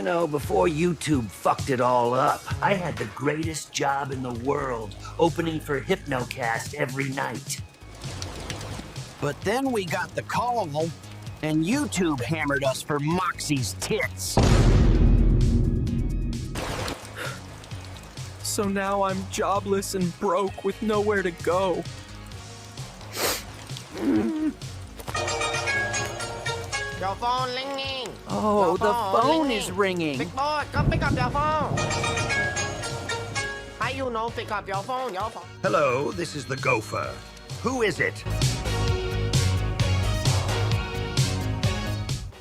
know, before YouTube fucked it all up, I had the greatest job in the world, opening for Hypnocast every night. But then we got the call, and YouTube hammered us for Moxie's tits. So now I'm jobless and broke with nowhere to go. Your phone ringing. Oh, Your the phone is ringing. ringing. Big boy, come pick up your phone. How you know pick up your phone? Your phone. Hello, this is the Gopher. Who is it?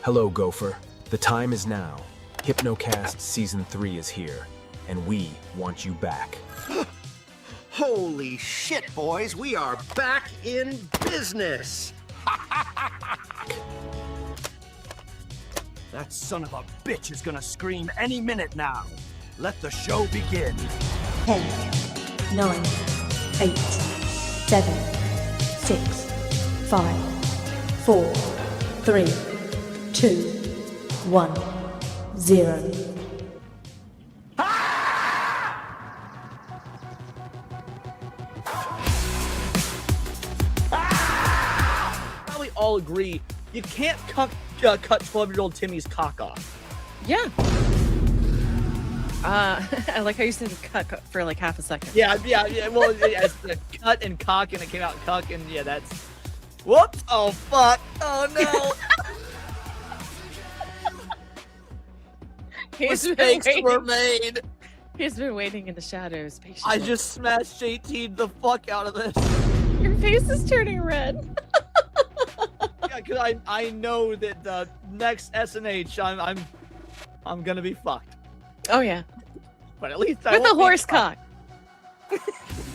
Hello, Gopher. The time is now. Hypnocast Season 3 is here, and we want you back. Holy shit, boys, we are back in business. That son of a bitch is gonna scream any minute now. Let the show begin. 10, 9, 8, 7, 6, 5, 4, 3, 2, 1, 0. Probably all agree you can't cut 12-year-old Timmy's cock off. Yeah. I like how you said cut for like half a second. Yeah. Well, it's cut and cock, and it came out cuck, and yeah, that's. Whoops! Oh fuck! Oh no! Mistakes were made. He's been waiting in the shadows patiently. I just smashed JT the fuck out of this. Your face is turning red. Yeah, because I know that the next SNH I'm gonna be fucked. Oh yeah. But at least With a horse cock.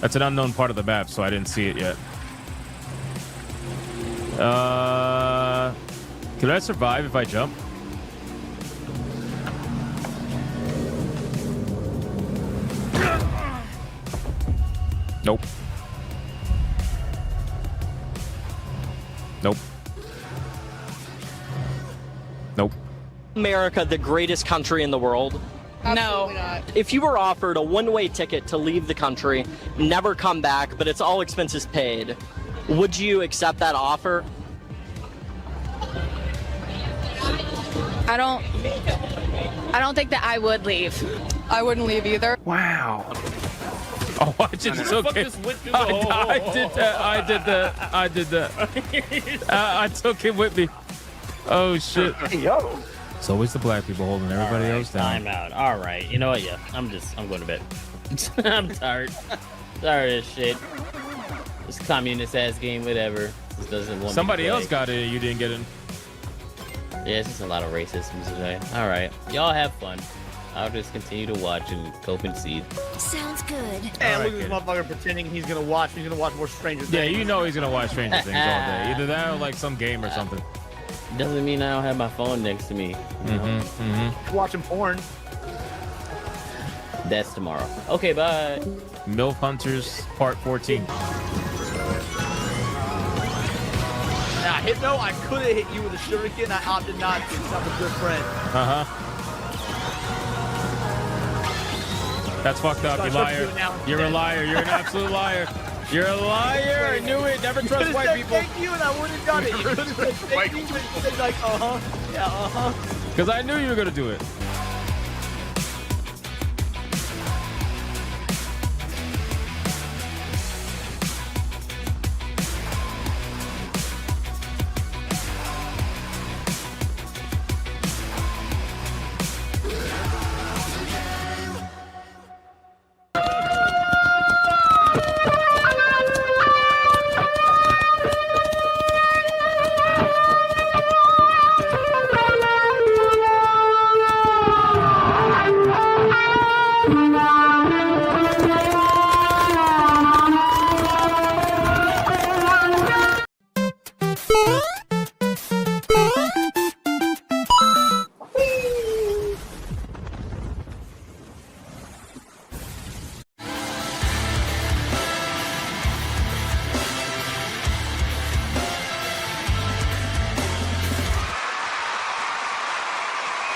That's an unknown part of the map, so I didn't see it yet. Could I survive if I jump? Nope. Nope. Nope. America the greatest country in the world? No. If you were offered a one-way ticket to leave the country, never come back, but it's all expenses paid, would you accept that offer? I don't think that I would leave. I wouldn't leave either. Wow. Oh, I just took it. I did that. I took it with me. Oh shit. Yo. It's always the black people holding everybody else down. Time out. All right. You know what? Yeah, I'm going to bed. I'm tired. Tired of this shit. This communist ass game, whatever. This doesn't want Somebody me to play. else got it. You didn't get it. Yeah, it's just a lot of racism today. All right. Y'all have fun. I'll just continue to watch and cope and see. Sounds good. And look at this motherfucker pretending he's gonna watch more Stranger Things. Yeah, you know he's gonna watch Stranger Things all day. Either that or like some game or something. Doesn't mean I don't have my phone next to me. Watching porn. That's tomorrow. Okay, bye. MILF Hunters Part 14. Now, Hypno, I could have hit you with a shuriken. I opted not to because I'm a good friend. That's fucked up, you liar. You're a liar. You're an absolute liar. You're a liar. I knew it. Never trust white people. Thank you, and I would have done it. You could have said thank you, but you said like, yeah, Because I knew you were gonna do it.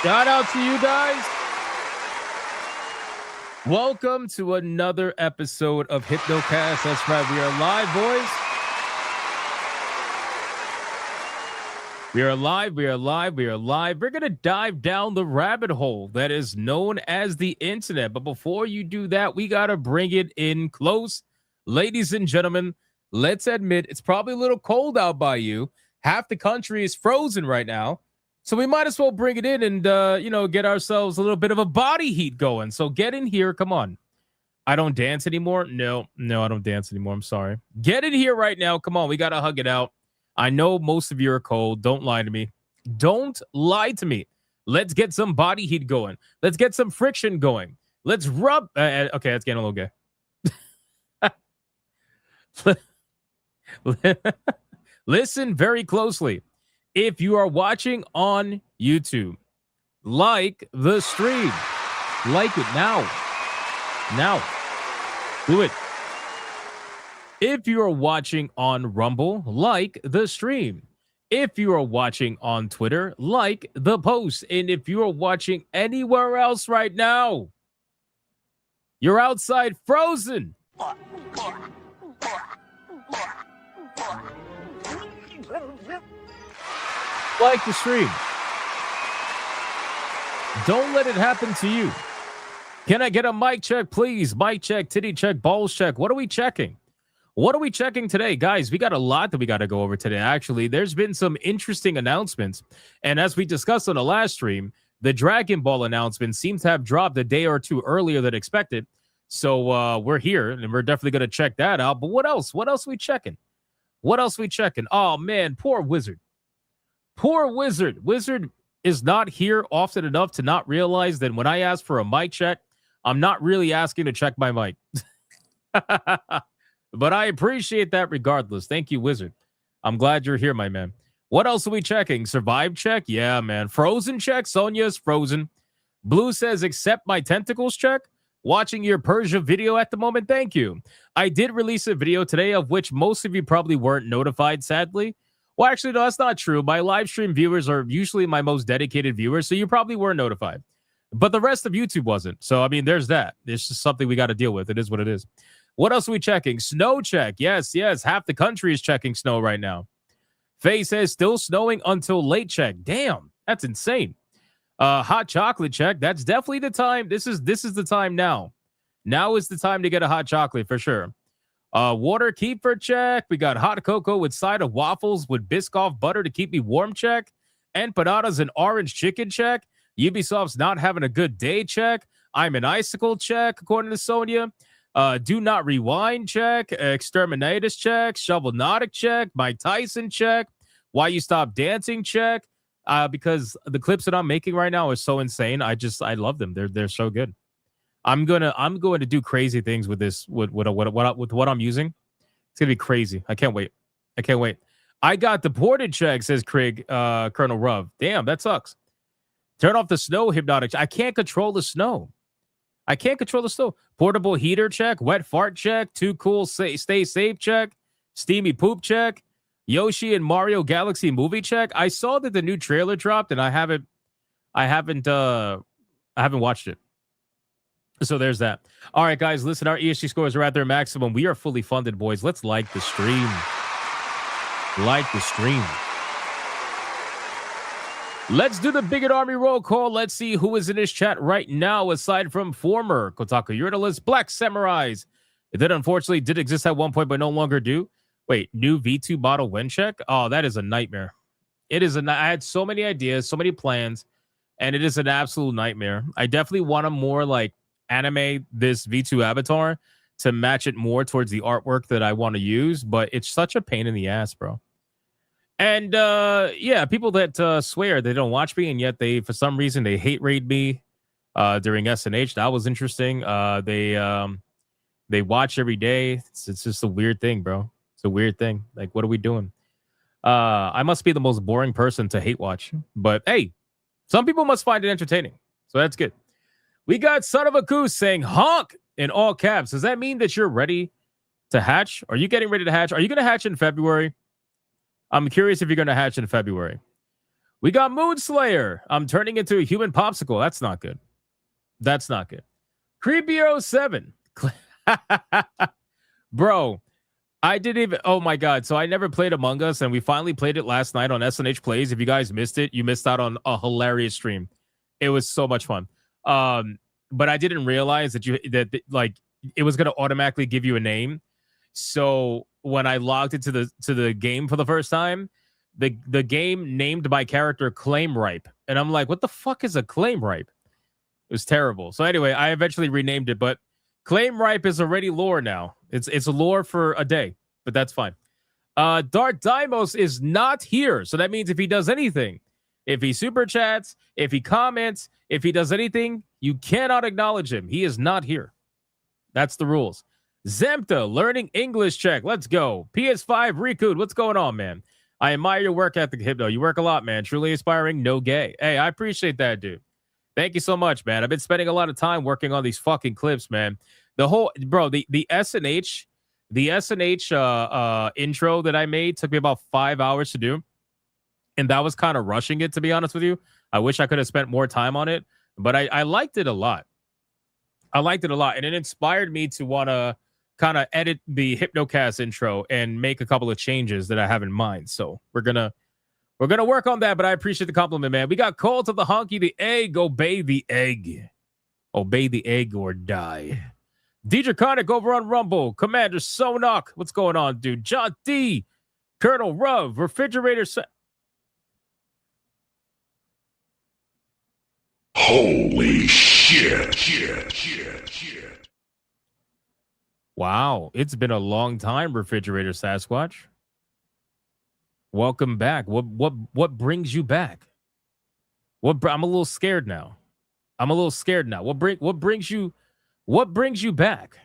Shout out to you guys. Welcome to another episode of Hypnocast. That's right, we are live, boys. We are live, we are live, we are live. We're going to dive down the rabbit hole that is known as the internet. But before you do that, we got to bring it in close. Ladies and gentlemen, let's admit it's probably a little cold out by you. Half the country is frozen right now. So we might as well bring it in and, get ourselves a little bit of a body heat going. So get in here. Come on. I don't dance anymore. No, I don't dance anymore. I'm sorry. Get in here right now. Come on. We got to hug it out. I know most of you are cold. Don't lie to me. Don't lie to me. Let's get some body heat going. Let's get some friction going. Let's rub. Okay, that's getting a little gay. Listen very closely. If you are watching on YouTube, like the stream. Like it now. Now. Do it. If you are watching on Rumble, like the stream. If you are watching on Twitter, like the post. And if you are watching anywhere else right now, you're outside frozen. Like the stream. Don't let it happen to you. Can I get a mic check, please? Mic check, titty check, balls check. What are we checking? What are we checking today? Guys, we got a lot that we got to go over today, actually. There's been some interesting announcements. And as we discussed on the last stream, the Dragon Ball announcement seems to have dropped a day or two earlier than expected. So we're here, and we're definitely going to check that out. But what else? What else are we checking? What else are we checking? Oh, man, poor Wizard. Poor Wizard. Wizard is not here often enough to not realize that when I ask for a mic check, I'm not really asking to check my mic. But I appreciate that regardless. Thank you, Wizard. I'm glad you're here, my man. What else are we checking? Survive check? Yeah, man. Frozen check? Sonia's frozen. Blue says, accept my tentacles check. Watching your Persia video at the moment. Thank you. I did release a video today of which most of you probably weren't notified, sadly. Well, actually, no, that's not true. My live stream viewers are usually my most dedicated viewers, so you probably weren't notified. But the rest of YouTube wasn't. So, I mean, there's that. It's just something we got to deal with. It is what it is. What else are we checking? Snow check. Yes. Half the country is checking snow right now. Faye says still snowing until late check. Damn, that's insane. Hot chocolate check. That's definitely the time. This is the time now. Now is the time to get a hot chocolate for sure. Water keeper check. We got hot cocoa with side of waffles with Biscoff butter to keep me warm check. Empanadas and orange chicken check. Ubisoft's not having a good day check. I'm an icicle check, according to Sonia. Do not rewind check. Exterminatus check. Shovelnotic check. Mike Tyson check. Why you stop dancing check. Because the clips that I'm making right now are so insane. I love them. They're so good. I'm going to do crazy things with this with what I'm using. It's gonna be crazy. I can't wait. I got deported check, says Craig, Colonel Ruv. Damn, that sucks. Turn off the snow, Hypnotic. I can't control the snow. Portable heater check. Wet fart check. Too cool. Stay safe check. Steamy poop check. Yoshi and Mario Galaxy movie check. I saw that the new trailer dropped, and I haven't watched it. So there's that. All right, guys, listen, our ESG scores are at their maximum. We are fully funded, boys. Let's like the stream. Let's do the Bigot Army roll call. Let's see who is in this chat right now, aside from former Kotaku journalist Black Samurais. That unfortunately did exist at one point, but no longer do. Wait, new V2 model win check? Oh, that is a nightmare. I had so many ideas, so many plans, and it is an absolute nightmare. I definitely want to more like anime this V2 avatar to match it more towards the artwork that I want to use, but it's such a pain in the ass, bro. And people that swear they don't watch me, and yet they, for some reason, they hate raid me during SNH. That was interesting. They watch every day. It's just a weird thing, bro. It's a weird thing. Like, what are we doing? I must be the most boring person to hate watch, but hey, some people must find it entertaining, so that's good. We got Son of a Goose saying honk in all caps. Does that mean that you're ready to hatch? Are you getting ready to hatch? Are you going to hatch in February? I'm curious if you're going to hatch in February. We got Moonslayer. I'm turning into a human popsicle. That's not good. That's not good. Creepy07. Bro, I didn't even... Oh, my God. So I never played Among Us, and we finally played it last night on SNH Plays. If you guys missed it, you missed out on a hilarious stream. It was so much fun. But I didn't realize that like it was going to automatically give you a name. So when I logged into the game for the first time, the game named my character Claim Ripe. And I'm like, what the fuck is a Claim Ripe? It was terrible. So anyway, I eventually renamed it, but Claim Ripe is already lore now. It's a lore for a day, but that's fine. Dark Dimos is not here. So that means if he does anything, if he super chats, if he comments, if he does anything, you cannot acknowledge him. He is not here. That's the rules. Zemta, learning English check. Let's go. PS5, Rikud, what's going on, man? I admire your work ethic, Hypno. You work a lot, man. Truly inspiring, no gay. Hey, I appreciate that, dude. Thank you so much, man. I've been spending a lot of time working on these fucking clips, man. The whole, bro, the SNH intro that I made took me about 5 hours to do. And that was kind of rushing it, to be honest with you. I wish I could have spent more time on it, but I liked it a lot. I liked it a lot. And it inspired me to want to kind of edit the Hypnocast intro and make a couple of changes that I have in mind. So we're gonna work on that, but I appreciate the compliment, man. We got Cult of the Honky, the egg, obey the egg. Obey the egg or die. DJ Conic over on Rumble. Commander Sonok, what's going on, dude? John D. Colonel Ruv, Refrigerator... Holy shit. Wow, it's been a long time, Refrigerator Sasquatch. Welcome back. What brings you back? I'm a little scared now. What brings you back?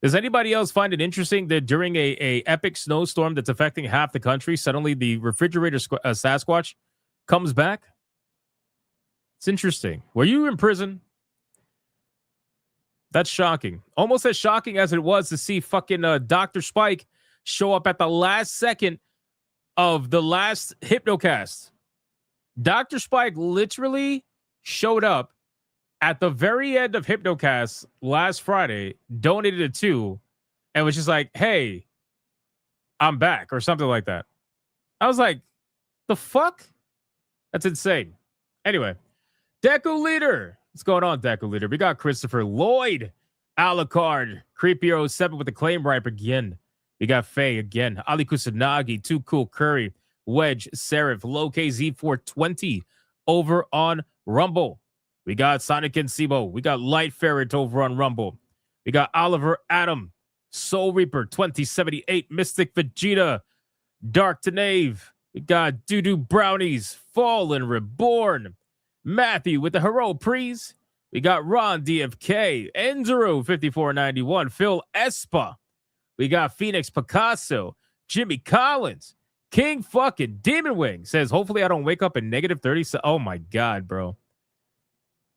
Does anybody else find it interesting that during a epic snowstorm that's affecting half the country, suddenly the Refrigerator Sasquatch comes back? It's interesting. Were you in prison? That's shocking. Almost as shocking as it was to see fucking Dr. Spike show up at the last second of the last Hypnocast. Dr. Spike literally showed up at the very end of Hypnocast last Friday, donated a 2, and was just like, hey, I'm back, or something like that. I was like, the fuck? That's insane. Anyway, Deku Leader. What's going on, Deku Leader? We got Christopher Lloyd, Alucard, Creepier07 with the Claim Ripe again. We got Faye again, Ali Kusanagi, Too Cool Curry, Wedge, Seraph, Low KZ420 over on Rumble. We got Sonic and Sibo. We got Light Ferret over on Rumble. We got Oliver Adam, Soul Reaper 2078, Mystic Vegeta, Dark Tenave. We got Doo-Doo Brownies, Fallen Reborn, Matthew with the Hero Prees. We got Ron DFK, Enzero 5491, Phil Espa. We got Phoenix Picasso, Jimmy Collins, King fucking Demon Wing says, hopefully I don't wake up in negative 30. Oh my God, bro.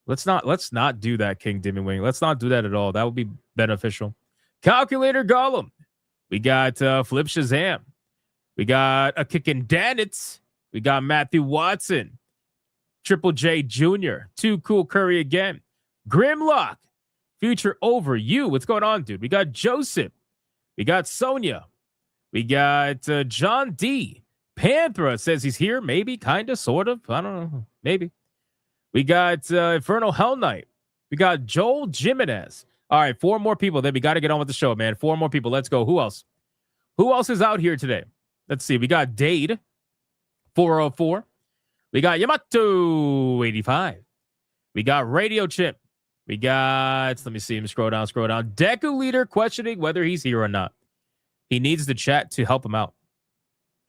Let's not do that, King Demon Wing. Let's not do that at all. That would be beneficial. Calculator Gollum. We got Flip Shazam. We got a kicking Danitz. We got Matthew Watson. Triple J Jr. Too Cool Curry again. Grimlock. Future Over You. What's going on, dude? We got Joseph. We got Sonia. We got John D. Panthera says he's here. Maybe, kind of, sort of. I don't know. Maybe. We got Infernal Hell Knight. We got Joel Jimenez. All right, 4 more people. Then we got to get on with the show, man. 4 more people. Let's go. Who else? Who else is out here today? Let's see. We got Dade, 404. We got Yamato, 85. We got Radio Chip. We got, let me see him scroll down. Deku Leader questioning whether he's here or not. He needs the chat to help him out.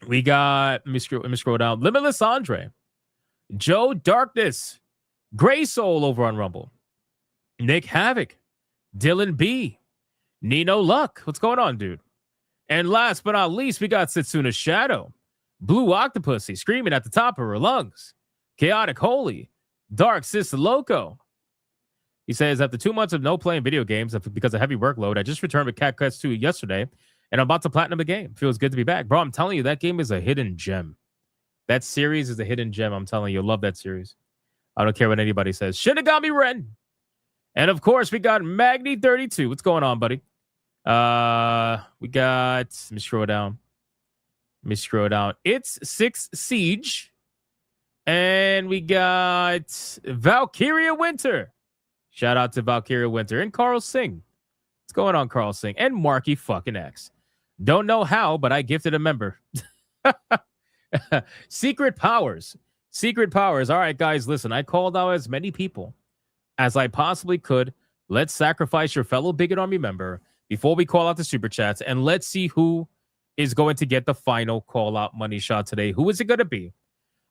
We got, let me scroll down. Limitless Andre. Joe Darkness. Gray Soul over on Rumble. Nick Havoc. Dylan B. Nino Luck. What's going on, dude? And last but not least, we got Setsuna Shadow. Blue Octopussy screaming at the top of her lungs. Chaotic Holy. Dark Sis Loco. He says, after 2 months of no playing video games because of heavy workload, I just returned with Cat Quest 2 yesterday, and I'm about to platinum the game. Feels good to be back. Bro, I'm telling you, that game is a hidden gem. That series is a hidden gem. I'm telling you, love that series. I don't care what anybody says. Shinigami Ren. And of course, we got Magni 32. What's going on, buddy? We got, let me scroll down. It's 6 Siege. And we got Valkyria Winter. Shout out to Valkyria Winter and Carl Singh. What's going on, Carl Singh? And Marky fucking X. Don't know how, but I gifted a member. Secret powers. All right, guys, listen. I called out as many people as I possibly could. Let's sacrifice your fellow Bigot Army member before we call out the super chats, and let's see who is going to get the final call out money shot today. Who is it going to be?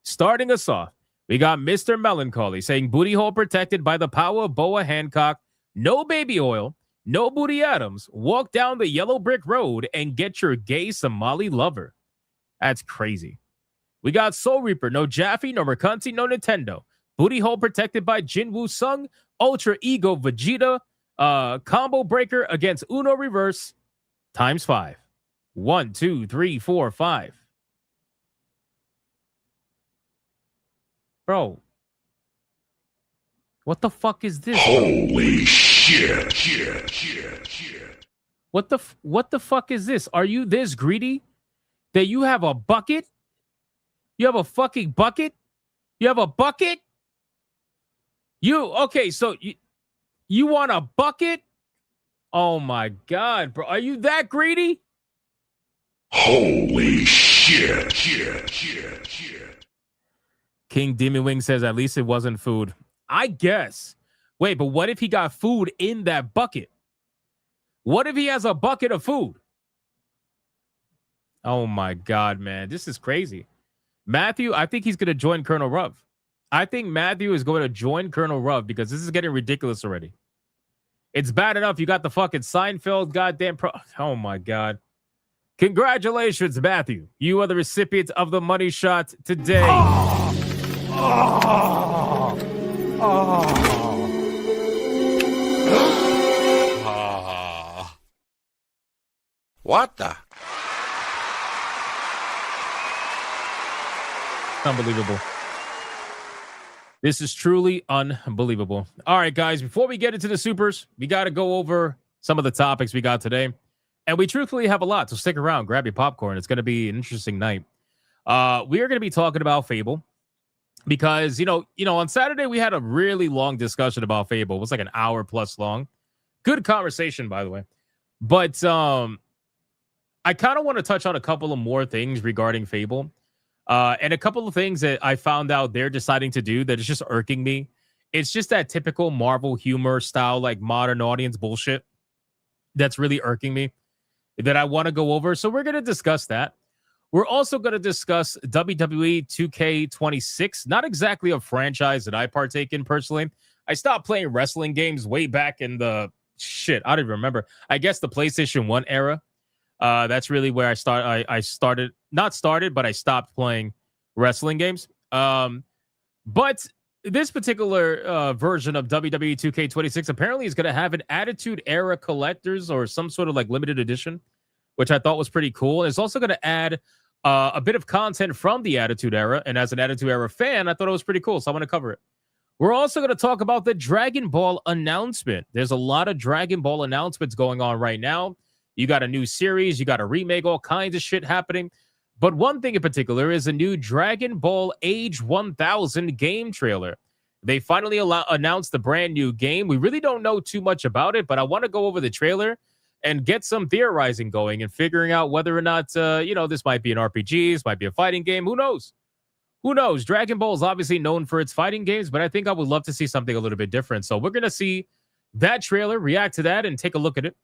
Starting us off, we got Mr. Melancholy saying booty hole protected by the power of Boa Hancock. No baby oil, no Booty Adams. Walk down the yellow brick road and get your gay Somali lover. That's crazy. We got Soul Reaper, no Jaffe, no Mercanti, no Nintendo. Booty hole protected by Jin Woo Sung. Ultra Ego Vegeta. Combo breaker against Uno Reverse times 5. 1, 2, 3, 4, 5. Bro, what the fuck is this? Holy shit. What the fuck is this? Are you this greedy that you have a bucket? You have a fucking bucket? You have a bucket? So you want a bucket? Oh my God, bro. Are you that greedy? Holy shit. King Demon Wing says at least it wasn't food. I guess. Wait, but what if he got food in that bucket? What if he has a bucket of food? Oh my God, man. This is crazy. Matthew, I think he's going to join Colonel Ruv. I think Matthew is going to join Colonel Ruv because this is getting ridiculous already. It's bad enough you got the fucking Seinfeld goddamn Oh my God. Congratulations, Matthew. You are the recipient of the money shot today. What the? Unbelievable. This is truly unbelievable. All right, guys, before we get into the supers, we got to go over some of the topics we got today. And we truthfully have a lot, so stick around, grab your popcorn. It's going to be an interesting night. We are going to be talking about Fable because, you know, on Saturday we had a really long discussion about Fable. It was like an hour plus long. Good conversation, by the way. But I kind of want to touch on a couple of more things regarding Fable. And a couple of things that I found out they're deciding to do that is just irking me. It's just that typical Marvel humor style, like modern audience bullshit that's really irking me that I want to go over. So we're going to discuss that. We're also going to discuss WWE 2K26, not exactly a franchise that I partake in personally. I stopped playing wrestling games way back in the I don't even remember. I guess the PlayStation 1 era. That's really where I stopped playing wrestling games. But this particular version of WWE 2K26 apparently is going to have an Attitude Era collectors or some sort of like limited edition, which I thought was pretty cool. It's also going to add a bit of content from the Attitude Era. And as an Attitude Era fan, I thought it was pretty cool. So I'm going to cover it. We're also going to talk about the Dragon Ball announcement. There's a lot of Dragon Ball announcements going on right now. You got a new series, you got a remake, all kinds of shit happening. But one thing in particular is a new Dragon Ball Age 1000 game trailer. They finally announced the brand new game. We really don't know too much about it, but I want to go over the trailer and get some theorizing going and figuring out whether or not, this might be an RPG, this might be a fighting game. Who knows? Who knows? Dragon Ball is obviously known for its fighting games, but I think I would love to see something a little bit different. So we're going to see that trailer, react to that, and take a look at it.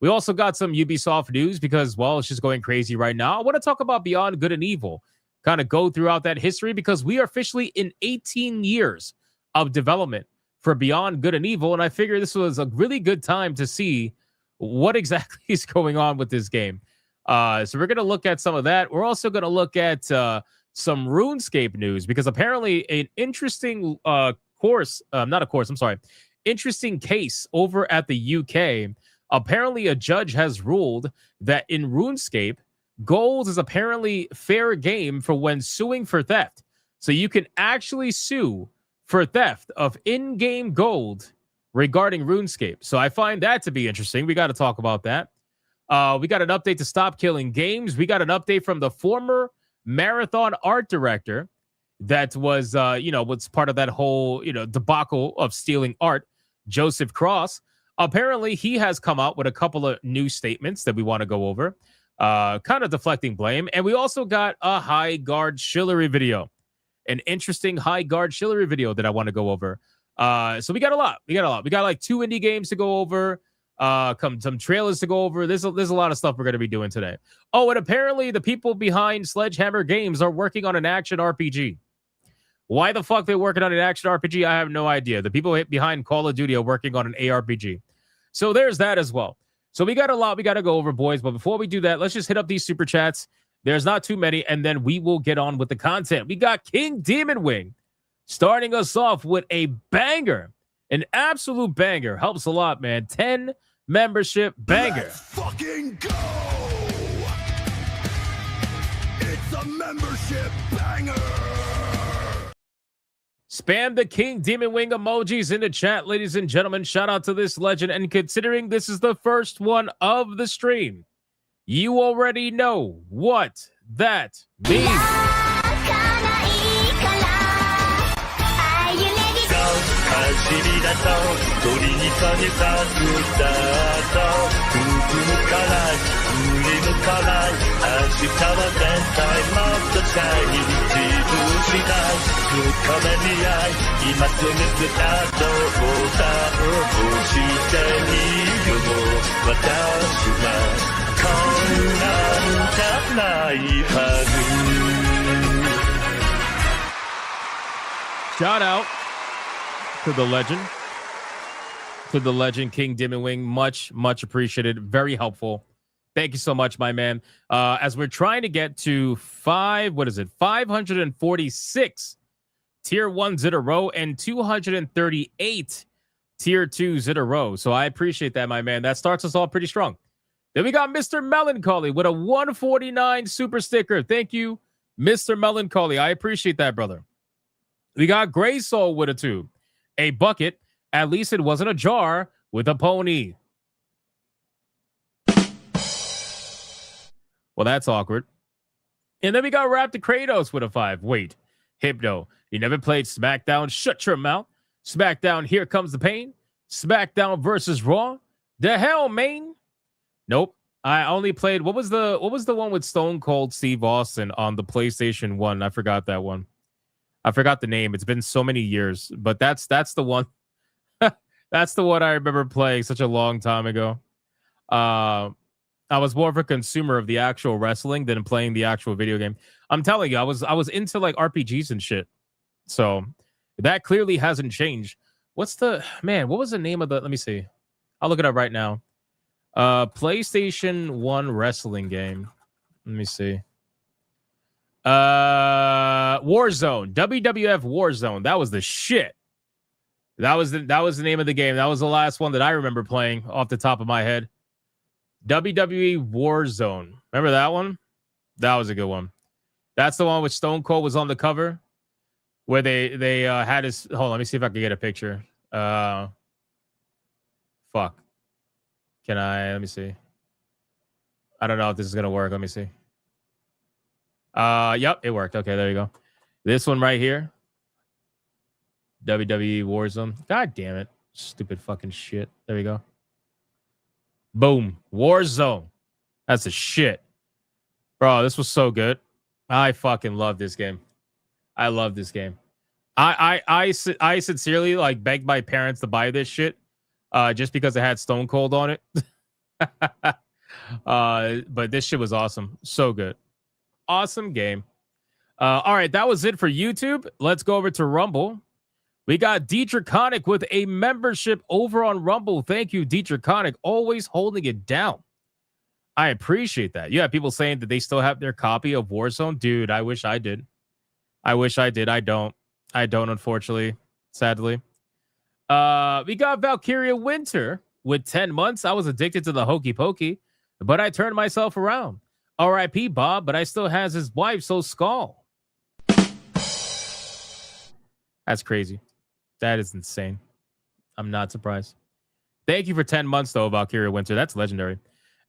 We also got some Ubisoft news because, well, it's just going crazy right now. I want to talk about Beyond Good and Evil, kind of go throughout that history because we are officially in 18 years of development for Beyond Good and Evil, and I figure this was a really good time to see what exactly is going on with this game. So we're going to look at some of that. We're also going to look at some RuneScape news because apparently an interesting interesting case over at the UK. Apparently, a judge has ruled that in RuneScape, Gold is apparently fair game for when suing for theft. So you can actually sue for theft of in-game gold regarding RuneScape. So I find that to be interesting. We got to talk about that. We got an update to stop killing games. We got an update from the former Marathon art director that was, was part of that whole, debacle of stealing art, Joseph Cross. Apparently, he has come out with a couple of new statements that we want to go over, kind of deflecting blame. And we also got a High Guard Shillery video, an interesting High Guard Shillery video that I want to go over. So we got a lot. We got like 2 indie games to go over, some trailers to go over. There's a lot of stuff we're going to be doing today. Oh, and apparently the people behind Sledgehammer Games are working on an action RPG. Why the fuck they're working on an action RPG, I have no idea. The people behind Call of Duty are working on an ARPG. So there's that as well. So we got a lot we got to go over, boys. But before we do that, let's just hit up these super chats. There's not too many, and then we will get on with the content. We got King Demon Wing starting us off with a banger. An absolute banger. Helps a lot, man. 10 membership banger. Let's fucking go! It's a membership banger! Spam the King Demon Wing emojis in the chat, ladies and gentlemen. Shout out to this legend. And considering this is the first one of the stream, you already know what that means. Shout out to the legend. To the legend, King Demon Wing. Much appreciated. Very helpful. Thank you so much, my man. As we're trying to get to 546 tier 1s in a row and 238 tier 2s in a row. So I appreciate that, my man. That starts us off pretty strong. Then we got Mr. Melancholy with a 149 super sticker. Thank you, Mr. Melancholy. I appreciate that, brother. We got Gray Soul with a 2. A bucket. At least it wasn't a jar with a pony. Well, that's awkward. And then we got Raptor Kratos with a 5. Wait, Hypno, you never played SmackDown? Shut your mouth. SmackDown, Here Comes the Pain. SmackDown versus Raw. The hell, man. Nope. I only played, what was the one with Stone Cold Steve Austin on the PlayStation 1? I forgot that one. I forgot the name. It's been so many years, but that's the one. That's the one I remember playing such a long time ago. I was more of a consumer of the actual wrestling than playing the actual video game. I'm telling you, I was into like RPGs and shit. So that clearly hasn't changed. What was the name of the, let me see. I'll look it up right now. PlayStation 1 wrestling game. Let me see. Warzone. WWF Warzone. That was the shit. That was the name of the game. That was the last one that I remember playing off the top of my head. WWE Warzone. Remember that one? That was a good one. That's the one with Stone Cold was on the cover, where they had his. Hold on, let me see if I can get a picture. Fuck. Can I? Let me see. I don't know if this is gonna work. Let me see. Yep, it worked. Okay, there you go. This one right here. WWE Warzone. God damn it. Stupid fucking shit. There we go. Boom. Warzone. That's a shit. Bro, this was so good. I fucking love this game. I love this game. I sincerely like begged my parents to buy this shit just because it had Stone Cold on it. But this shit was awesome. So good. Awesome game. All right, that was it for YouTube. Let's go over to Rumble. We got Draconic with a membership over on Rumble. Thank you, Draconic. Always holding it down. I appreciate that. You have people saying that they still have their copy of Warzone. Dude, I wish I did. I wish I did. I don't, unfortunately. Sadly. We got Valkyria Winter with 10 months. I was addicted to the hokey pokey, but I turned myself around. R.I.P. Bob, but I still has his wife, so Skull. That's crazy. That is insane. I'm not surprised. Thank you for 10 months, though, Valkyria Winter. That's legendary.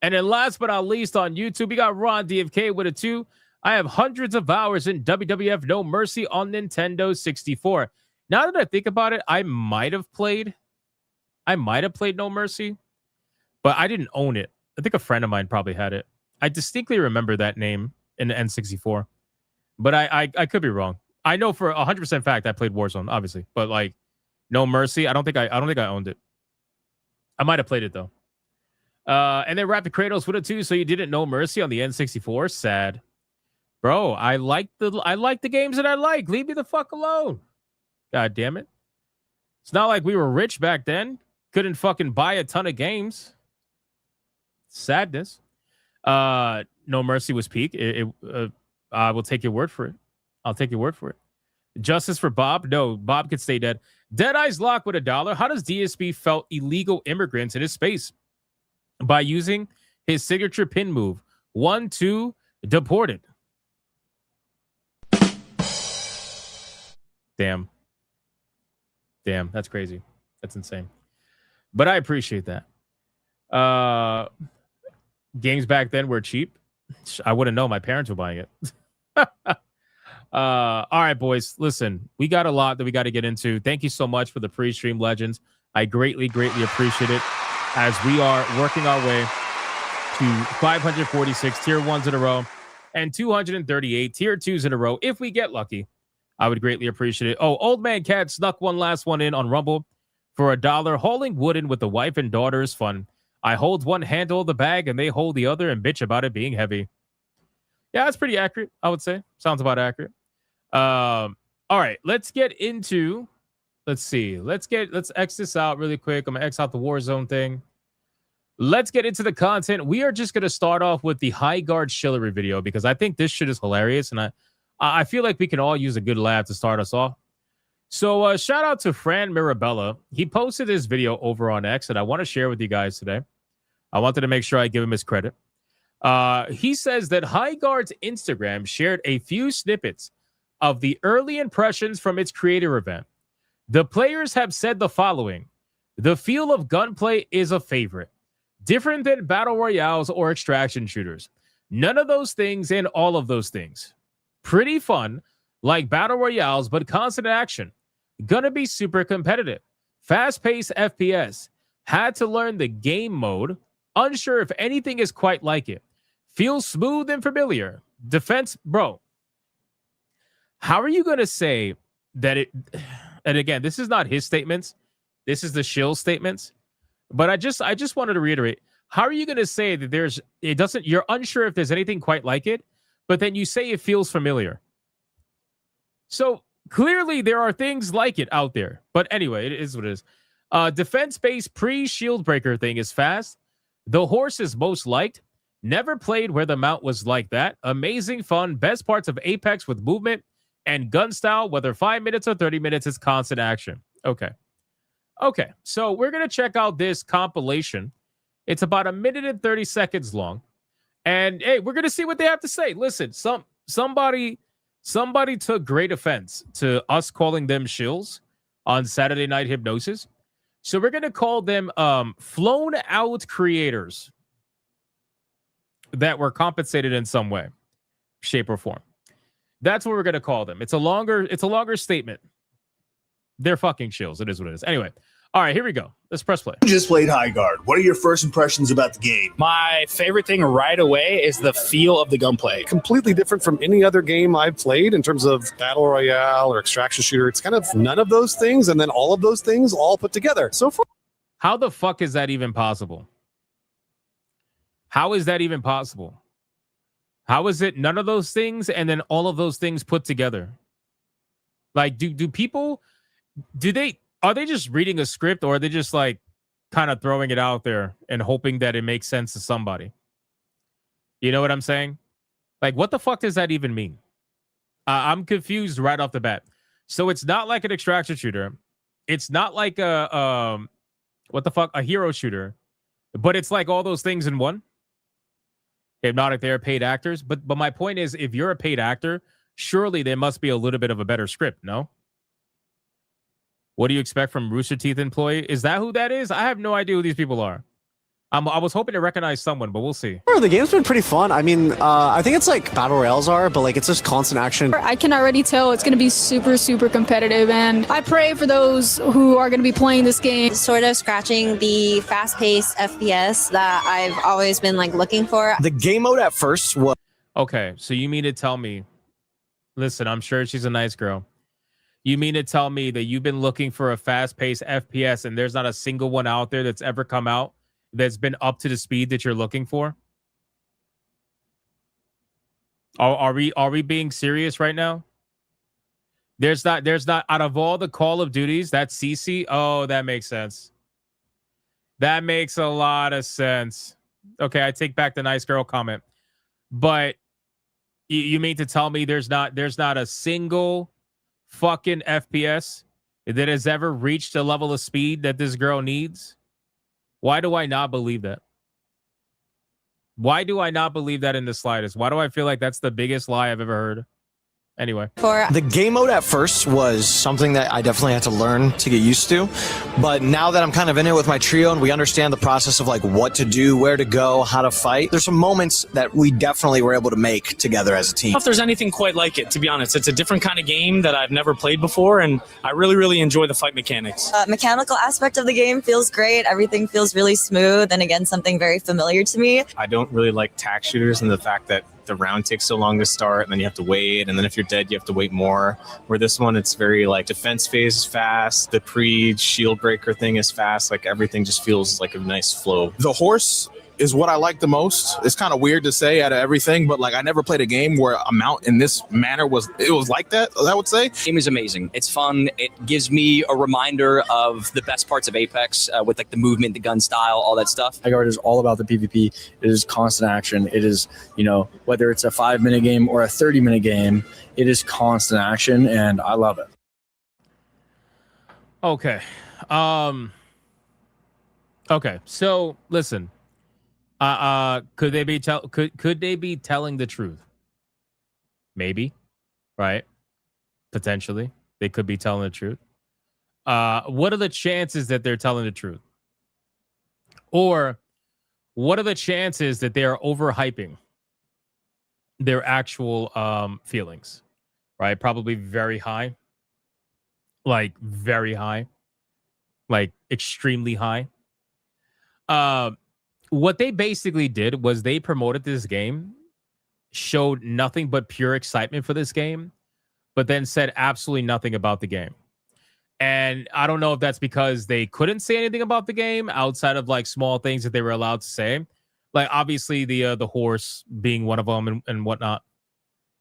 And then last but not least on YouTube, we got Ron DFK with a 2. I have hundreds of hours in WWF No Mercy on Nintendo 64. Now that I think about it, I might have played No Mercy, but I didn't own it. I think a friend of mine probably had it. I distinctly remember that name in the N64, but I could be wrong. I know for 100% fact I played Warzone, obviously, but like No Mercy, I don't think I owned it. I might have played it though. And then Rapid Kratos with a 2. So you didn't know Mercy on the N64? Sad, bro. I like the games that I like. Leave me the fuck alone. God damn it. It's not like we were rich back then. Couldn't fucking buy a ton of games. Sadness. No Mercy was peak. I will take your word for it. I'll take your word for it. Justice for Bob. No, Bob could stay dead. Deadeye's Lock with $1. How does DSP felt illegal immigrants in his space? By using his signature pin move. 1-2, deported. Damn, that's crazy. That's insane. But I appreciate that. Games back then were cheap. I wouldn't know. My parents were buying it. All right, boys. Listen, we got a lot that we got to get into. Thank you so much for the pre-stream legends. I greatly appreciate it as we are working our way to 546 tier 1s in a row and 238 tier 2s in a row. If we get lucky, I would greatly appreciate it. Oh, Old Man Cat snuck one last one in on Rumble for $1. Hauling wooden with the wife and daughter is fun. I hold one handle of the bag and they hold the other and bitch about it being heavy. Yeah, that's pretty accurate, I would say. Sounds about accurate. All right, let's get into... Let's see. Let's X this out really quick. I'm going to X out the Warzone thing. Let's get into the content. We are just going to start off with the High Guard Shillery video because I think this shit is hilarious. And I feel like we can all use a good laugh to start us off. So shout out to Fran Mirabella. He posted this video over on X and I want to share with you guys today. I wanted to make sure I give him his credit. He says that High Guard's Instagram shared a few snippets of the early impressions from its creator event. The players have said the following. The feel of gunplay is a favorite. Different than battle royales or extraction shooters. None of those things and all of those things. Pretty fun, like battle royales, but constant action. Gonna be super competitive. Fast-paced FPS. Had to learn the game mode. Unsure if anything is quite like it. Feels smooth and familiar. Defense, bro. How are you gonna say that it... And again, this is not his statements. This is the shill statements. But I just wanted to reiterate. How are you going to say that you're unsure if there's anything quite like it, but then you say it feels familiar? So clearly there are things like it out there. But anyway, it is what it is. Defense-based pre-shield breaker thing is fast. The horse is most liked. Never played where the mount was like that. Amazing fun. Best parts of Apex with movement. And gun style, whether 5 minutes or 30 minutes, is constant action. Okay. So we're going to check out this compilation. It's about 1 minute and 30 seconds long. And hey, we're going to see what they have to say. Listen, somebody took great offense to us calling them shills on Saturday Night Hypnosis. So we're going to call them flown out creators that were compensated in some way, shape, or form. That's what we're going to call them. It's a longer statement. They're fucking shills. It is what it is. Anyway. All right, here we go. Let's press play. You just played High Guard. What are your first impressions about the game? My favorite thing right away is the feel of the gunplay. Completely different from any other game I've played in terms of battle royale or extraction shooter. It's kind of none of those things and then all of those things all put together. So far. How the fuck is that even possible? How is that even possible? How is it none of those things and then all of those things put together? Like, do people, are they just reading a script or are they just like kind of throwing it out there and hoping that it makes sense to somebody? You know what I'm saying? Like, what the fuck does that even mean? I'm confused right off the bat. So it's not like an extraction shooter. It's not like a hero shooter, but it's like all those things in one. Hypnotic, they're paid actors. But my point is, if you're a paid actor, surely there must be a little bit of a better script, no? What do you expect from Rooster Teeth employee? Is that who that is? I have no idea who these people are. I was hoping to recognize someone, but we'll see. The game's been pretty fun. I mean, I think it's like battle royales are, but like it's just constant action. I can already tell it's going to be super, super competitive, and I pray for those who are going to be playing this game. Sort of scratching the fast-paced FPS that I've always been like looking for. The game mode at first was... Okay, so you mean to tell me, listen, I'm sure she's a nice girl. You mean to tell me that you've been looking for a fast-paced FPS and there's not a single one out there that's ever come out that's been up to the speed that you're looking for? Are we being serious right now? There's not out of all the Call of Duties, that's CC. Oh, that makes sense. That makes a lot of sense. Okay, I take back the nice girl comment. But you mean to tell me there's not a single fucking FPS that has ever reached the level of speed that this girl needs? Why do I not believe that? Why do I not believe that in the slightest? Why do I feel like that's the biggest lie I've ever heard? Anyway. The game mode at first was something that I definitely had to learn to get used to. But now that I'm kind of in it with my trio and we understand the process of like what to do, where to go, how to fight, there's some moments that we definitely were able to make together as a team. I don't know if there's anything quite like it, to be honest. It's a different kind of game that I've never played before, and I really, really enjoy the fight mechanics. Mechanical aspect of the game feels great. Everything feels really smooth, and again, something very familiar to me. I don't really like tack shooters and the fact that the round takes so long to start, and then you have to wait, and then if you're dead you have to wait more. Where this one, it's very like defense phase is fast, the pre-shield breaker thing is fast, like everything just feels like a nice flow. The horse is what I like the most. It's kind of weird to say out of everything, but like I never played a game where a mount in this manner was like that, I would say. The game is amazing. It's fun. It gives me a reminder of the best parts of Apex with like the movement, the gun style, all that stuff. Hypnotic is all about the PvP. It is constant action. It is, whether it's a 5-minute game or a 30-minute game, it is constant action, and I love it. Okay. Okay. So listen. Could they be telling the truth? Maybe, right? Potentially, they could be telling the truth. What are the chances that they're telling the truth? Or what are the chances that they are overhyping their actual feelings? Right? Probably very high. Like very high. Like extremely high. What they basically did was they promoted this game, showed nothing but pure excitement for this game, but then said absolutely nothing about the game. And I don't know if that's because they couldn't say anything about the game outside of like small things that they were allowed to say. Like obviously the horse being one of them and whatnot.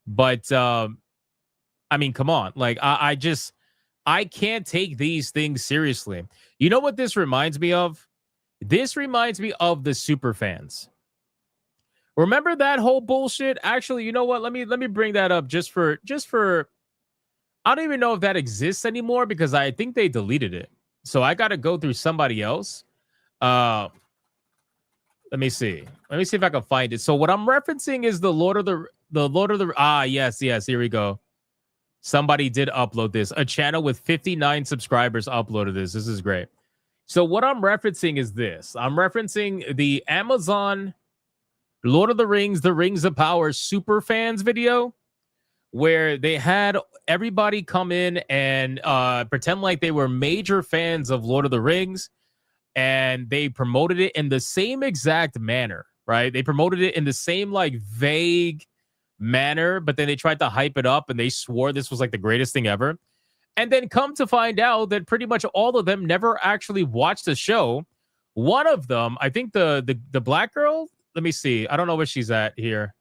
But I mean, come on. Like I can't take these things seriously. You know what this reminds me of? This reminds me of the super fans. Remember that whole bullshit? Actually, you know what? Let me bring that up just for I don't even know if that exists anymore because I think they deleted it. So I got to go through somebody else. Let me see. Let me see if I can find it. So what I'm referencing is the Lord of the yes, here we go. Somebody did upload this. A channel with 59 subscribers uploaded this. This is great. So what I'm referencing is this. I'm referencing the Amazon Lord of the Rings of Power super fans video where they had everybody come in and pretend like they were major fans of Lord of the Rings, and they promoted it in the same exact manner, right? They promoted it in the same like vague manner, but then they tried to hype it up and they swore this was like the greatest thing ever. And then come to find out that pretty much all of them never actually watched the show. One of them, I think the black girl, let me see. I don't know where she's at here.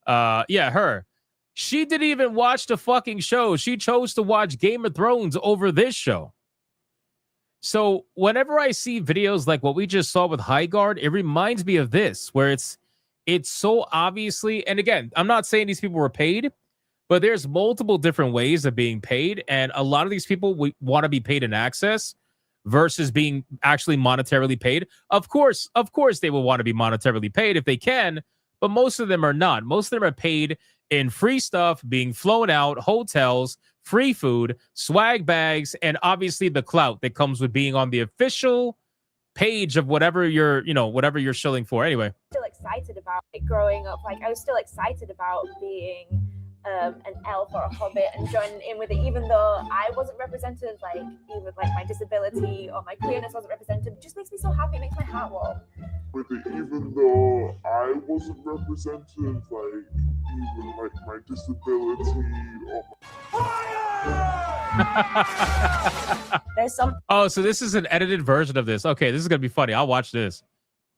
Yeah, her. She didn't even watch the fucking show. She chose to watch Game of Thrones over this show. So whenever I see videos like what we just saw with Highguard, it reminds me of this, where it's so obviously, and again, I'm not saying these people were paid, but there's multiple different ways of being paid, and a lot of these people want to be paid in access versus being actually monetarily paid. Of course, they will want to be monetarily paid if they can, but most of them are not. Most of them are paid in free stuff, being flown out, hotels, free food, swag bags, and obviously the clout that comes with being on the official page of whatever you're, whatever you're shilling for. Anyway. Still excited about it growing up. Like, I was still excited about being an elf or a hobbit and joining in with it, even though I wasn't represented, like, even like my disability or my queerness wasn't represented. It just makes me so happy. It makes my heart warm. With it, even though I wasn't represented, like, even like my disability or There's some. Oh, so this is an edited version of this. Okay, this is gonna be funny. I'll watch this.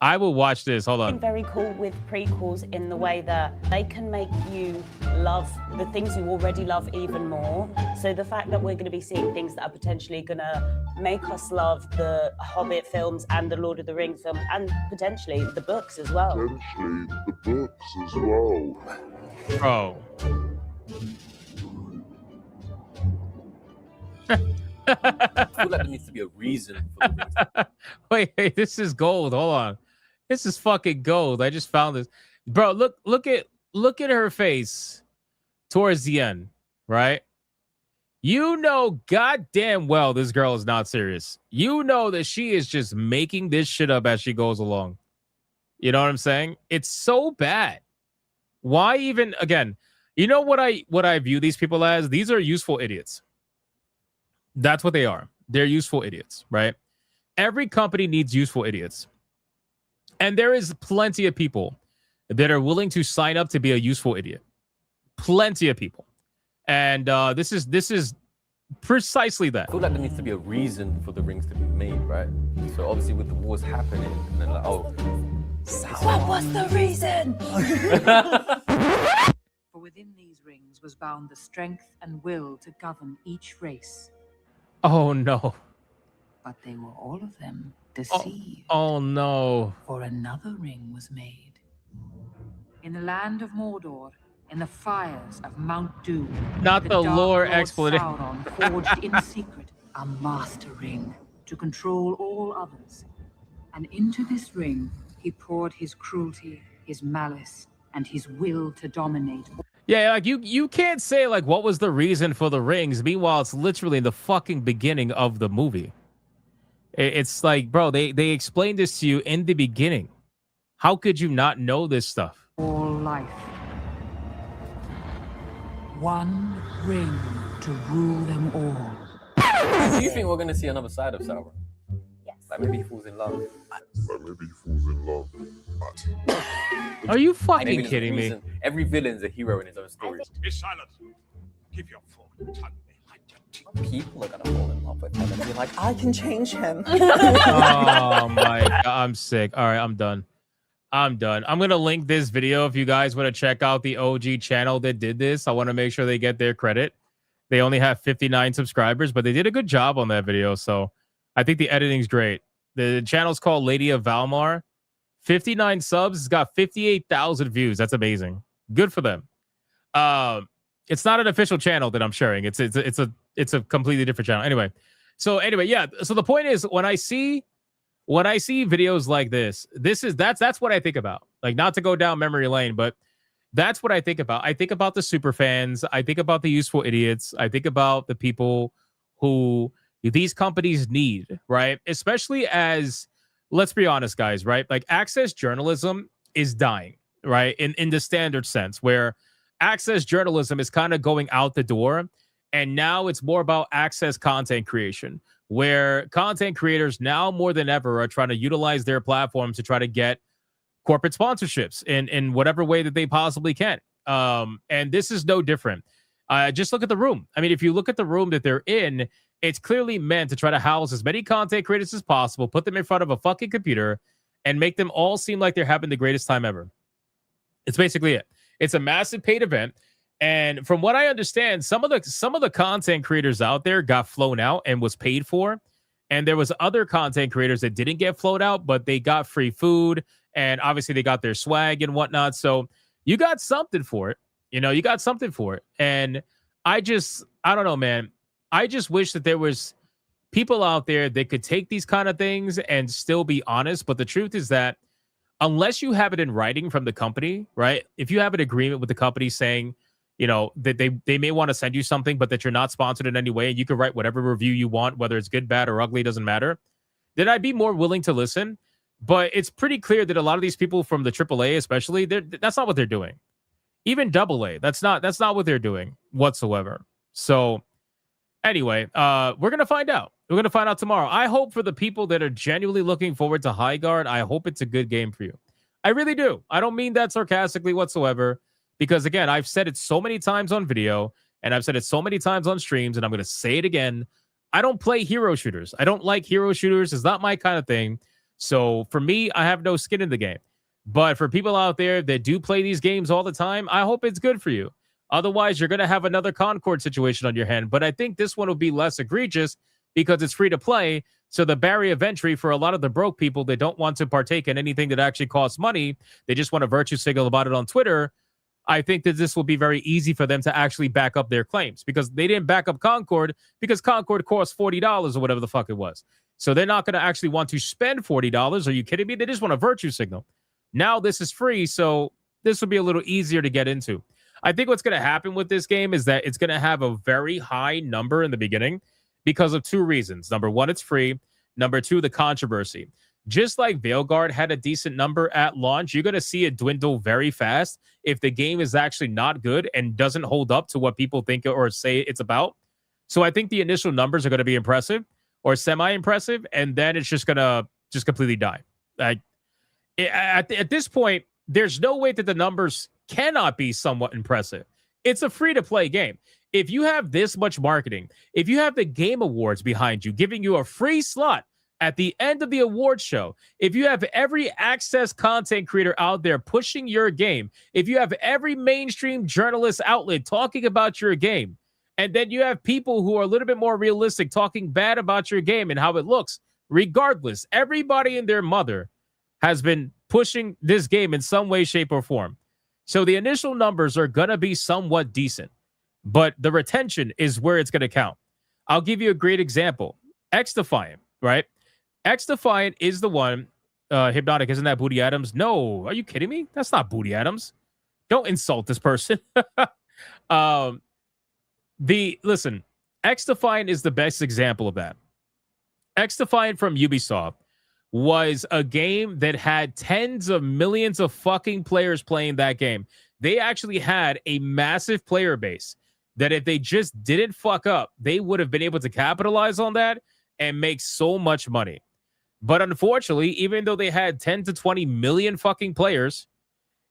I will watch this. Hold on. Very cool with prequels in the way that they can make you love the things you already love even more. So the fact that we're going to be seeing things that are potentially going to make us love the Hobbit films and the Lord of the Rings film, and potentially the books as well. potentially the books as well. Bro. I feel like there needs to be a reason for the Wait, this is gold. Hold on. This is fucking gold. I just found this. Bro, look at her face towards the end, right? You know goddamn well this girl is not serious. You know that she is just making this shit up as she goes along. You know what I'm saying? It's so bad. Why even, again, you know what I view these people as? These are useful idiots. That's what they are. They're useful idiots, right? Every company needs useful idiots. And there is plenty of people that are willing to sign up to be a useful idiot. Plenty of people. And this is precisely that. I feel like there needs to be a reason for the rings to be made, right? So obviously with the wars happening, and then like, oh, What was the reason? For within these rings was bound the strength and will to govern each race. Oh no. But they were all of them deceived. Oh no. For another ring was made. In the land of Mordor, in the fires of Mount Doom, Not the Dark lore Lord explanation. Sauron forged in secret a master ring to control all others. And into this ring he poured his cruelty, his malice, and his will to dominate. Yeah, like you can't say like what was the reason for the rings. Meanwhile, it's literally the fucking beginning of the movie. It's like, bro, they explained this to you in the beginning. How could you not know this stuff? All life. One ring to rule them all. do you think we're gonna see another side of Sauron? Yes. Like maybe he falls in love. Like maybe he falls in love, but Are you fucking Maybe there's a kidding me? reason. Every villain's a hero in his own story. Be silent. Keep your phone tongue behind your teeth. People are gonna fall in love with him and be like, I can change him. Oh my God, I'm sick. All right, I'm done. I'm gonna link this video if you guys want to check out the OG channel that did this. I want to make sure they get their credit. They only have 59 subscribers, but they did a good job on that video. So I think the editing's great. The channel's called Lady of Valmar. 59 subs. It's got 58,000 views. That's amazing. Good for them. It's not an official channel that I'm sharing. It's a completely different channel. Anyway, yeah. So the point is, when I see videos like this, that's what I think about. Like, not to go down memory lane, but that's what I think about. I think about the super fans. I think about the useful idiots. I think about the people who these companies need, right? Especially as, let's be honest, guys, right? Like, access journalism is dying, right? In the standard sense, where access journalism is kind of going out the door. And now it's more about access content creation, where content creators now more than ever are trying to utilize their platforms to try to get corporate sponsorships in whatever way that they possibly can. And this is no different. Just look at the room. I mean, if you look at the room that they're in, it's clearly meant to try to house as many content creators as possible, put them in front of a fucking computer, and make them all seem like they're having the greatest time ever. It's basically it. It's a massive paid event. And from what I understand, some of the content creators out there got flown out and was paid for. And there was other content creators that didn't get flown out, but they got free food. And obviously they got their swag and whatnot. So you got something for it. You got something for it. And I don't know, man. I just wish that there was people out there that could take these kind of things and still be honest. But the truth is that unless you have it in writing from the company, right? If you have an agreement with the company saying, you know, that they may want to send you something, but that you're not sponsored in any way, and you can write whatever review you want, whether it's good, bad, or ugly, doesn't matter, then I'd be more willing to listen. But it's pretty clear that a lot of these people from the AAA, especially, that's not what they're doing. Even AA, that's not what they're doing whatsoever. So anyway, we're gonna find out. We're gonna find out tomorrow. I hope for the people that are genuinely looking forward to High Guard, I hope it's a good game for you. I really do. I don't mean that sarcastically whatsoever, because again, I've said it so many times on video, and I've said it so many times on streams, and I'm gonna say it again. I don't play hero shooters. I don't like hero shooters. It's not my kind of thing. So for me, I have no skin in the game. But for people out there that do play these games all the time, I hope it's good for you. Otherwise, you're going to have another Concord situation on your hand. But I think this one will be less egregious because it's free to play. So the barrier of entry for a lot of the broke people that don't want to partake in anything that actually costs money, they just want to virtue signal about it on Twitter. I think that this will be very easy for them to actually back up their claims, because they didn't back up Concord because Concord cost $40 or whatever the fuck it was. So they're not going to actually want to spend $40. Are you kidding me? They just want a virtue signal. Now this is free, so this will be a little easier to get into. I think what's going to happen with this game is that it's going to have a very high number in the beginning because of two reasons. Number one, it's free. Number two, the controversy. Just like Veilguard had a decent number at launch, you're going to see it dwindle very fast if the game is actually not good and doesn't hold up to what people think or say it's about. So I think the initial numbers are going to be impressive or semi-impressive, and then it's just going to just completely die. At this point, there's no way that the numbers cannot be somewhat impressive. It's a free-to-play game. If you have this much marketing, if you have the Game Awards behind you, giving you a free slot at the end of the award show, if you have every access content creator out there pushing your game, if you have every mainstream journalist outlet talking about your game, and then you have people who are a little bit more realistic talking bad about your game and how it looks, regardless, everybody and their mother has been pushing this game in some way, shape, or form. So the initial numbers are going to be somewhat decent, but the retention is where it's going to count. I'll give you a great example. X-Defiant, right? X-Defiant is the one. Hypnotic, isn't that Booty Adams? No, are you kidding me? That's not Booty Adams. Don't insult this person. Listen, X-Defiant is the best example of that. X-Defiant from Ubisoft was a game that had tens of millions of fucking players playing that game. They actually had a massive player base that if they just didn't fuck up, they would have been able to capitalize on that and make so much money. But unfortunately, even though they had 10 to 20 million fucking players,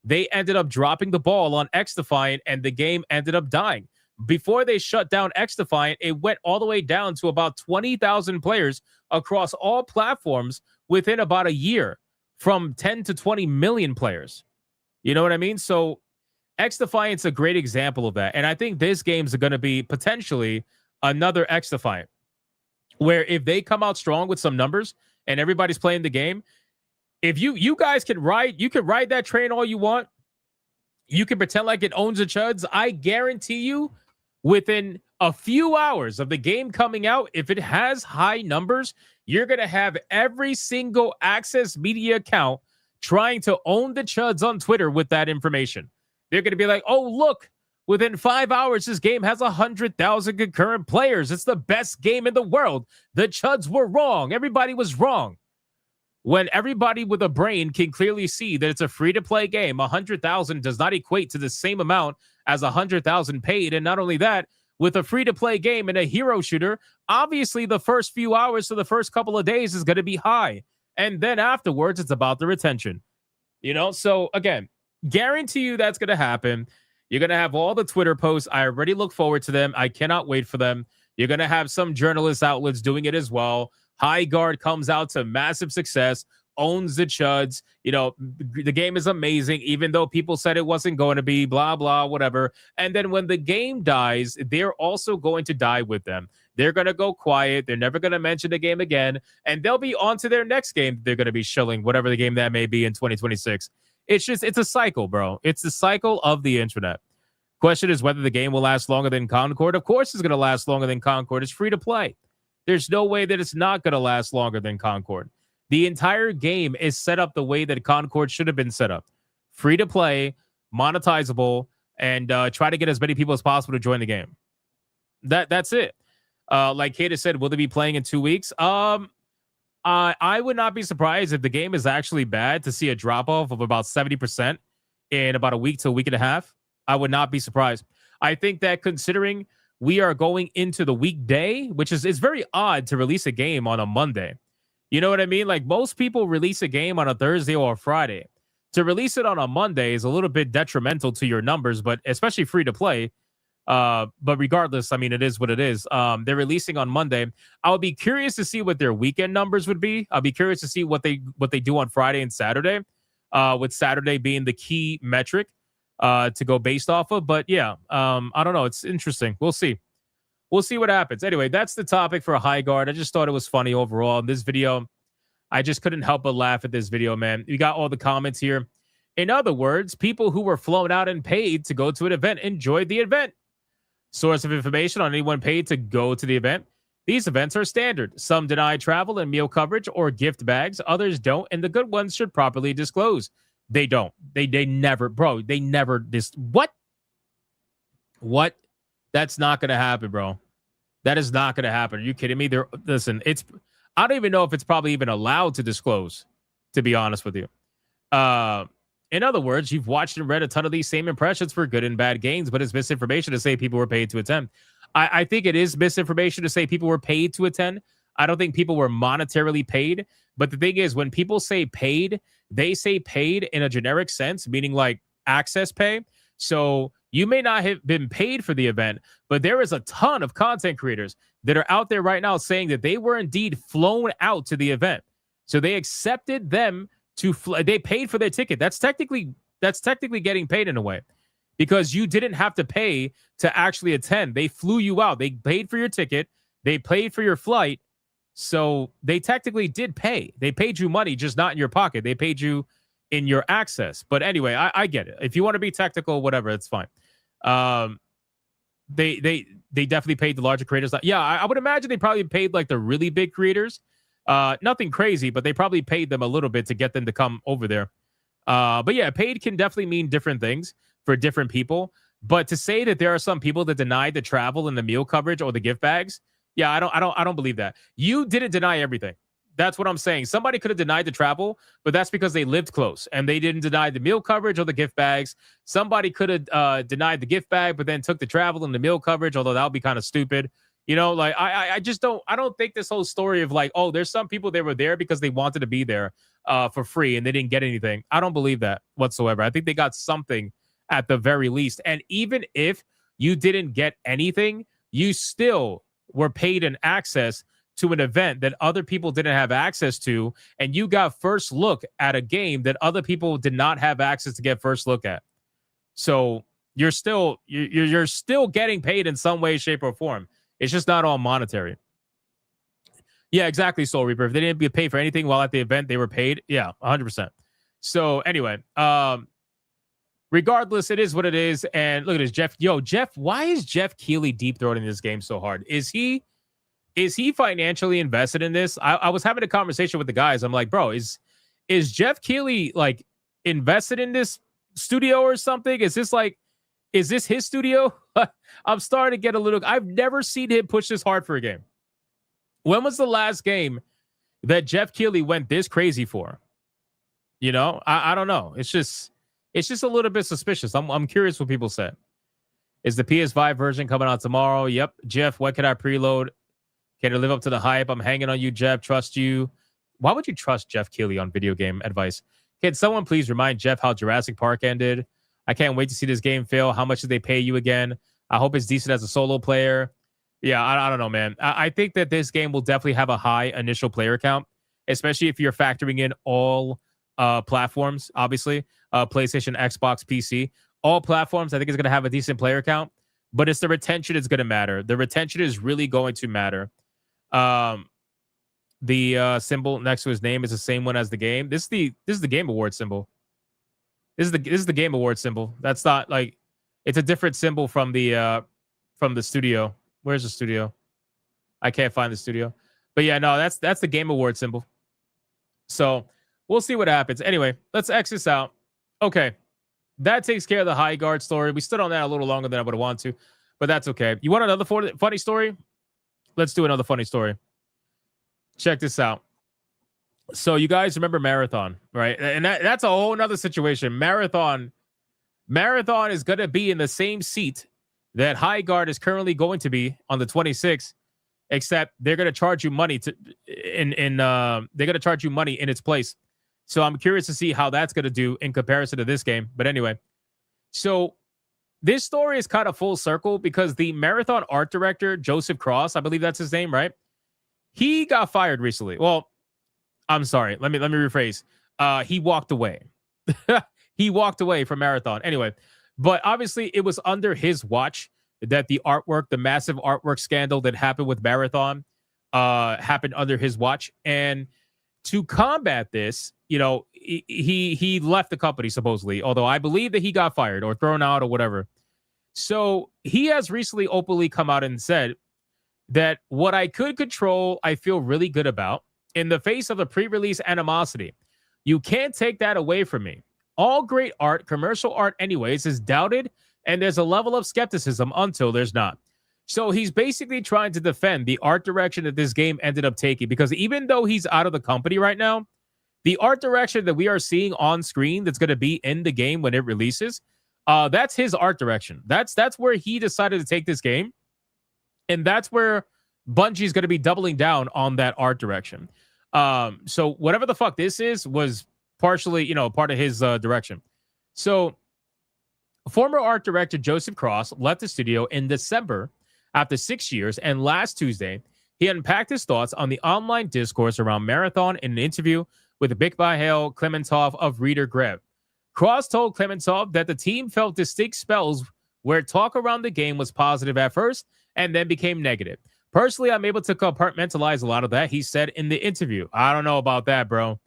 they ended up dropping the ball on X-Defiant and the game ended up dying. Before they shut down X-Defiant, it went all the way down to about 20,000 players across all platforms within about a year, from 10 to 20 million players. You know what I mean? So X-Defiant's a great example of that. And I think this game's going to be potentially another X-Defiant, where if they come out strong with some numbers and everybody's playing the game, if you guys can ride that train all you want, you can pretend like it owns the chuds. I guarantee you, within a few hours of the game coming out, if it has high numbers, you're going to have every single Access Media account trying to own the chuds on Twitter with that information. They're going to be like, oh, look, within 5 hours, this game has 100,000 concurrent players. It's the best game in the world. The chuds were wrong. Everybody was wrong. When everybody with a brain can clearly see that it's a free-to-play game, 100,000 does not equate to the same amount as 100,000 paid. And not only that, with a free-to-play game and a hero shooter, obviously the first few hours to the first couple of days is going to be high. And then afterwards, it's about the retention. You know, so again, guarantee you that's going to happen. You're going to have all the Twitter posts. I already look forward to them. I cannot wait for them. You're going to have some journalist outlets doing it as well. High Guard comes out to massive success, owns the chuds. You know, the game is amazing, even though people said it wasn't going to be, blah, blah, whatever. And then when the game dies, they're also going to die with them. They're going to go quiet. They're never going to mention the game again. And they'll be on to their next game. They're going to be shilling, whatever the game that may be in 2026. It's a cycle, bro. It's the cycle of the internet. Question is whether the game will last longer than Concord. Of course it's going to last longer than Concord. It's free to play. There's no way that it's not going to last longer than Concord. The entire game is set up the way that Concord should have been set up. Free to play, monetizable, and try to get as many people as possible to join the game. That's it. Like Kata said, will they be playing in 2 weeks? I would not be surprised if the game is actually bad to see a drop-off of about 70% in about a week to a week and a half. I would not be surprised. I think that considering we are going into the weekday, which is it's very odd to release a game on a Monday. You know what I mean? Like most people release a game on a Thursday or a Friday. To release it on a Monday is a little bit detrimental to your numbers, but especially free to play. But regardless, I mean, it is what it is. They're releasing on Monday. I'll be curious to see what their weekend numbers would be. I'll be curious to see what they do on Friday and Saturday, with Saturday being the key metric to go based off of. But yeah, I don't know. It's interesting. We'll see. We'll see what happens. Anyway, that's the topic for High Guard. I just thought it was funny overall. In this video, I just couldn't help but laugh at this video, man. You got all the comments here. In other words, people who were flown out and paid to go to an event enjoyed the event. Source of information on anyone paid to go to the event. These events are standard. Some deny travel and meal coverage or gift bags. Others don't, and the good ones should properly disclose. They don't. They never, bro. They never. What? That's not going to happen, bro. That is not going to happen. Are you kidding me? Listen, I don't even know if it's probably even allowed to disclose, to be honest with you. In other words, you've watched and read a ton of these same impressions for good and bad games, but it's misinformation to say people were paid to attend. I think it is misinformation to say people were paid to attend. I don't think people were monetarily paid. But the thing is, when people say paid, they say paid in a generic sense, meaning like access pay. So you may not have been paid for the event, but there is a ton of content creators that are out there right now saying that they were indeed flown out to the event. So they accepted them they paid for their ticket. That's technically getting paid in a way, because you didn't have to pay to actually attend. They flew you out. They paid for your ticket. They paid for your flight. So they technically did pay. They paid you money, just not in your pocket. They paid you in your access. But anyway, I get it. If you want to be technical, whatever, it's fine. They definitely paid the larger creators. Yeah, I would imagine they probably paid like the really big creators. Nothing crazy, but they probably paid them a little bit to get them to come over there. But yeah, paid can definitely mean different things for different people. But to say that there are some people that denied the travel and the meal coverage or the gift bags, yeah, I don't believe that. You didn't deny everything. That's what I'm saying. Somebody could have denied the travel, but that's because they lived close and they didn't deny the meal coverage or the gift bags. Somebody could have denied the gift bag, but then took the travel and the meal coverage, although that would be kind of stupid. You know, like I just don't think this whole story of like, oh, there's some people that were there because they wanted to be there for free and they didn't get anything. I don't believe that whatsoever. I think they got something at the very least. And even if you didn't get anything, you still were paid an access to an event that other people didn't have access to. And you got first look at a game that other people did not have access to get first look at. So you're still getting paid in some way, shape, or form. It's just not all monetary. Yeah, exactly, Soul Reaper. If they didn't get paid for anything while at the event, they were paid. Yeah, 100%. So anyway, regardless, it is what it is. And look at this, Jeff. Yo, Jeff, why is Jeff Keighley deep throating this game so hard? Is he financially invested in this? I was having a conversation with the guys. I'm like, bro, is Jeff Keighley like invested in this studio or something? Is this his studio? I'm starting to get a little... I've never seen him push this hard for a game. When was the last game that Jeff Keighley went this crazy for? You know, I don't know. It's just a little bit suspicious. I'm curious what people say. Is the PS5 version coming out tomorrow? Yep. Jeff, what can I preload? Can it live up to the hype? I'm hanging on you, Jeff. Trust you. Why would you trust Jeff Keighley on video game advice? Can someone please remind Jeff how Jurassic Park ended? I can't wait to see this game fail. How much did they pay you again? I hope it's decent as a solo player. Yeah, I don't know, man. I think that this game will definitely have a high initial player count, especially if you're factoring in all platforms, obviously. PlayStation, Xbox, PC. All platforms, I think it's going to have a decent player count, but it's the retention that's going to matter. The retention is really going to matter. The symbol next to his name is the same one as the game. This is the Game Award symbol. This is the Game Award symbol. That's not like, it's a different symbol from the studio. Where's the studio? I can't find the studio. But yeah, no, that's the Game Award symbol. So we'll see what happens. Anyway, let's X this out. Okay. That takes care of the High Guard story. We stood on that a little longer than I would have wanted to, but that's okay. You want another funny story? Let's do another funny story. Check this out. So you guys remember Marathon, right? And that's a whole nother situation. Marathon is going to be in the same seat that High Guard is currently going to be on the 26th, except they're going to charge you money they're going to charge you money in its place. So I'm curious to see how that's going to do in comparison to this game. But anyway, so this story is kind of full circle because the Marathon art director, Joseph Cross, I believe that's his name, right? He got fired recently. Well, I'm sorry. Let me rephrase. He walked away. He walked away from Marathon. Anyway, but obviously it was under his watch that the artwork, the massive artwork scandal that happened with Marathon, happened under his watch. And to combat this, you know, he left the company supposedly, although I believe that he got fired or thrown out or whatever. So he has recently openly come out and said that what I could control, I feel really good about in the face of the pre-release animosity. You can't take that away from me. All great art, commercial art anyways, is doubted, and there's a level of skepticism until there's not. So he's basically trying to defend the art direction that this game ended up taking, because even though he's out of the company right now, the art direction that we are seeing on screen that's going to be in the game when it releases, that's his art direction. That's where he decided to take this game, and that's where Bungie's going to be doubling down on that art direction. So whatever the fuck this is was partially, you know, part of his direction. So former art director Joseph Cross left the studio in December after 6 years, and last Tuesday, he unpacked his thoughts on the online discourse around Marathon in an interview with Mikhail Klementov of Reader Greb. Cross told Klementov that the team felt distinct spells where talk around the game was positive at first and then became negative. Personally, I'm able to compartmentalize a lot of that, he said in the interview. I don't know about that, bro.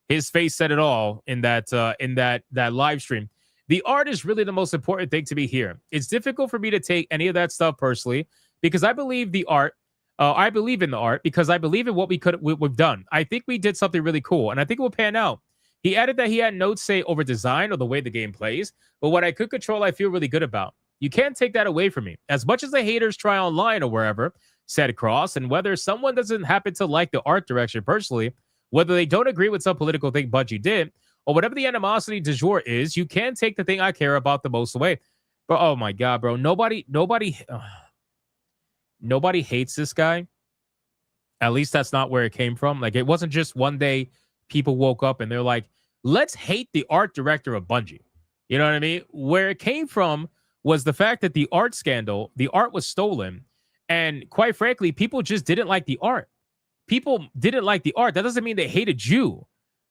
His face said it all in that live stream. The art is really the most important thing to me here. It's difficult for me to take any of that stuff personally because I believe the art. I believe in the art because I believe in what we've done. I think we did something really cool, and I think it will pan out. He added that he had no say over design or the way the game plays, but what I could control, I feel really good about. You can't take that away from me. As much as the haters try online or wherever, said Cross, and whether someone doesn't happen to like the art direction personally, whether they don't agree with some political thing Bungie did, or whatever the animosity du jour is, you can't take the thing I care about the most away. But oh my God, bro, nobody hates this guy. At least that's not where it came from. Like, it wasn't just one day people woke up and they're like, let's hate the art director of Bungie. You know what I mean? Where it came from was the fact that the art scandal, the art was stolen. And quite frankly, people just didn't like the art. People didn't like the art. That doesn't mean they hated you.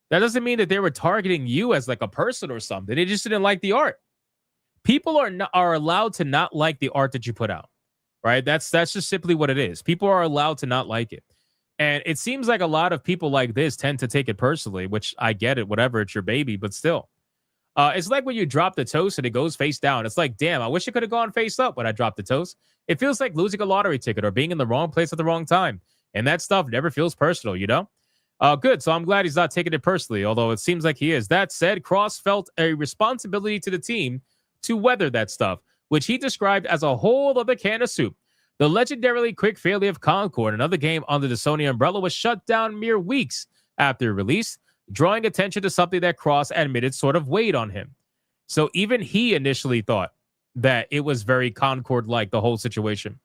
That doesn't mean that they were targeting you as like a person or something. They just didn't like the art. People are allowed to not like the art that you put out, right? That's just simply what it is. People are allowed to not like it. And it seems like a lot of people like this tend to take it personally, which I get it, whatever, it's your baby, but still. It's like when you drop the toast and it goes face down. It's like, damn, I wish it could have gone face up when I dropped the toast. It feels like losing a lottery ticket or being in the wrong place at the wrong time. And that stuff never feels personal, you know? Good. So I'm glad he's not taking it personally, although it seems like he is. That said, Cross felt a responsibility to the team to weather that stuff, which he described as a whole other can of soup. The legendarily quick failure of Concord, another game under the Sony umbrella, was shut down mere weeks after release, drawing attention to something that Cross admitted sort of weighed on him. So even he initially thought that it was very Concord-like, the whole situation.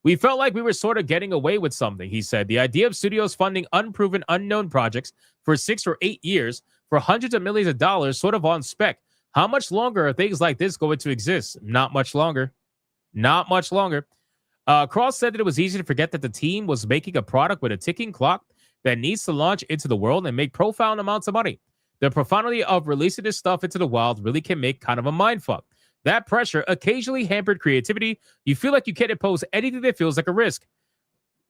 We felt like we were sort of getting away with something, he said. The idea of studios funding unproven, unknown projects for 6 or 8 years for hundreds of millions of dollars sort of on spec. How much longer are things like this going to exist? Not much longer. Not much longer. Cross said that it was easy to forget that the team was making a product with a ticking clock that needs to launch into the world and make profound amounts of money. The profundity of releasing this stuff into the wild really can make kind of a mindfuck. That pressure occasionally hampered creativity. You feel like you can't impose anything that feels like a risk.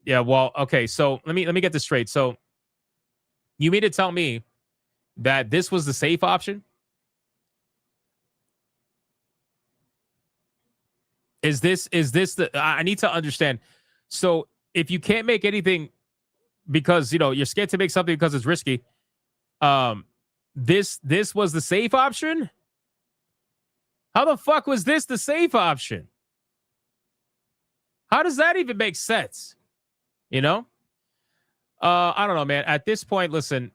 Yeah, well, okay, so let me get this straight. So you mean to tell me that this was the safe option? Is this the I need to understand. So if you can't make anything because, you know, you're scared to make something because it's risky, This was the safe option? How the fuck was this the safe option? How does that even make sense? You know? I don't know, man. At this point, listen,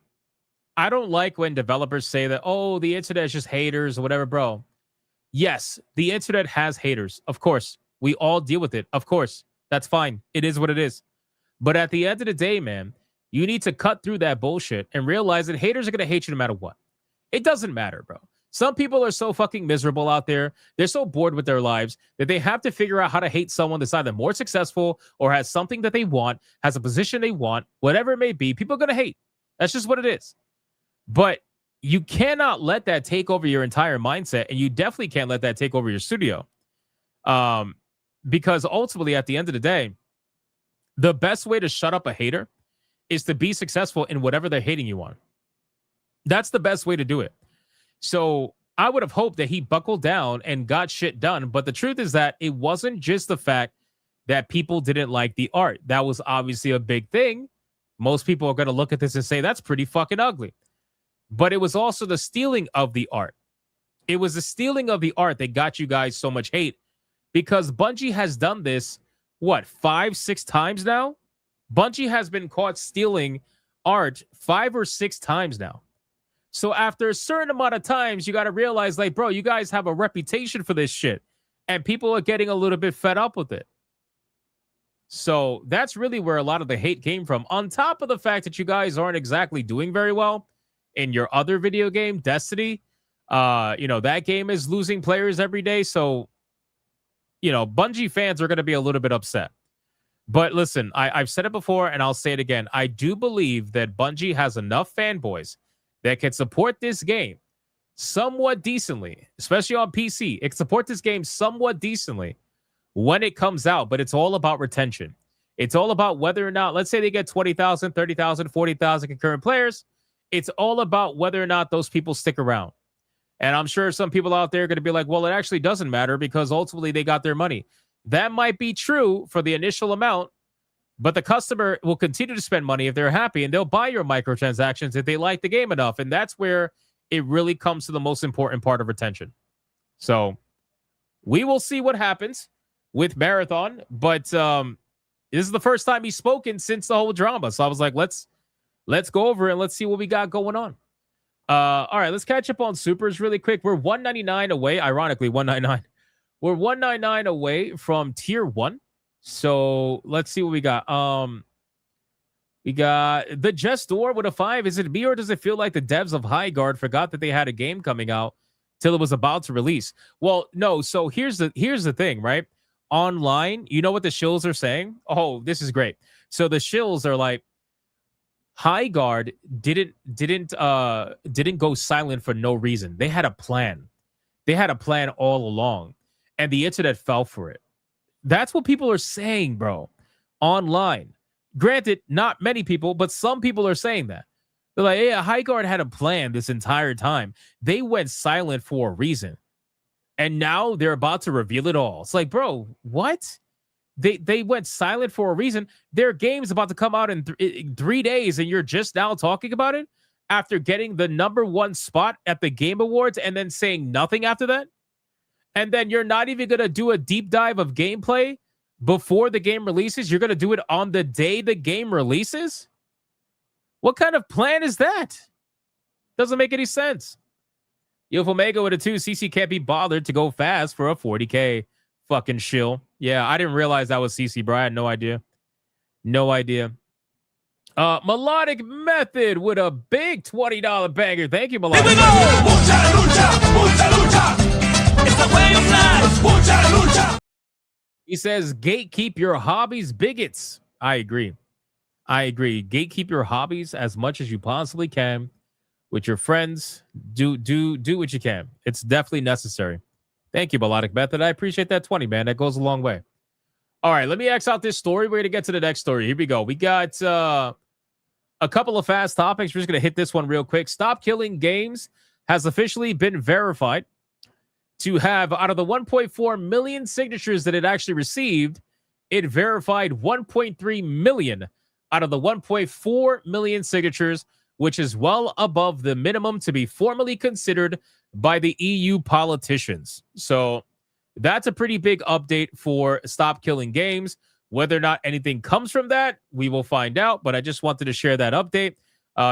I don't like when developers say that, oh, the internet is just haters or whatever, bro. Yes, the internet has haters. Of course. We all deal with it. Of course. That's fine. It is what it is. But at the end of the day, man, you need to cut through that bullshit and realize that haters are going to hate you no matter what. It doesn't matter, bro. Some people are so fucking miserable out there. They're so bored with their lives that they have to figure out how to hate someone that's either more successful or has something that they want, has a position they want, whatever it may be. People are going to hate. That's just what it is. But you cannot let that take over your entire mindset, and you definitely can't let that take over your studio. Because ultimately, at the end of the day, the best way to shut up a hater is to be successful in whatever they're hating you on. That's the best way to do it. So I would have hoped that he buckled down and got shit done. But the truth is that it wasn't just the fact that people didn't like the art. That was obviously a big thing. Most people are going to look at this and say, that's pretty fucking ugly. But it was also the stealing of the art. It was the stealing of the art that got you guys so much hate, because Bungie has done this, 5-6 times now? Bungie has been caught stealing art 5 or 6 times now. So after a certain amount of times, you got to realize, like, bro, you guys have a reputation for this shit, and people are getting a little bit fed up with it. So that's really where a lot of the hate came from, on top of the fact that you guys aren't exactly doing very well in your other video game, Destiny. That game is losing players every day. So, Bungie fans are going to be a little bit upset. But listen, I've said it before, and I'll say it again. I do believe that Bungie has enough fanboys that can support this game somewhat decently, especially on PC. It can support this game somewhat decently when it comes out, but it's all about retention. It's all about whether or not, let's say they get 20,000, 30,000, 40,000 concurrent players. It's all about whether or not those people stick around. And I'm sure some people out there are going to be like, well, it actually doesn't matter because ultimately they got their money. That might be true for the initial amount, but the customer will continue to spend money if they're happy, and they'll buy your microtransactions if they like the game enough. And that's where it really comes to the most important part of retention. So we will see what happens with Marathon, but this is the first time he's spoken since the whole drama. So I was like, let's go over it and let's see what we got going on. All right, let's catch up on supers really quick. We're 199 away. Ironically, 199. We're 199 away from tier 1. So let's see what we got. We got the Jestor with a 5. Is it me, or does it feel like the devs of Highguard forgot that they had a game coming out till it was about to release? Well, no. So here's the thing, right? Online, you know what the shills are saying? Oh, this is great. So the shills are like, Highguard didn't go silent for no reason. They had a plan. They had a plan all along, and the internet fell for it. That's what people are saying, bro. Online. Granted, not many people, but some people are saying that. They're like, yeah, Highguard had a plan this entire time. They went silent for a reason. And now they're about to reveal it all. It's like, bro, what? They went silent for a reason. Their game's about to come out in 3 days, and you're just now talking about it after getting the #1 spot at the Game Awards and then saying nothing after that? And then you're not even going to do a deep dive of gameplay before the game releases? You're going to do it on the day the game releases? What kind of plan is that? Doesn't make any sense. Youth Omega with a 2. CC can't be bothered to go fast for a 40K fucking shill. Yeah, I didn't realize that was CC, bro. I had no idea. No idea. Melodic Method with a big $20 banger. Thank you, Melodic. Here we go! Mucha lucha, mucha lucha. It's the way of life. Mucha lucha. He says, gatekeep your hobbies, bigots. I agree. Gatekeep your hobbies as much as you possibly can with your friends. Do what you can. It's definitely necessary. Thank you, Melodic Method. I appreciate that 20, man. That goes a long way. All right, let me X out this story. We're going to get to the next story. Here we go. We got a couple of fast topics. We're just going to hit this one real quick. Stop Killing Games has officially been verified to have, out of the 1.4 million signatures that it actually received, it verified 1.3 million out of the 1.4 million signatures which is well above the minimum to be formally considered by the EU politicians. So that's a pretty big update for Stop Killing Games. Whether or not anything comes from that, we will find out. But I just wanted to share that update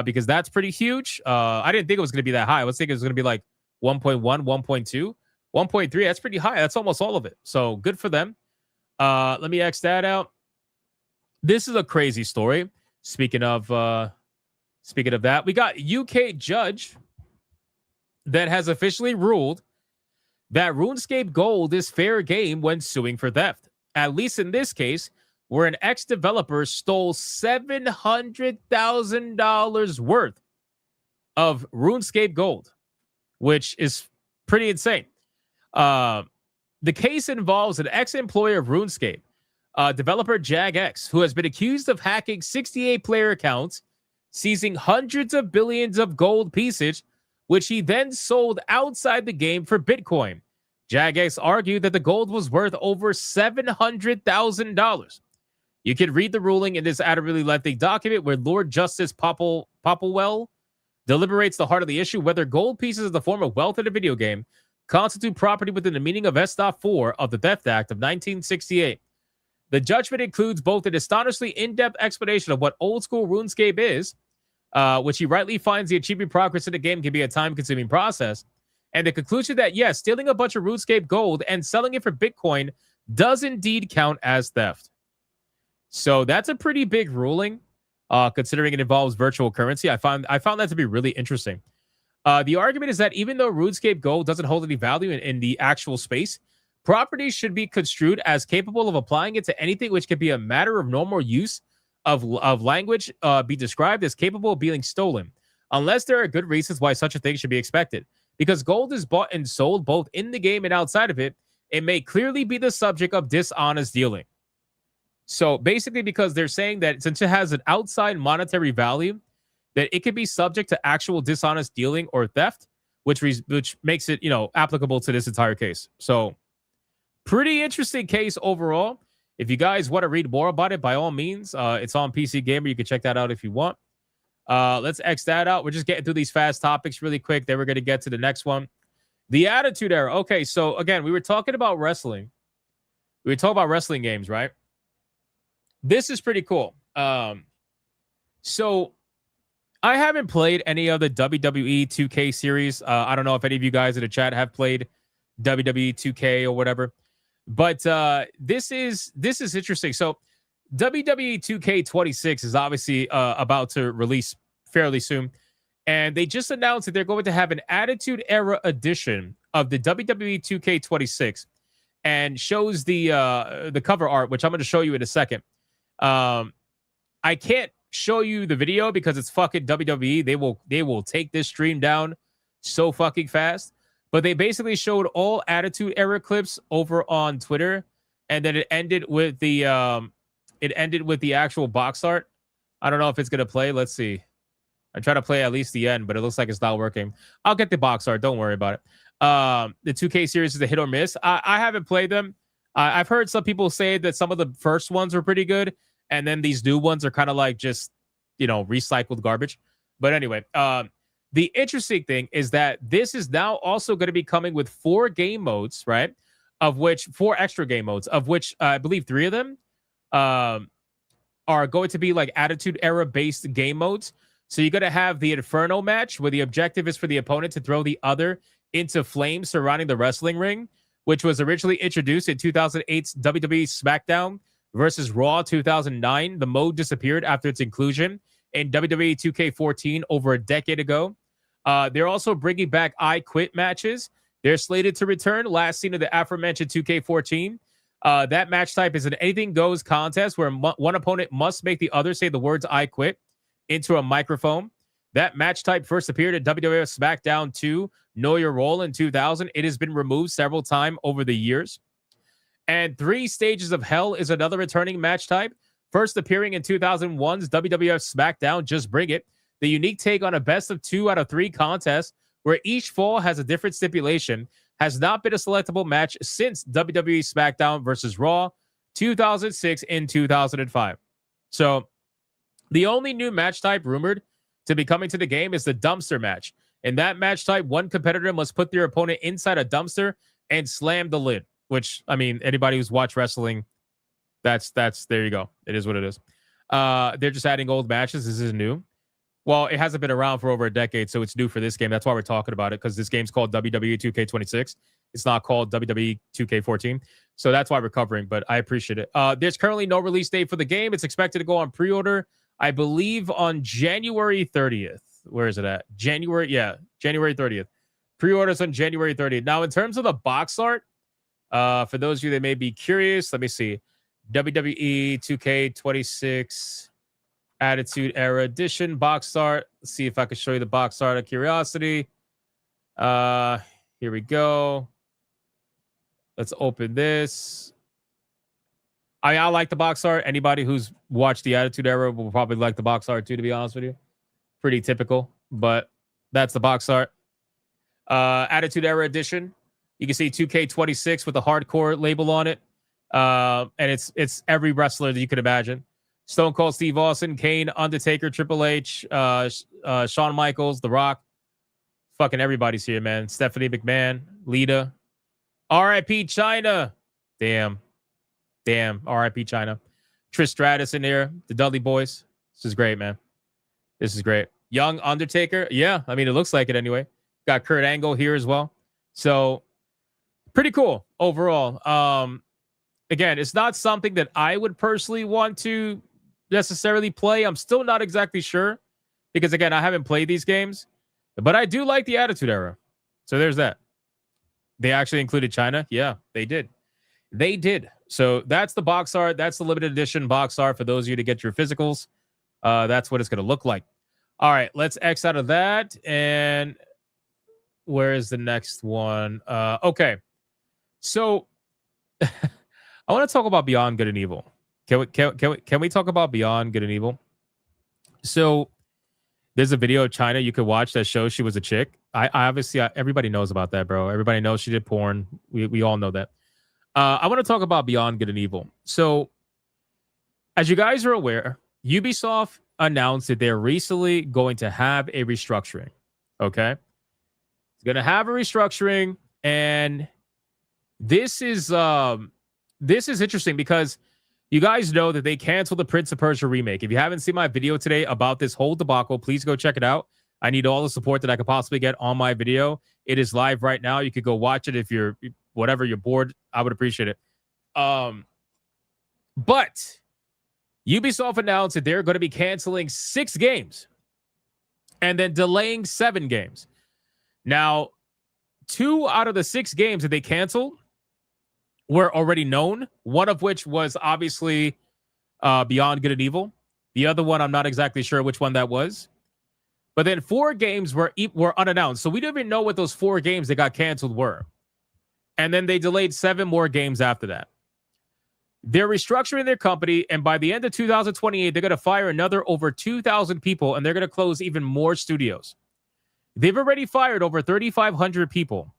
because that's pretty huge. I didn't think it was going to be that high. I was thinking it was going to be like 1.1, 1.2, 1.3. That's pretty high. That's almost all of it. So good for them. Let me X that out. This is a crazy story. Speaking of that, we got UK judge that has officially ruled that RuneScape Gold is fair game when suing for theft. At least in this case, where an ex-developer stole $700,000 worth of RuneScape Gold, which is pretty insane. The case involves an ex-employee of RuneScape, developer JagX, who has been accused of hacking 68 player accounts, seizing hundreds of billions of gold pieces, which he then sold outside the game for Bitcoin. JagX argued that the gold was worth over $700,000. You can read the ruling in this admirably lengthy document where Lord Justice Palworld deliberates the heart of the issue, whether gold pieces in the form of wealth in a video game constitute property within the meaning of S.4 of the Theft Act of 1968. The judgment includes both an astonishingly in-depth explanation of what old-school RuneScape is, which he rightly finds the achieving progress in the game can be a time-consuming process, and the conclusion that, yes, stealing a bunch of RuneScape gold and selling it for Bitcoin does indeed count as theft. So that's a pretty big ruling, considering it involves virtual currency. I found that to be really interesting. The argument is that even though RuneScape Gold doesn't hold any value in the actual space, properties should be construed as capable of applying it to anything which can be a matter of normal use of language, be described as capable of being stolen, unless there are good reasons why such a thing should be expected. Because gold is bought and sold both in the game and outside of it, it may clearly be the subject of dishonest dealing. So basically, because they're saying that since it has an outside monetary value, that it could be subject to actual dishonest dealing or theft, which makes it, applicable to this entire case. So pretty interesting case overall. If you guys want to read more about it, by all means, it's on PC Gamer. You can check that out if you want. Let's X that out. We're just getting through these fast topics really quick. Then we're going to get to the next one. The Attitude Era. Okay, so again, we were talking about wrestling. We were talking about wrestling games, right? This is pretty cool. So I haven't played any of the WWE 2K series. I don't know if any of you guys in the chat have played WWE 2K or whatever. But this is interesting. So WWE 2K26 is obviously about to release fairly soon. And they just announced that they're going to have an Attitude Era edition of the WWE 2K26 and shows the cover art, which I'm going to show you in a second. I can't show you the video because it's fucking WWE. They will take this stream down so fucking fast. But they basically showed all Attitude Era clips over on Twitter, and then it ended with the actual box art. I don't know if it's gonna play. Let's see. I try to play at least the end, but it looks like it's not working. I'll get the box art. Don't worry about it. The 2K series is a hit or miss. I haven't played them. I've heard some people say that some of the first ones are pretty good, and then these new ones are kind of like just, recycled garbage. But anyway, the interesting thing is that this is now also going to be coming with 4 game modes, right? Of which 4 extra game modes, of which I believe 3 of them are going to be like Attitude Era based game modes. So you're going to have the Inferno match where the objective is for the opponent to throw the other into flames surrounding the wrestling ring, which was originally introduced in 2008's WWE SmackDown versus Raw 2009. The mode disappeared after its inclusion in WWE 2K14 over a decade ago. They're also bringing back I Quit matches. They're slated to return. Last seen of the aforementioned 2K14. That match type is an anything goes contest where one opponent must make the other say the words I quit into a microphone. That match type first appeared at WWF SmackDown 2 Know Your Role in 2000. It has been removed several times over the years. And 3 Stages of Hell is another returning match type. First appearing in 2001's WWF SmackDown Just Bring It. The unique take on a best of 2 out of 3 contest where each fall has a different stipulation has not been a selectable match since WWE SmackDown versus Raw 2006 and 2005. So the only new match type rumored to be coming to the game is the dumpster match. In that match type, one competitor must put their opponent inside a dumpster and slam the lid, which, I mean, anybody who's watched wrestling, that's there you go. It is what it is. They're just adding old matches. This is new. Well, it hasn't been around for over a decade, so it's new for this game. That's why we're talking about it, because this game's called WWE 2K26. It's not called WWE 2K14. So that's why we're covering, but I appreciate it. There's currently no release date for the game. It's expected to go on pre-order, I believe, on January 30th. Where is it at? January 30th. Pre-orders on January 30th. Now, in terms of the box art, for those of you that may be curious, let me see. WWE 2K26 Attitude Era Edition box art. Let's see if I can show you the box art of curiosity. Here we go. Let's open this. I like the box art. Anybody who's watched the Attitude Era will probably like the box art too, to be honest with you. Pretty typical, but that's the box art. Attitude Era Edition. You can see 2K26 with the hardcore label on it. And it's every wrestler that you could imagine. Stone Cold Steve Austin, Kane, Undertaker, Triple H, Shawn Michaels, The Rock. Fucking everybody's here, man. Stephanie McMahon, Lita. R.I.P. China. Damn. R.I.P. China. Trish Stratus in there. The Dudley Boys. This is great, man. This is great. Young Undertaker. Yeah, I mean, it looks like it anyway. Got Kurt Angle here as well. So, pretty cool overall. Again, it's not something that I would personally want to necessarily play. I'm still not exactly sure because, again, I haven't played these games. But I do like the Attitude Era. So there's that. They actually included China. Yeah, they did. They did. So that's the box art. That's the limited edition box art for those of you to get your physicals. That's what it's going to look like. All right, let's X out of that. And where is the next one? Okay. So I want to talk about Beyond Good and Evil. Can we talk about Beyond Good and Evil? So there's a video of China you could watch that shows she was a chick. I obviously everybody knows about that, bro. Everybody knows she did porn. We all know that. I want to talk about Beyond Good and Evil. So, as you guys are aware, Ubisoft announced that they're recently going to have a restructuring. Okay, it's going to have a restructuring, and this is interesting because you guys know that they canceled the Prince of Persia remake. If you haven't seen my video today about this whole debacle, please go check it out. I need all the support that I could possibly get on my video. It is live right now. You could go watch it if you're bored. I would appreciate it. But Ubisoft announced that they're going to be canceling 6 games and then delaying 7 games. Now, 2 out of the 6 games that they canceled were already known, one of which was obviously Beyond Good and Evil. The other one, I'm not exactly sure which one that was. But then 4 games were unannounced. So we don't even know what those 4 games that got canceled were. And then they delayed 7 more games after that. They're restructuring their company, and by the end of 2028, they're going to fire another over 2,000 people, and they're going to close even more studios. They've already fired over 3,500 people.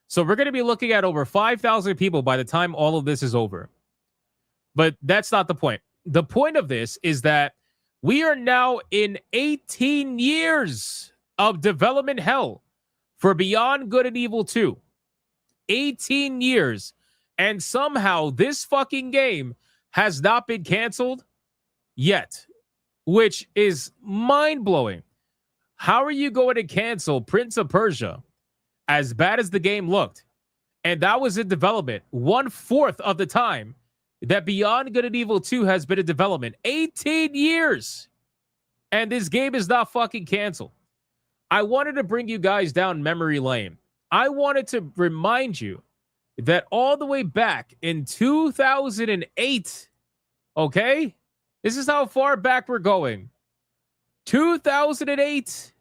So we're going to be looking at over 5,000 people by the time all of this is over. But that's not the point. The point of this is that we are now in 18 years of development hell for Beyond Good and Evil 2. 18 years. And somehow this fucking game has not been canceled yet, which is mind-blowing. How are you going to cancel Prince of Persia as bad as the game looked? And that was in development 1/4 of the time that Beyond Good and Evil 2 has been in development. 18 years. And this game is not fucking canceled. I wanted to bring you guys down memory lane. I wanted to remind you that all the way back in 2008, okay? This is how far back we're going. 2008,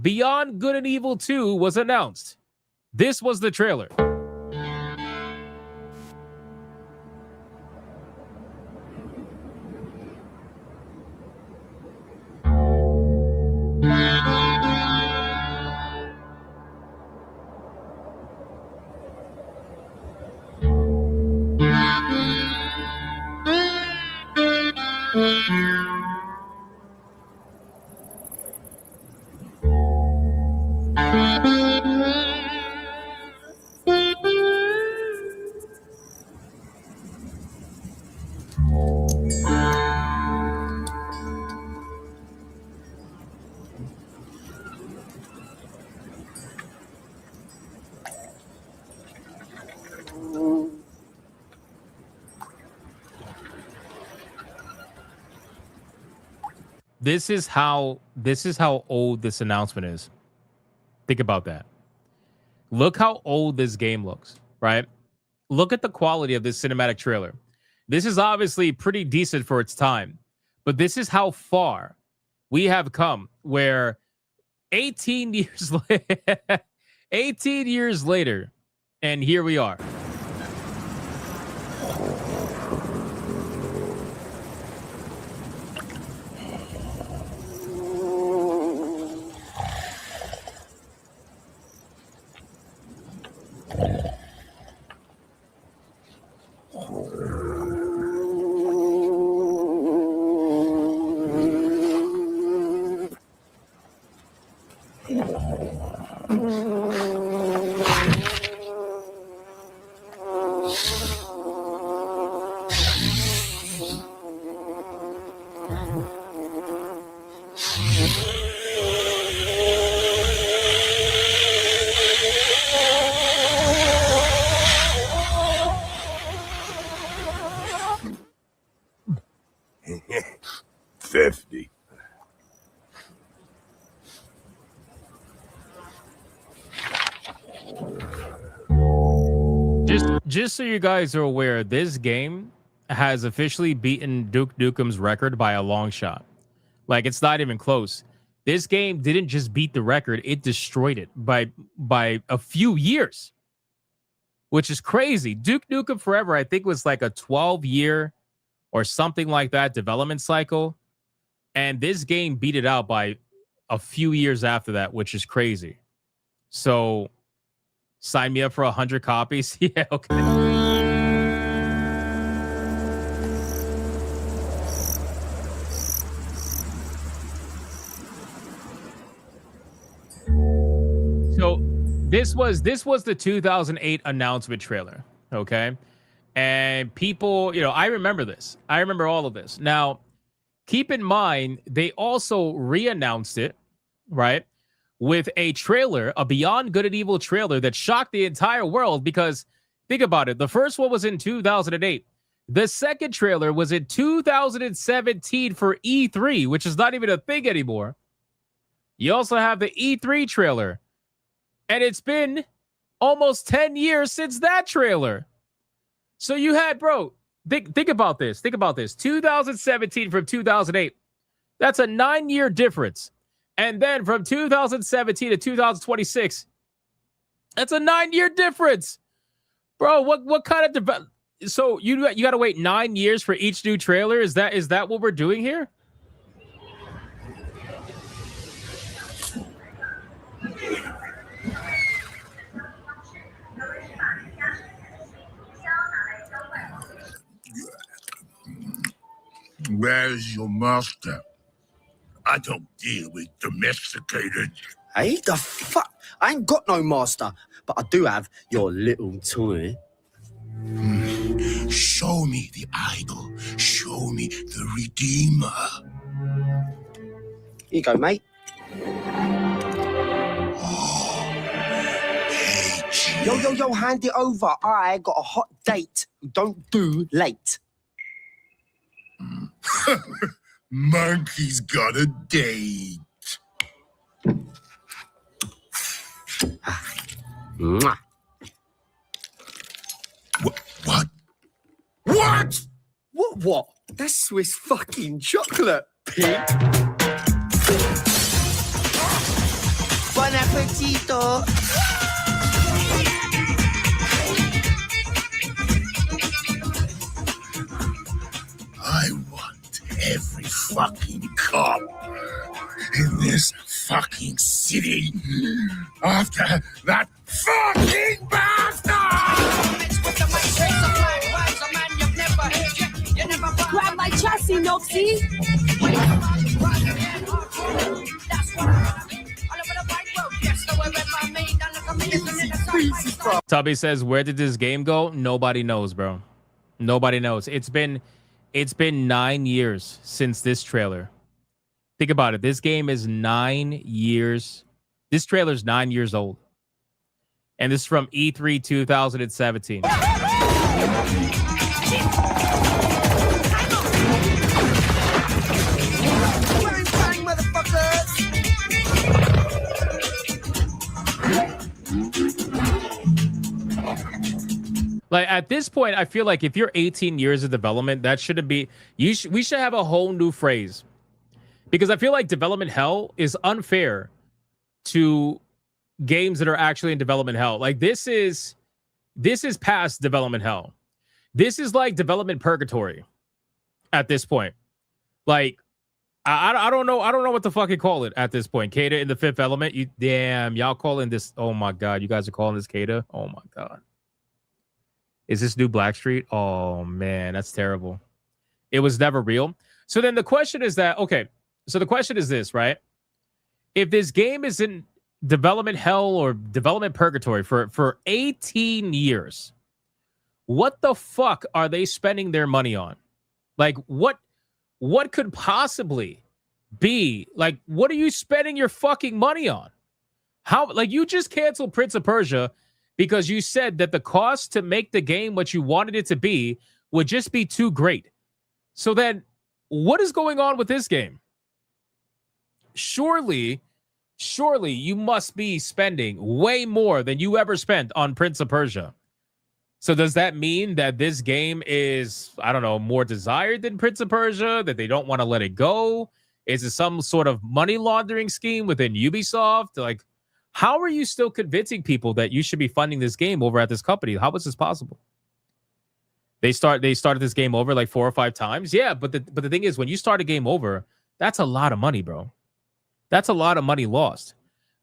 Beyond Good and Evil 2 was announced. This was the trailer. this is how old this announcement is. Think about that. Look how old this game looks, right? Look at the quality of this cinematic trailer. This is obviously pretty decent for its time, but this is how far we have come, where 18 years later, 18 years later, and here we are. Just so you guys are aware, this game has officially beaten Duke Nukem's record by a long shot. Like, it's not even close. This game didn't just beat the record, it destroyed it by a few years, which is crazy. Duke Nukem Forever, I think, was like a 12-year or something like that development cycle. And this game beat it out by a few years after that, which is crazy. So sign me up for 100 copies. Yeah, okay. So this was the 2008 announcement trailer, okay? And people, I remember this. I remember all of this. Now, keep in mind, they also re-announced it, right? With a trailer, a Beyond Good and Evil trailer that shocked the entire world, because think about it. The first one was in 2008. The second trailer was in 2017 for E3, which is not even a thing anymore. You also have the E3 trailer, and it's been almost 10 years since that trailer. So you had, bro, think about this. Think about this. 2017 from 2008. That's a 9-year difference. And then from 2017 to 2026, that's a 9-year difference. Bro, what kind of so you got to wait 9 years for each new trailer? Is that what we're doing here? Where's your master? I don't deal with domesticated. Hey, the fuck? I ain't got no master, but I do have your little toy. Show me the idol. Show me the redeemer. Here you go, mate. Yo, hand it over. I got a hot date. Don't do late. Monkey's got a date. Mwah. What? What? What? That's Swiss fucking chocolate, pig. Bon appetito. I want every fucking cop in this fucking city after that fucking bastard! Grab my chassis, Noxie! Tubby says, where did this game go? Nobody knows, bro. Nobody knows. It's been 9 years since this trailer. Think about it. This game is 9 years. This trailer is 9 years old. And this is from E3 2017. Like at this point, I feel like if you're 18 years of development, that shouldn't be. We should have a whole new phrase, because I feel like development hell is unfair to games that are actually in development hell. Like this is past development hell. This is like development purgatory at this point. Like I don't know what to fucking call it at this point. Kata in the Fifth Element. Y'all calling this? Oh my god, you guys are calling this Kata? Oh my god. Is this new Blackstreet? Oh, man, that's terrible. It was never real. So then the question is that, okay, so the question is this, right? If this game is in development hell or development purgatory for 18 years, what the fuck are they spending their money on? Like, what could possibly be? Like, what are you spending your fucking money on? How, like, you just canceled Prince of Persia because you said that the cost to make the game what you wanted it to be would just be too great. So then, what is going on with this game? Surely you must be spending way more than you ever spent on Prince of Persia. So does that mean that this game is, I don't know, more desired than Prince of Persia, that they don't want to let it go? Is it some sort of money laundering scheme within Ubisoft? Like, how are you still convincing people that you should be funding this game over at this company? How is this possible? They started this game over like 4 or 5 times. Yeah, but the thing is, when you start a game over, that's a lot of money, bro. That's a lot of money lost.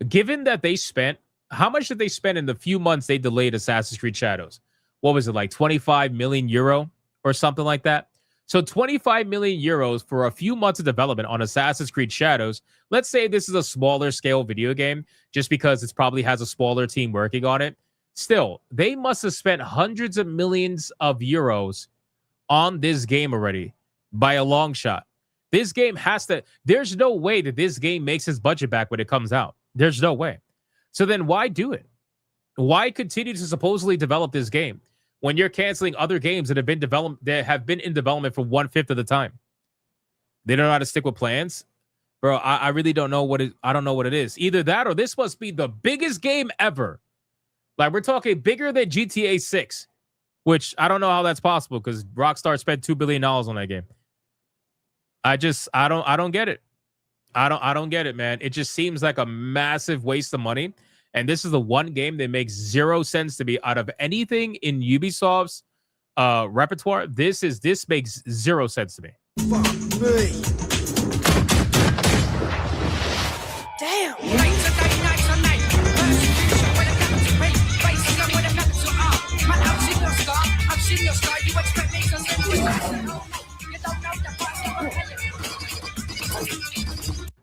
Given that they spent, how much did they spend in the few months they delayed Assassin's Creed Shadows? What was it, like 25 million euro or something like that? So 25 million euros for a few months of development on Assassin's Creed Shadows. Let's say this is a smaller scale video game, just because it probably has a smaller team working on it. Still, they must have spent hundreds of millions of euros on this game already by a long shot. This game there's no way that this game makes its budget back when it comes out. There's no way. So then why do it? Why continue to supposedly develop this game when you're canceling other games that have been in development for 1/5 of the time? They don't know how to stick with plans. Bro, I really don't know I don't know what it is. Either that or this must be the biggest game ever. Like, we're talking bigger than GTA 6, which I don't know how that's possible because Rockstar spent $2 billion on that game. I don't get it. I don't get it, man. It just seems like a massive waste of money. And this is the one game that makes 0 sense to me out of anything in Ubisoft's repertoire. This makes 0 sense to me. Fuck me. Damn.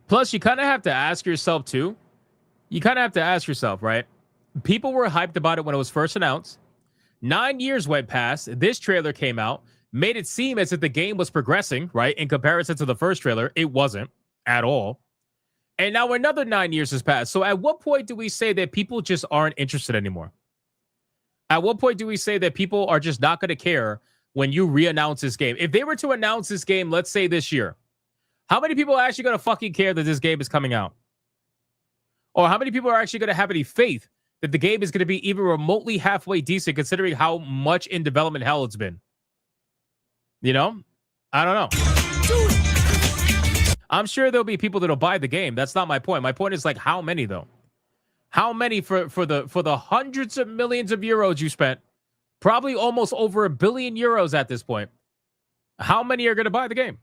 Plus, you kind of have to ask yourself, too. You kind of have to ask yourself, right? People were hyped about it when it was first announced. 9 years went past. This trailer came out, made it seem as if the game was progressing, right? In comparison to the first trailer, it wasn't at all. And now another 9 years has passed. So at what point do we say that people just aren't interested anymore? At what point do we say that people are just not going to care when you re-announce this game? If they were to announce this game, let's say this year, how many people are actually going to fucking care that this game is coming out? Or how many people are actually going to have any faith that the game is going to be even remotely halfway decent, considering how much in development hell it's been? You know? I don't know. I'm sure there'll be people that'll buy the game. That's not my point. My point is, like, how many, though? How many for the hundreds of millions of euros you spent? Probably almost over €1 billion at this point. How many are going to buy the game?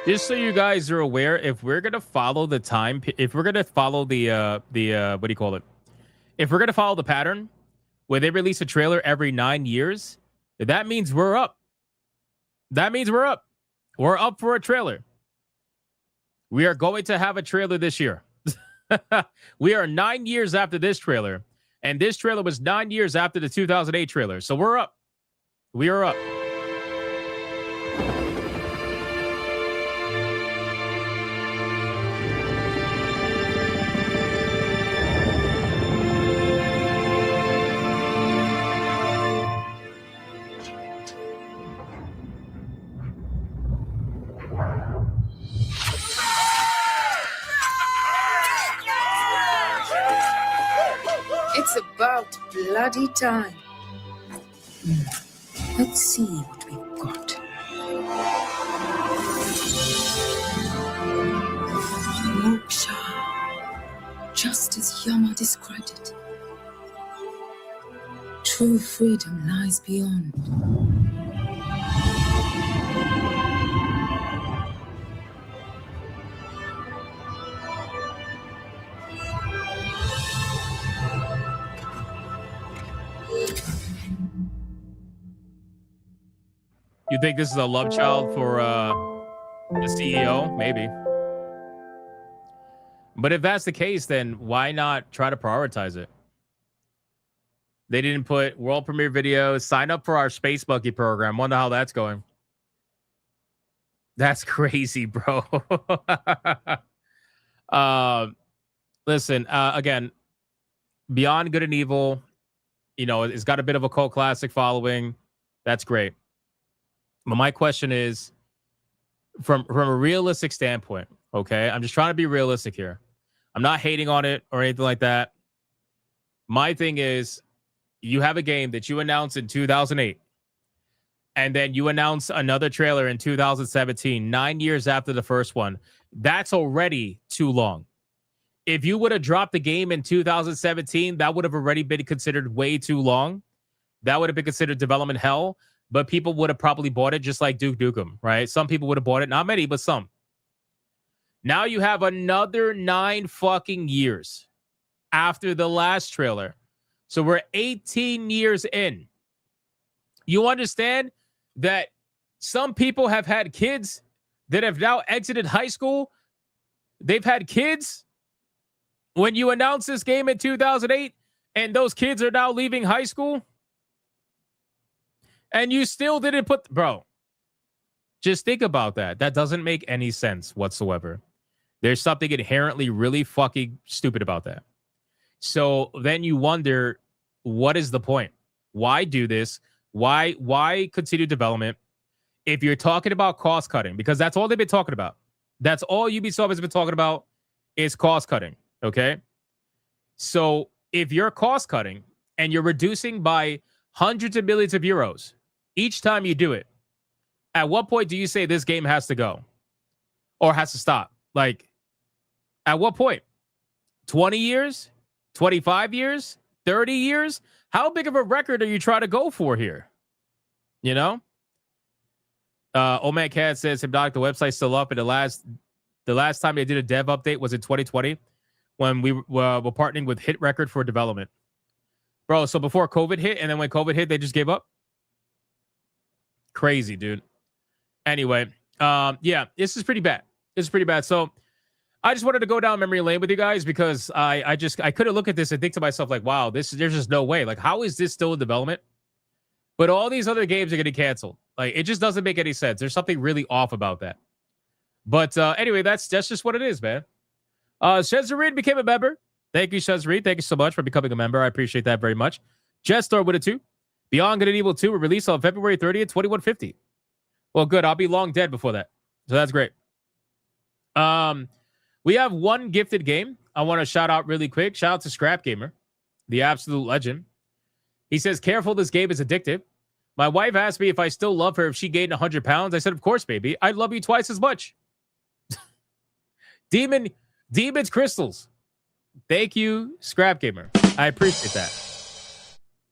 Just so you guys are aware, if we're gonna follow the time, if we're gonna follow the what do you call it? If we're gonna follow the pattern where they release a trailer every 9 years, that means we're up. That means we're up. We're up for a trailer. We are going to have a trailer this year. We are 9 years after this trailer, and this trailer was 9 years after the 2008 trailer. So we're up. We are up. It's about bloody time. Let's see what we've got. Moksha, just as Yama described it. True freedom lies beyond. You think this is a love child for the CEO? Maybe. But if that's the case, then why not try to prioritize it? They didn't put world premiere videos. Sign up for our Space Monkey program. Wonder how that's going. That's crazy, bro. Listen, again, Beyond Good and Evil, you know, it's got a bit of a cult classic following. That's great. But my question is, from a realistic standpoint, okay? I'm just trying to be realistic here. I'm not hating on it or anything like that. My thing is, you have a game that you announced in 2008, and then you announce another trailer in 2017, 9 years after the first one. That's already too long. If you would have dropped the game in 2017, that would have already been considered way too long. That would have been considered development hell, but people would have probably bought it just like Duke Nukem, right? Some people would have bought it. Not many, but some. Now you have another 9 fucking years after the last trailer. So we're 18 years in. You understand that some people have had kids that have now exited high school. They've had kids when you announced this game in 2008, and those kids are now leaving high school. And you still didn't put... Bro, just think about that. That doesn't make any sense whatsoever. There's something inherently really fucking stupid about that. So then you wonder, what is the point? Why do this? Why continue development? If you're talking about cost cutting, because that's all they've been talking about. That's all Ubisoft has been talking about is cost cutting. Okay. So if you're cost cutting and you're reducing by hundreds of millions of euros each time you do it, at what point do you say this game has to go or has to stop? Like, at what point? 20 years? 25 years? 30 years? How big of a record are you trying to go for here? You know? Old Man Cat says, Hypnotic, the website's still up, and the last time they did a dev update was in 2020 when we were partnering with Hit Record for development. Bro, so before COVID hit, and then when COVID hit, they just gave up? Crazy, dude. Anyway, yeah, this is pretty bad. This is pretty bad. So I just wanted to go down memory lane with you guys because I couldn't look at this and think to myself, like, wow, there's just no way. Like, how is this still in development? But all these other games are getting canceled. Like, it just doesn't make any sense. There's something really off about that. But anyway, that's just what it is, man. Shezarine became a member. Thank you, Shezarine. Thank you so much for becoming a member. I appreciate that very much. Jetstar with a 2. Beyond Good and Evil 2 will release on February 30th, 2150. Well, good. I'll be long dead before that. So that's great. We have one gifted game I want to shout out really quick. Shout out to Scrap Gamer, the absolute legend. He says, careful, this game is addictive. My wife asked me if I still love her if she gained 100 pounds. I said, of course, baby. I'd love you twice as much. Demon's Crystals. Thank you, Scrap Gamer. I appreciate that.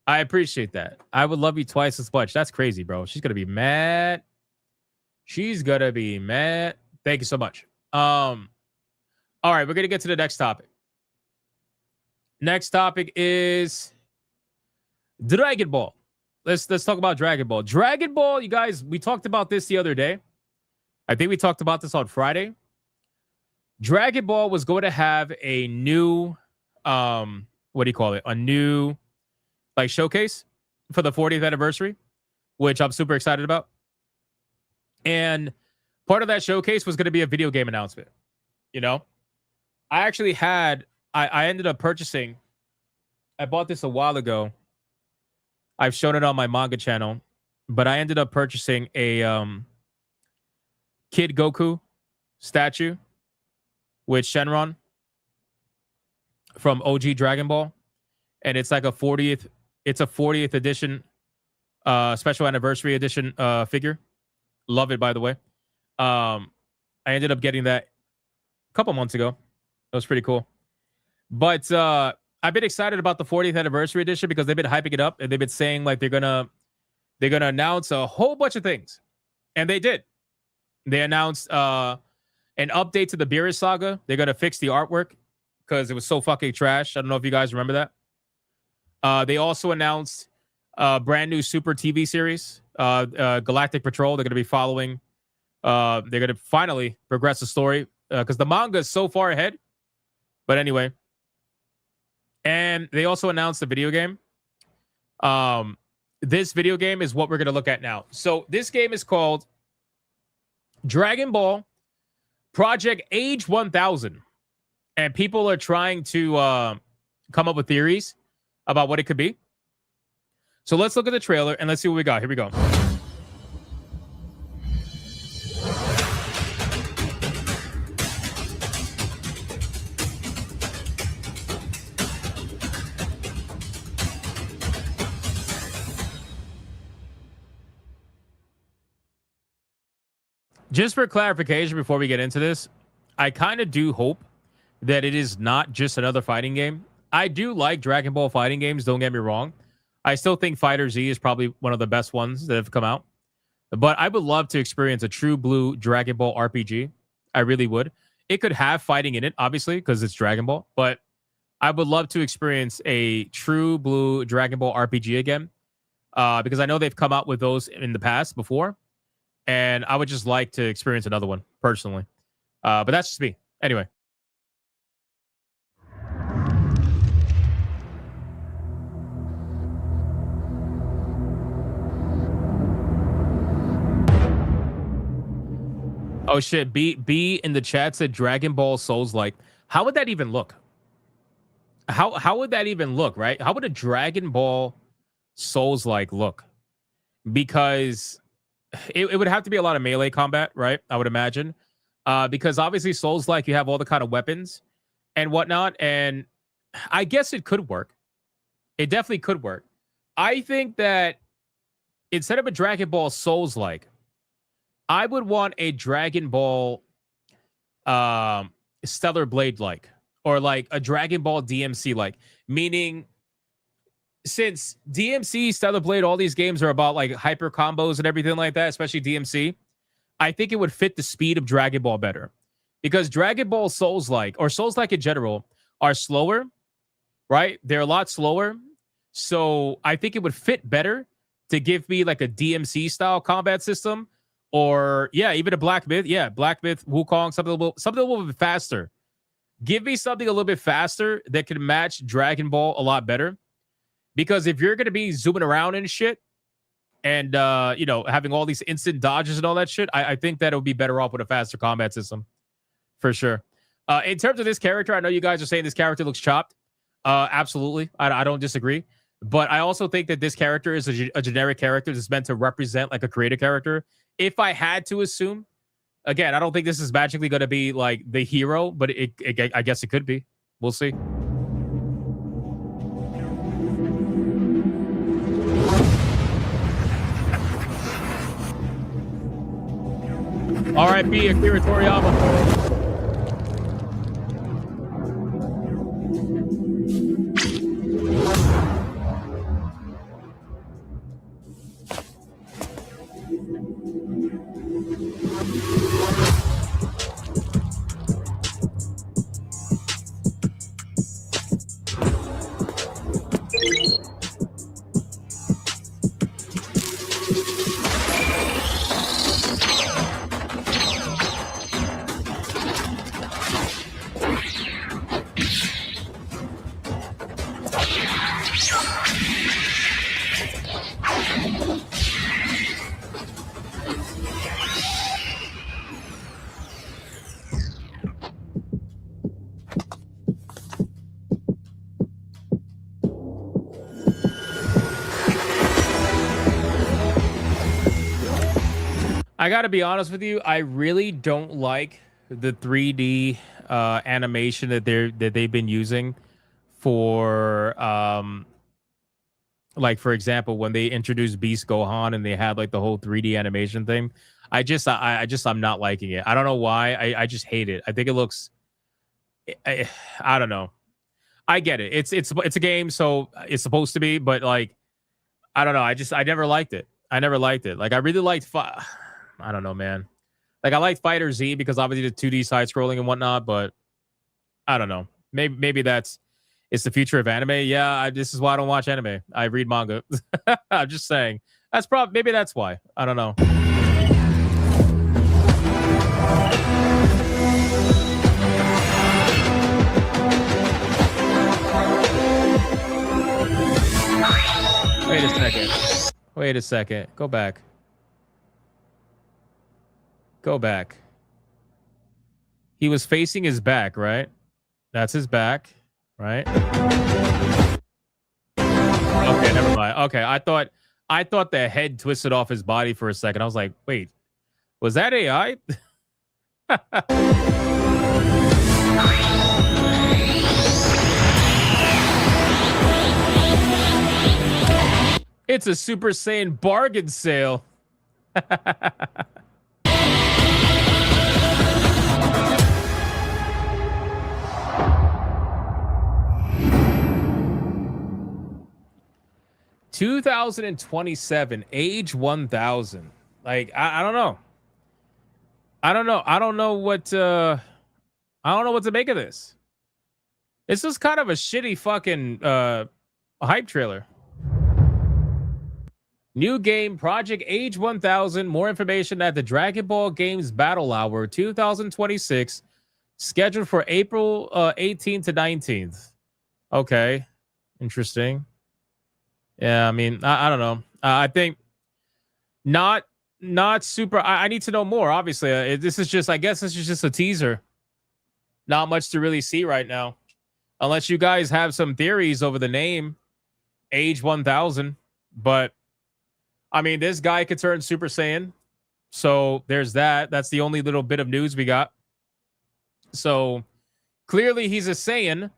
I appreciate that. I would love you twice as much. That's crazy, bro. She's going to be mad. She's going to be mad. Thank you so much. All right, we're going to get to the next topic. Next topic is Dragon Ball. Let's talk about Dragon Ball. Dragon Ball, you guys, we talked about this the other day. I think we talked about this on Friday. Dragon Ball was going to have a new, what do you call it? A new, like, showcase for the 40th anniversary, which I'm super excited about. And part of that showcase was going to be a video game announcement. You know, I actually had, I ended up purchasing, I bought this a while ago. I've shown it on my manga channel, but I ended up purchasing a Kid Goku statue with Shenron from OG Dragon Ball, and it's like a 40th. It's a 40th edition, special anniversary edition figure. Love it, by the way. I ended up getting that a couple months ago. That was pretty cool. But I've been excited about the 40th anniversary edition because they've been hyping it up and they've been saying like they're gonna announce a whole bunch of things, and they did. They announced an update to the Beerus saga. They're gonna fix the artwork because it was so fucking trash. I don't know if you guys remember that. They also announced a brand new Super TV series, Galactic Patrol. They're gonna be following. They're gonna finally progress the story because the manga is so far ahead. But anyway. And they also announced the video game. This video game is what we're going to look at now. So this game is called Dragon Ball Project Age 1000. And people are trying to come up with theories about what it could be. So let's look at the trailer and let's see what we got. Here we go. Just for clarification before we get into this, I kind of do hope that it is not just another fighting game. I do like Dragon Ball fighting games, don't get me wrong. I still think Fighter Z is probably one of the best ones that have come out. But I would love to experience a true blue Dragon Ball RPG. I really would. It could have fighting in it, obviously, because it's Dragon Ball. But I would love to experience a true blue Dragon Ball RPG again. Because I know they've come out with those in the past before. And I would just like to experience another one, personally. But that's just me. Anyway. Oh, shit. B in the chat said Dragon Ball Souls-like. How would that even look? How would that even look, right? How would a Dragon Ball Souls-like look? Because... It would have to be a lot of melee combat, right? I would imagine. Because obviously Souls-like, you have all the kind of weapons and whatnot. And I guess it could work. It definitely could work. I think that instead of a Dragon Ball Souls-like, I would want a Dragon Ball Stellar Blade-like. Or like a Dragon Ball DMC-like. Meaning... Since DMC, Stellar Blade, all these games are about like hyper combos and everything like that, especially DMC, I think it would fit the speed of Dragon Ball better. Because Dragon Ball Souls-like, or Souls-like in general, are slower, right? They're a lot slower. So I think it would fit better to give me like a DMC style combat system. Or, yeah, even a Black Myth. Yeah, Black Myth, Wukong, something a little bit faster. Give me something a little bit faster that can match Dragon Ball a lot better. Because if you're going to be zooming around and shit and, having all these instant dodges and all that shit, I think that it would be better off with a faster combat system. For sure. In terms of this character, I know you guys are saying this character looks chopped. Absolutely. I don't disagree. But I also think that this character is a generic character that's meant to represent like a creative character. If I had to assume, again, I don't think this is magically going to be like the hero, but I guess it could be. We'll see. R.I.P. Akira Toriyama. I got to be honest with you. I really don't like the 3D animation that they've been using for like, for example, when they introduced Beast Gohan and they had like the whole 3D animation thing. I'm not liking it. I don't know why. I just hate it. I think it looks I don't know. I get it. It's a game, so it's supposed to be, but like I don't know. I never liked it. I never liked it. Like I really liked I don't know, man. Like I like Fighter Z because obviously the 2D side scrolling and whatnot, but I don't know. Maybe it's the future of anime. Yeah, this is why I don't watch anime. I read manga. I'm just saying. Maybe that's why. I don't know. Wait a second. Go back. He was facing his back, right? That's his back, right? Okay, never mind. Okay, I thought the head twisted off his body for a second. I was like, wait, was that AI? It's a Super Saiyan bargain sale. $2027, age 1000. Like I don't know. I don't know what to make of this. It's just kind of a shitty fucking hype trailer. New game, Project Age 1000. More information at the Dragon Ball Games Battle Hour 2026, scheduled for April 18th to 19th. Okay, interesting. Yeah, I mean, I don't know. I think not super. I need to know more. Obviously, I guess this is just a teaser. Not much to really see right now, unless you guys have some theories over the name, Age 1000. But I mean, this guy could turn Super Saiyan, so there's that. That's the only little bit of news we got. So clearly, he's a Saiyan,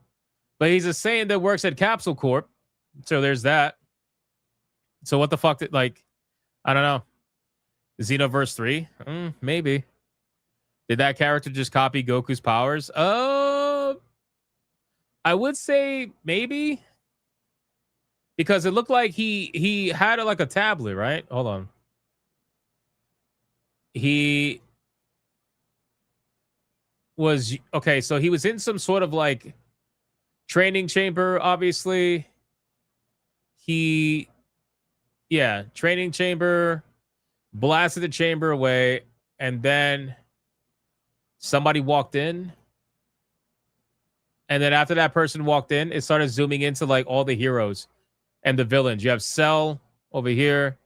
but he's a Saiyan that works at Capsule Corp. So there's that. So what the fuck I don't know. Xenoverse 3? Maybe. Did that character just copy Goku's powers? I would say maybe. Because it looked like he had like a tablet, right? Hold on. He was okay, so he was in some sort of like training chamber, obviously. Training chamber, blasted the chamber away, and then somebody walked in. And then after that person walked in, it started zooming into like all the heroes and the villains. You have Cell over here.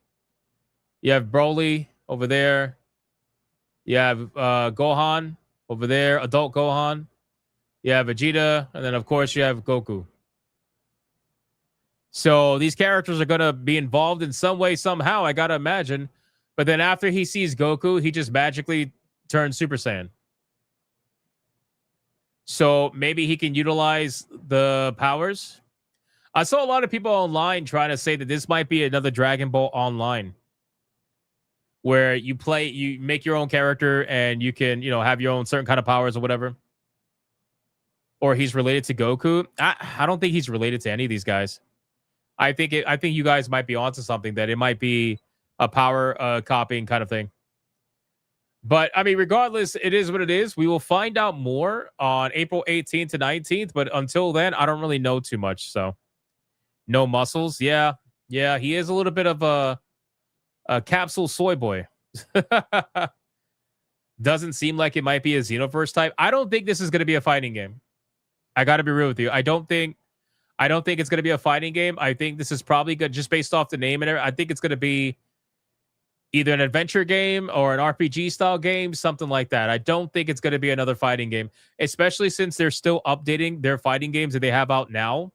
You have Broly over there. You have Gohan over there, adult Gohan. You have Vegeta, and then of course you have Goku. So these characters are going to be involved in some way, somehow, I got to imagine. But then after he sees Goku, he just magically turns Super Saiyan. So maybe he can utilize the powers. I saw a lot of people online trying to say that this might be another Dragon Ball Online, where you make your own character and you can, have your own certain kind of powers or whatever. Or he's related to Goku. I don't think he's related to any of these guys. I think you guys might be onto something, that it might be a power copying kind of thing. But I mean, regardless, it is what it is. We will find out more on April 18th to 19th. But until then, I don't really know too much. So no muscles. Yeah, he is a little bit of a capsule soy boy. Doesn't seem like it might be a Xenoverse type. I don't think this is going to be a fighting game. I got to be real with you. I don't think it's going to be a fighting game. I think this is probably good just based off the name and everything. I think it's going to be either an adventure game or an RPG style game, something like that. I don't think it's going to be another fighting game, especially since they're still updating their fighting games that they have out now.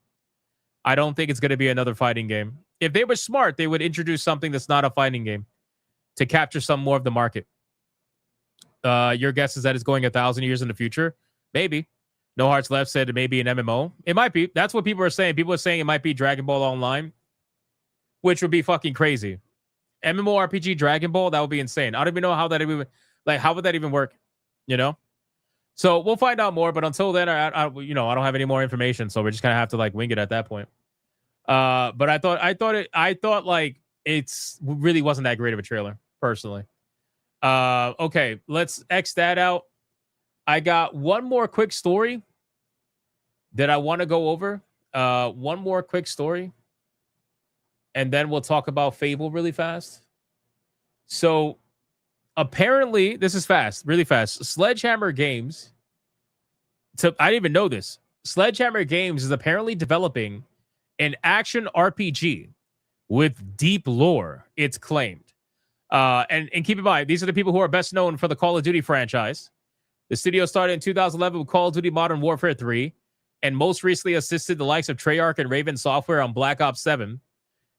I don't think it's going to be another fighting game. If they were smart, they would introduce something that's not a fighting game to capture some more of the market. Your guess is that it's going 1,000 years in the future? Maybe. No Hearts Left said it may be an MMO. It might be. That's what people are saying. People are saying it might be Dragon Ball Online, which would be fucking crazy. MMORPG Dragon Ball, that would be insane. I don't even know how that even, like, how would that even work? You know? So we'll find out more, but until then, I don't have any more information, so we're just gonna have to like wing it at that point. But I thought like it's really wasn't that great of a trailer, personally. Okay, let's X that out. I got one more quick story that I want to go over. One more quick story, and then we'll talk about Fable really fast. So apparently, this is fast, really fast. Sledgehammer Games. So I didn't even know this. Sledgehammer Games is apparently developing an action RPG with deep lore, it's claimed. And keep in mind, these are the people who are best known for the Call of Duty franchise. The studio started in 2011 with Call of Duty Modern Warfare 3, and most recently assisted the likes of Treyarch and Raven Software on Black Ops 7.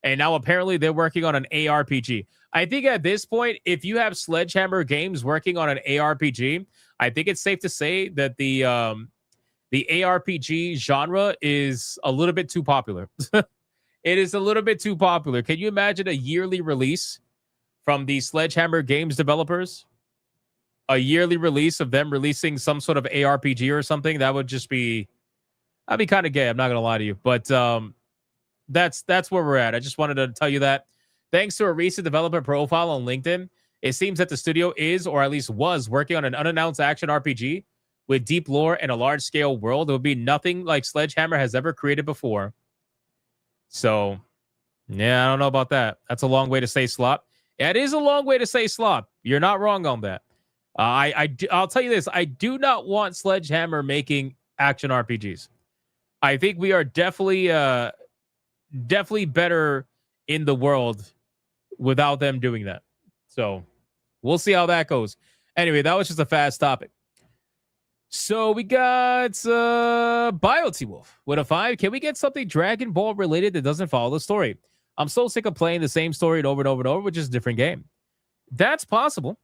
And now apparently they're working on an ARPG. I think at this point, if you have Sledgehammer Games working on an ARPG, I think it's safe to say that the ARPG genre is a little bit too popular. It is a little bit too popular. Can you imagine a yearly release from the Sledgehammer Games developers? A yearly release of them releasing some sort of ARPG or something? That would just be, I'd be kind of gay. I'm not going to lie to you. But that's where we're at. I just wanted to tell you that. Thanks to a recent developer profile on LinkedIn, it seems that the studio is, or at least was, working on an unannounced action RPG with deep lore and a large-scale world. It would be nothing like Sledgehammer has ever created before. So, yeah, I don't know about that. That's a long way to say slop. It is a long way to say slop. You're not wrong on that. I'll tell you this. I do not want Sledgehammer making action RPGs. I think we are definitely better in the world without them doing that. So we'll see how that goes. Anyway, that was just a fast topic. So we got BioT Wolf with a 5. Can we get something Dragon Ball related that doesn't follow the story? I'm so sick of playing the same story over and over and over, which is a different game. That's possible.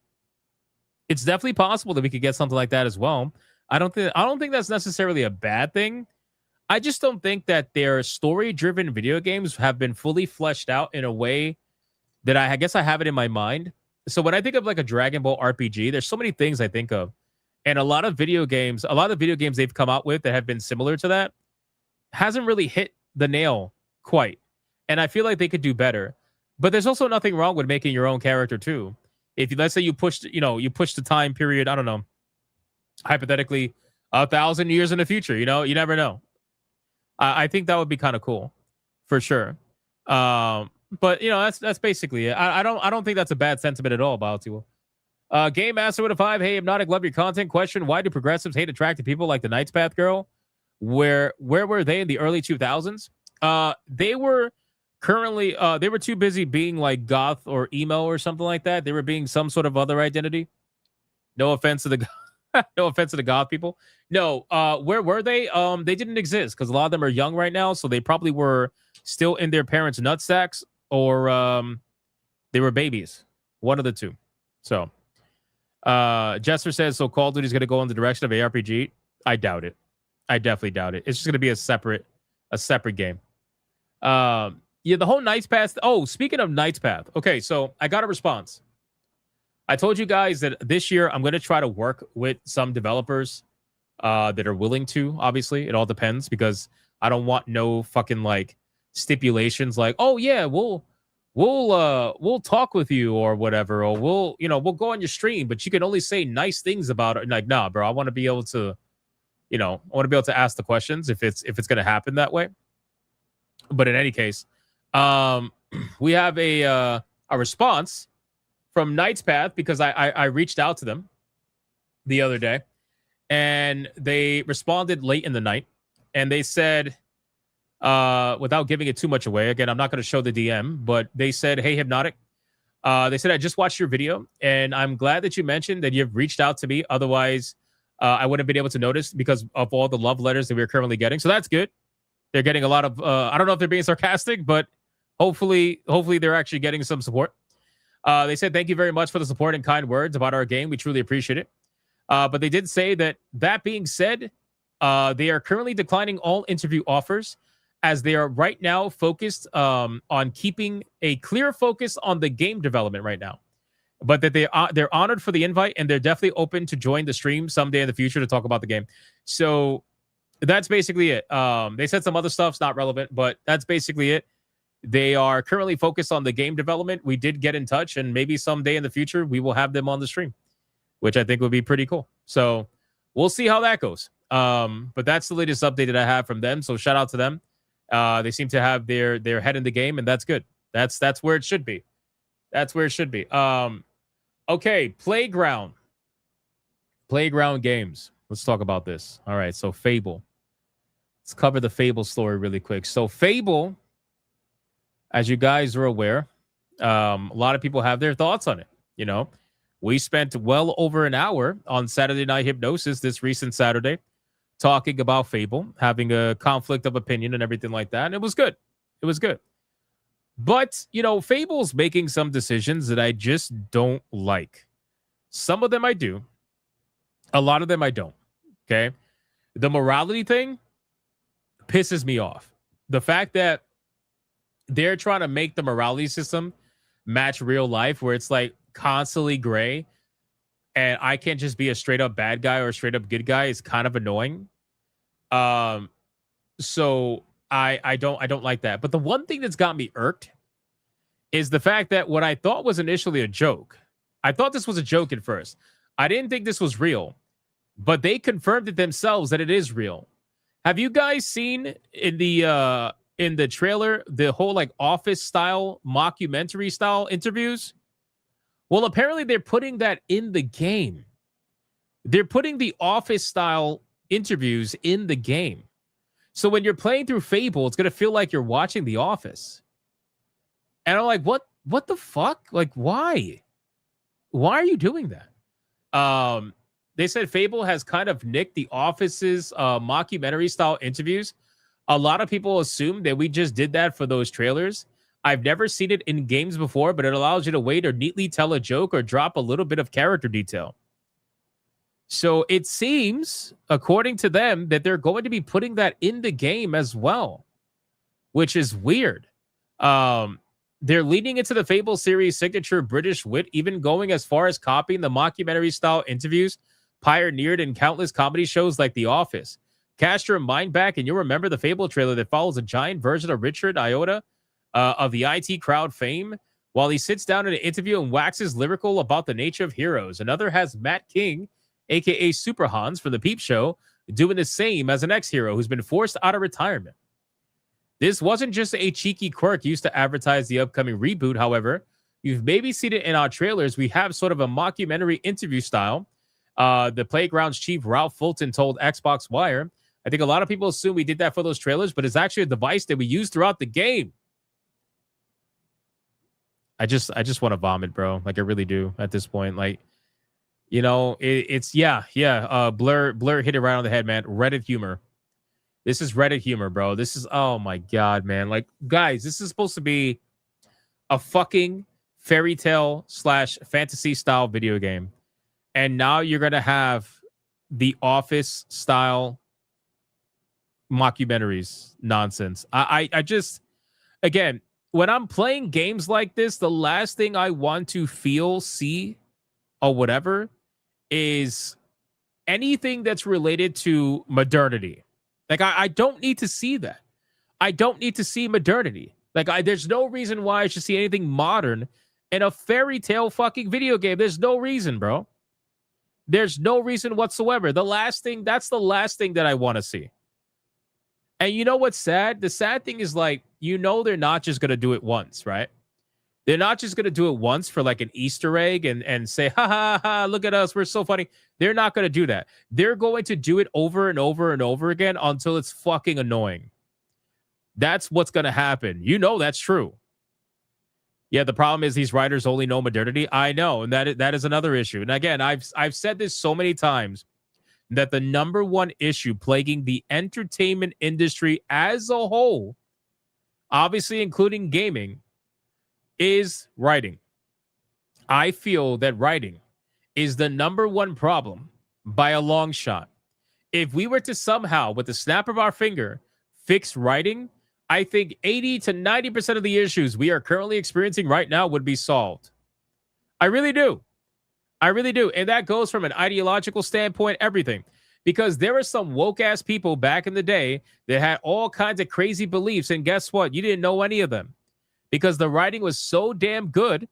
It's definitely possible that we could get something like that as well. I don't think that's necessarily a bad thing. I just don't think that their story-driven video games have been fully fleshed out in a way that I guess I have it in my mind. So when I think of like a Dragon Ball RPG, there's so many things I think of. And a lot of video games they've come out with that have been similar to that hasn't really hit the nail quite. And I feel like they could do better. But there's also nothing wrong with making your own character too. If you, let's say you push the time period, I don't know, hypothetically 1,000 years in the future, you never know. I think that would be kind of cool for sure. But that's basically it. I don't think that's a bad sentiment at all, Baldur. Game Master with a 5. Hey, Hypnotic, love your content. Question: why do progressives hate attractive people like the Knight's Path girl? Where were they in the early 2000s? They were too busy being like goth or emo or something like that. They were being some sort of other identity. No offense to the no offense to the goth people. No, where were they? They didn't exist because a lot of them are young right now, so they probably were still in their parents' nutsacks or they were babies. One of the two. So Jester says, so Call of Duty is going to go in the direction of ARPG. I doubt it. I definitely doubt it. It's just going to be a separate game. Yeah, the whole Knight's Path. Oh, speaking of Knight's Path. Okay, so I got a response. I told you guys that this year I'm going to try to work with some developers that are willing to. Obviously, it all depends because I don't want no fucking like stipulations like, oh yeah, we'll talk with you or whatever, or we'll go on your stream, but you can only say nice things about it. Like, nah, bro, I want to be able to, ask the questions if it's going to happen that way. But in any case, we have a response from Knight's Path because I reached out to them the other day and they responded late in the night and they said, without giving it too much away, again, I'm not going to show the DM, but they said, hey, Hypnotic, they said, I just watched your video and I'm glad that you mentioned that you've reached out to me. Otherwise, I wouldn't have been able to notice because of all the love letters that we're currently getting. So that's good. They're getting a lot of, I don't know if they're being sarcastic, but hopefully they're actually getting some support. They said, thank you very much for the support and kind words about our game. We truly appreciate it. But they did say that being said, they are currently declining all interview offers as they are right now focused on keeping a clear focus on the game development right now. But that they're honored for the invite, and they're definitely open to join the stream someday in the future to talk about the game. So that's basically it. They said some other stuff's not relevant, but that's basically it. They are currently focused on the game development. We did get in touch, and maybe someday in the future we will have them on the stream, which I think would be pretty cool. So we'll see how that goes. But that's the latest update that I have from them. So shout out to them. They seem to have their head in the game, and that's good. That's where it should be. That's where it should be. Okay, Playground games. Let's talk about this. All right, so Fable. Let's cover the Fable story really quick. So Fable, as you guys are aware, a lot of people have their thoughts on it. You know, we spent well over an hour on Saturday Night Hypnosis this recent Saturday talking about Fable, having a conflict of opinion and everything like that. And it was good. It was good. But, you know, Fable's making some decisions that I just don't like. Some of them I do. A lot of them I don't. Okay? The morality thing pisses me off. The fact that they're trying to make the morality system match real life, where it's like constantly gray, and I can't just be a straight up bad guy or a straight up good guy, is kind of annoying. So I don't like that. But the one thing that's got me irked is the fact that what I thought was initially a joke. I thought this was a joke at first. I didn't think this was real, but they confirmed it themselves that it is real. Have you guys seen in the trailer the whole like office style mockumentary style interviews? Well, apparently they're putting that in the game. They're putting the office style interviews in the game. So when you're playing through Fable, it's going to feel like you're watching The Office. And I'm like, what the fuck? Like, why? Why are you doing that? They said Fable has kind of nicked The Office's mockumentary style interviews. A lot of people assume that we just did that for those trailers. I've never seen it in games before, but it allows you to wait or neatly tell a joke or drop a little bit of character detail. So it seems, according to them, that they're going to be putting that in the game as well, which is weird. They're leading into the Fable series' signature British wit, even going as far as copying the mockumentary-style interviews pioneered in countless comedy shows like The Office. Cast your mind back, and you'll remember the Fable trailer that follows a giant version of Richard Iota of the IT crowd fame while he sits down in an interview and waxes lyrical about the nature of heroes. Another has Matt King, a.k.a. Super Hans from The Peep Show, doing the same as an ex-hero who's been forced out of retirement. This wasn't just a cheeky quirk used to advertise the upcoming reboot, however. You've maybe seen it in our trailers. We have sort of a mockumentary interview style. The Playground's chief, Ralph Fulton, told Xbox Wire, I think a lot of people assume we did that for those trailers, but it's actually a device that we use throughout the game. I just want to vomit, bro. Like, I really do at this point. Like, you know, it's Blur hit it right on the head, man. Reddit humor. This is Reddit humor, bro. This is, oh my God, man. Like, guys, this is supposed to be a fucking fairy tale / fantasy style video game. And now you're going to have the Office style mockumentaries nonsense. I just, again, when I'm playing games like this, the last thing I want to feel, see, or whatever is anything that's related to modernity. Like, I don't need to see that. I don't need to see modernity. Like, there's no reason why I should see anything modern in a fairy tale fucking video game. There's no reason, bro. There's no reason whatsoever. That's the last thing that I want to see. And you know what's sad? The sad thing is, like, you know, they're not just going to do it once, right? They're not just going to do it once for like an Easter egg and say, ha, ha, ha, look at us, we're so funny. They're not going to do that. They're going to do it over and over and over again until it's fucking annoying. That's what's going to happen. You know that's true. Yeah, the problem is these writers only know modernity. I know, and that is another issue. And again, I've said this so many times that the number one issue plaguing the entertainment industry as a whole, obviously including gaming, is writing. I feel that writing is the number one problem by a long shot. If we were to somehow, with the snap of our finger, fix writing, I think 80 to 90% of the issues we are currently experiencing right now would be solved. I really do. I really do. And that goes from an ideological standpoint, everything. Because there were some woke-ass people back in the day that had all kinds of crazy beliefs. And guess what? You didn't know any of them. Because the writing was so damn good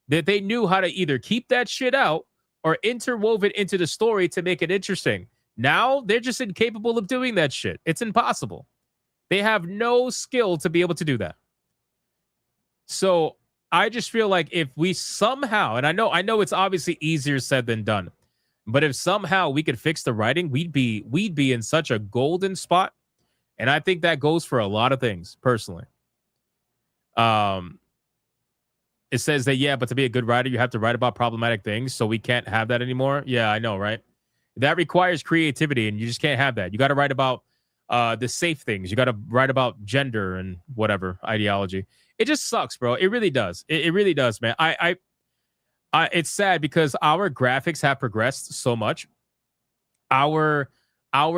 that they knew how to either keep that shit out or interwove it into the story to make it interesting. Now, they're just incapable of doing that shit. It's impossible. They have no skill to be able to do that. So I just feel like if we somehow, and I know it's obviously easier said than done, but if somehow we could fix the writing, we'd be in such a golden spot. And I think that goes for a lot of things, personally. It says that, yeah, but to be a good writer, you have to write about problematic things. So we can't have that anymore. Yeah, I know, right? That requires creativity, and you just can't have that. You got to write about the safe things. You got to write about gender and whatever ideology. It just sucks, bro. It really does. It really does, man. It's sad because our graphics have progressed so much. Our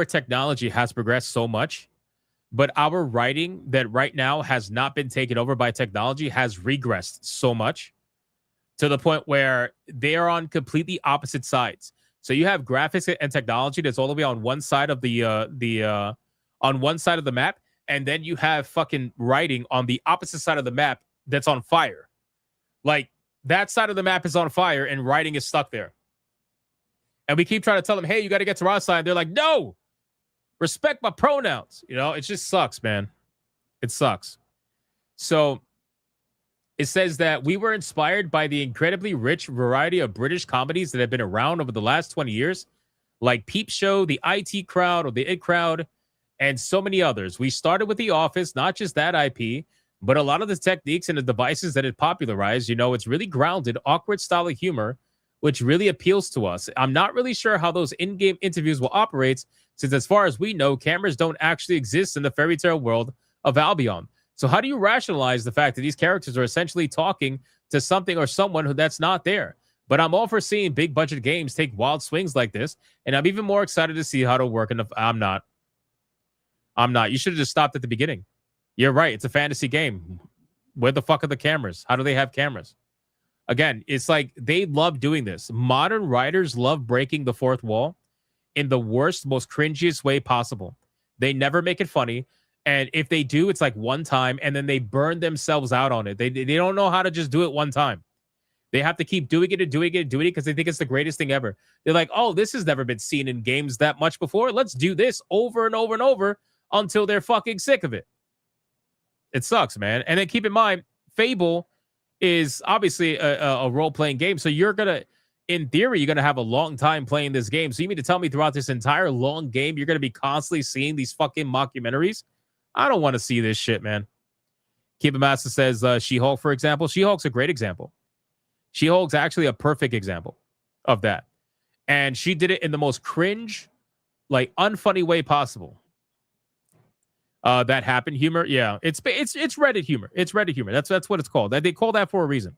technology has progressed so much, but our writing that right now has not been taken over by technology has regressed so much to the point where they are on completely opposite sides. So you have graphics and technology that's all the way on one side of the map, and then you have fucking writing on the opposite side of the map that's on fire. Like, that side of the map is on fire and writing is stuck there. And we keep trying to tell them, hey, you got to get to our side. They're like, no, respect my pronouns. You know, it just sucks, man. It sucks. So it says that we were inspired by the incredibly rich variety of British comedies that have been around over the last 20 years, like Peep Show, the IT Crowd, or the It Crowd, and so many others. We started with The Office, not just that IP, but a lot of the techniques and the devices that it popularized. You know, it's really grounded, awkward style of humor, which really appeals to us. I'm not really sure how those in-game interviews will operate, since as far as we know, cameras don't actually exist in the fairy tale world of Albion. So how do you rationalize the fact that these characters are essentially talking to something or someone that's not there? But I'm all for seeing big budget games take wild swings like this, and I'm even more excited to see how it'll work. I'm not. You should have just stopped at the beginning. You're right. It's a fantasy game. Where the fuck are the cameras? How do they have cameras? Again, it's like they love doing this. Modern writers love breaking the fourth wall in the worst, most cringiest way possible. They never make it funny. And if they do, it's like one time, and then they burn themselves out on it. They don't know how to just do it one time. They have to keep doing it because they think it's the greatest thing ever. They're like, oh, this has never been seen in games that much before. Let's do this over and over and over until they're fucking sick of it. It sucks, man. And then keep in mind, Fable is obviously a role-playing game. So you're going to, in theory, you're going to have a long time playing this game. So you mean to tell me throughout this entire long game, you're going to be constantly seeing these fucking mockumentaries? I don't want to see this shit, man. Keep Master says She-Hulk, for example. She-Hulk's a great example. She-Hulk's actually a perfect example of that. And she did it in the most cringe, like unfunny way possible. That happened humor. Yeah, it's Reddit humor. It's Reddit humor. That's what it's called. They call that for a reason.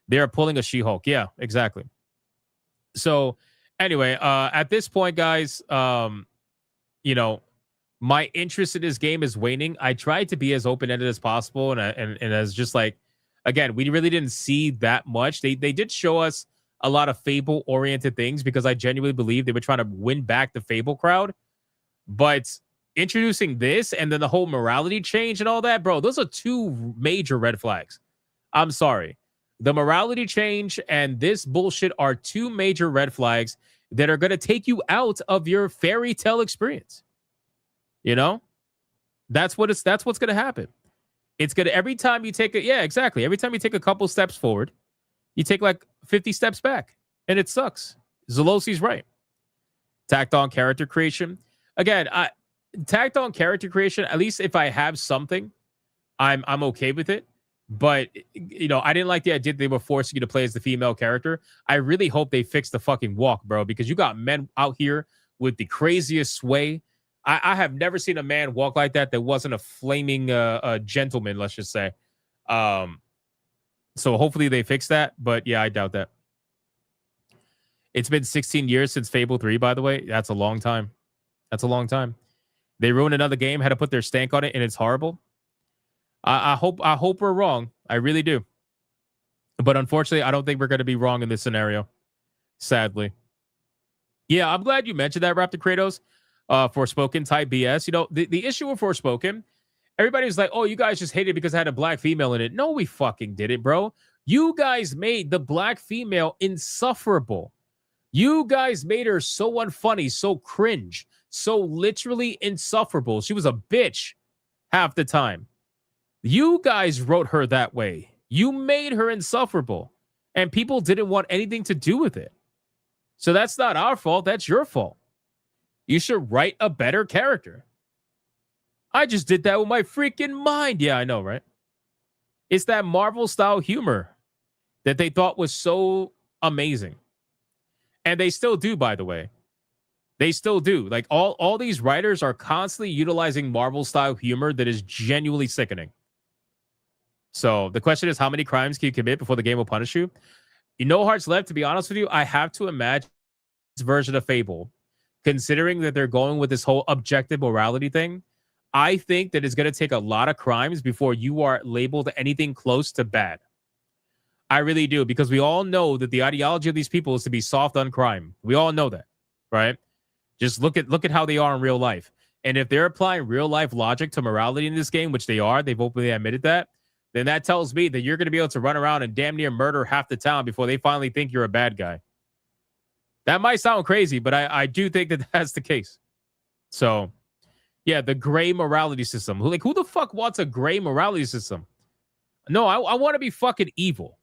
They're pulling a She-Hulk. Yeah, exactly. So anyway, at this point, guys, you know, my interest in this game is waning. I tried to be as open-ended as possible, and as just like, again, we really didn't see that much. They did show us a lot of Fable-oriented things because I genuinely believe they were trying to win back the Fable crowd. But introducing this and then the whole morality change and all that, bro, those are two major red flags. I'm sorry. The morality change and this bullshit are two major red flags that are going to take you out of your fairy tale experience. You know, that's what's going to happen. It's going to, every time you take every time you take a couple steps forward, you take like 50 steps back, and it sucks. Zolosi's right. Tacked on character creation. Again, tacked on character creation, at least if I have something, I'm okay with it. But, you know, I didn't like the idea they were forcing you to play as the female character. I really hope they fix the fucking walk, bro, because you got men out here with the craziest sway. I have never seen a man walk like that wasn't a flaming gentleman, let's just say. So hopefully they fix that. But yeah, I doubt that. It's been 16 years since Fable 3, by the way. That's a long time. That's a long time. They ruined another game, had to put their stank on it, and it's horrible. I hope we're wrong. I really do. But unfortunately, I don't think we're going to be wrong in this scenario. Sadly. Yeah, I'm glad you mentioned that, Raptor Kratos. Forspoken type BS. You know, the issue with Forspoken, everybody's like, oh, you guys just hate it because it had a black female in it. No, we fucking did it, bro. You guys made the black female insufferable. You guys made her so unfunny, so cringe, so literally insufferable. She was a bitch half the time. You guys wrote her that way. You made her insufferable. And people didn't want anything to do with it. So that's not our fault. That's your fault. You should write a better character. I just did that with my freaking mind. Yeah, I know, right? It's that Marvel-style humor that they thought was so amazing. And they still do, by the way. They still do. Like, all these writers are constantly utilizing Marvel-style humor that is genuinely sickening. So the question is, how many crimes can you commit before the game will punish you? No Hearts Left, to be honest with you, I have to imagine this version of Fable, considering that they're going with this whole objective morality thing, I think that it's going to take a lot of crimes before you are labeled anything close to bad. I really do, because we all know that the ideology of these people is to be soft on crime. We all know that, right? Just look at how they are in real life. And if they're applying real life logic to morality in this game, which they are, they've openly admitted that, then that tells me that you're going to be able to run around and damn near murder half the town before they finally think you're a bad guy. That might sound crazy, but I do think that that's the case. So, yeah, the gray morality system. Like, who the fuck wants a gray morality system? No, I want to be fucking evil.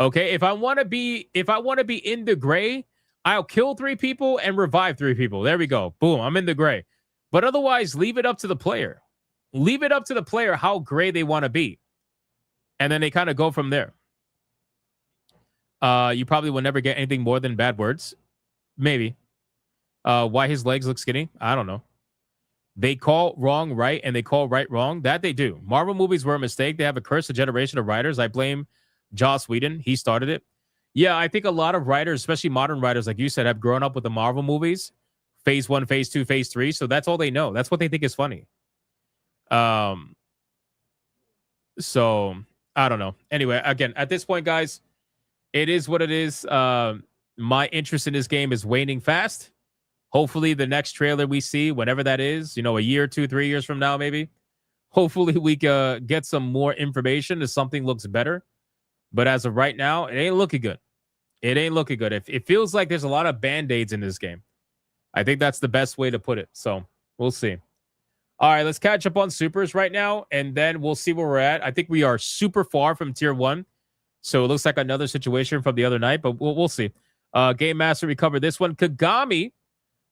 Okay, if I want to be in the gray, I'll kill 3 people and revive 3 people. There we go. Boom, I'm in the gray. But otherwise, leave it up to the player. Leave it up to the player how gray they want to be. And then they kind of go from there. You probably will never get anything more than bad words. Maybe. Why his legs look skinny? I don't know. They call wrong right and they call right wrong. That they do. Marvel movies were a mistake. They have a cursed generation of writers. I blame Joss Whedon. He started it. Yeah, I think a lot of writers, especially modern writers, like you said, have grown up with the Marvel movies. Phase 1, Phase 2, Phase 3. So that's all they know. That's what they think is funny. So I don't know. Anyway, again, at this point, guys, it is what it is. My interest in this game is waning fast. Hopefully the next trailer we see, whenever that is, a year, 2, 3 years from now, maybe. Hopefully we get some more information if something looks better. But as of right now, it ain't looking good. It ain't looking good. It feels like there's a lot of Band-Aids in this game. I think that's the best way to put it. So we'll see. All right, let's catch up on supers right now, and then we'll see where we're at. I think we are super far from tier 1. So it looks like another situation from the other night, but we'll see. Game Master, we covered this one. Kagami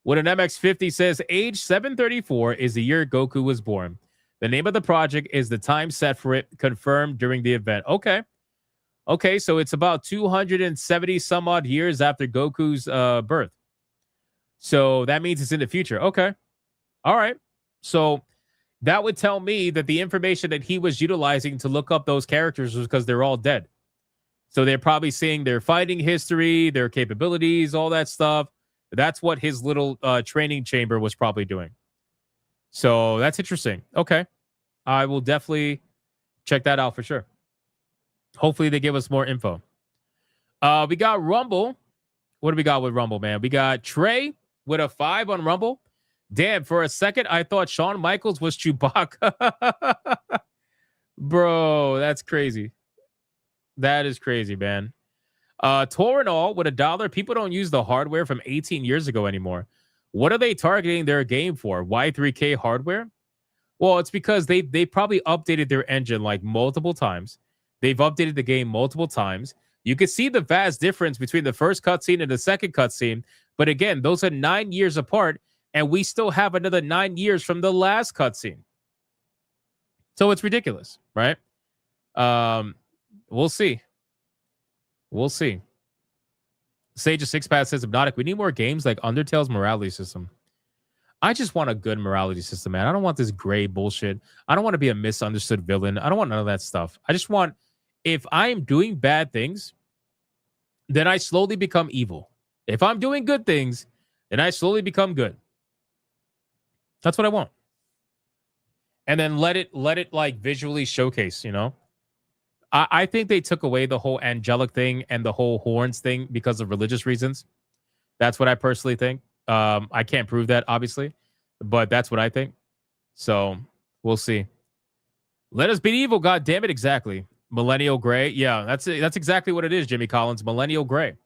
with an MX50 says, age 734 is the year Goku was born. The name of the project is the time set for it, confirmed during the event. Okay, so it's about 270 some odd years after Goku's birth. So that means it's in the future. Okay. All right. So that would tell me that the information that he was utilizing to look up those characters was because they're all dead. So they're probably seeing their fighting history, their capabilities, all that stuff. That's what his little training chamber was probably doing. So that's interesting. Okay. I will definitely check that out for sure. Hopefully they give us more info. We got Rumble. What do we got with Rumble, man? We got Trey with a 5 on Rumble. Damn, for a second, I thought Shawn Michaels was Chewbacca. Bro, that's crazy. That is crazy, man. Torinol with $1. People don't use the hardware from 18 years ago anymore. What are they targeting their game for? Y3K hardware? Well, it's because they probably updated their engine like multiple times. They've updated the game multiple times. You can see the vast difference between the first cutscene and the second cutscene. But again, those are 9 years apart, and we still have another 9 years from the last cutscene. So it's ridiculous, right? We'll see. We'll see. Sage of Six-Path says, Hypnotic, we need more games like Undertale's morality system. I just want a good morality system, man. I don't want this gray bullshit. I don't want to be a misunderstood villain. I don't want none of that stuff. I just want if I am doing bad things, then I slowly become evil. If I'm doing good things, then I slowly become good. That's what I want. And then let it like visually showcase, you know? I think they took away the whole angelic thing and the whole horns thing because of religious reasons. That's what I personally think. I can't prove that, obviously, but that's what I think. So we'll see. Let us be evil, God damn it! Exactly. Millennial Gray. Yeah, that's exactly what it is, Jimmy Collins. Millennial Gray.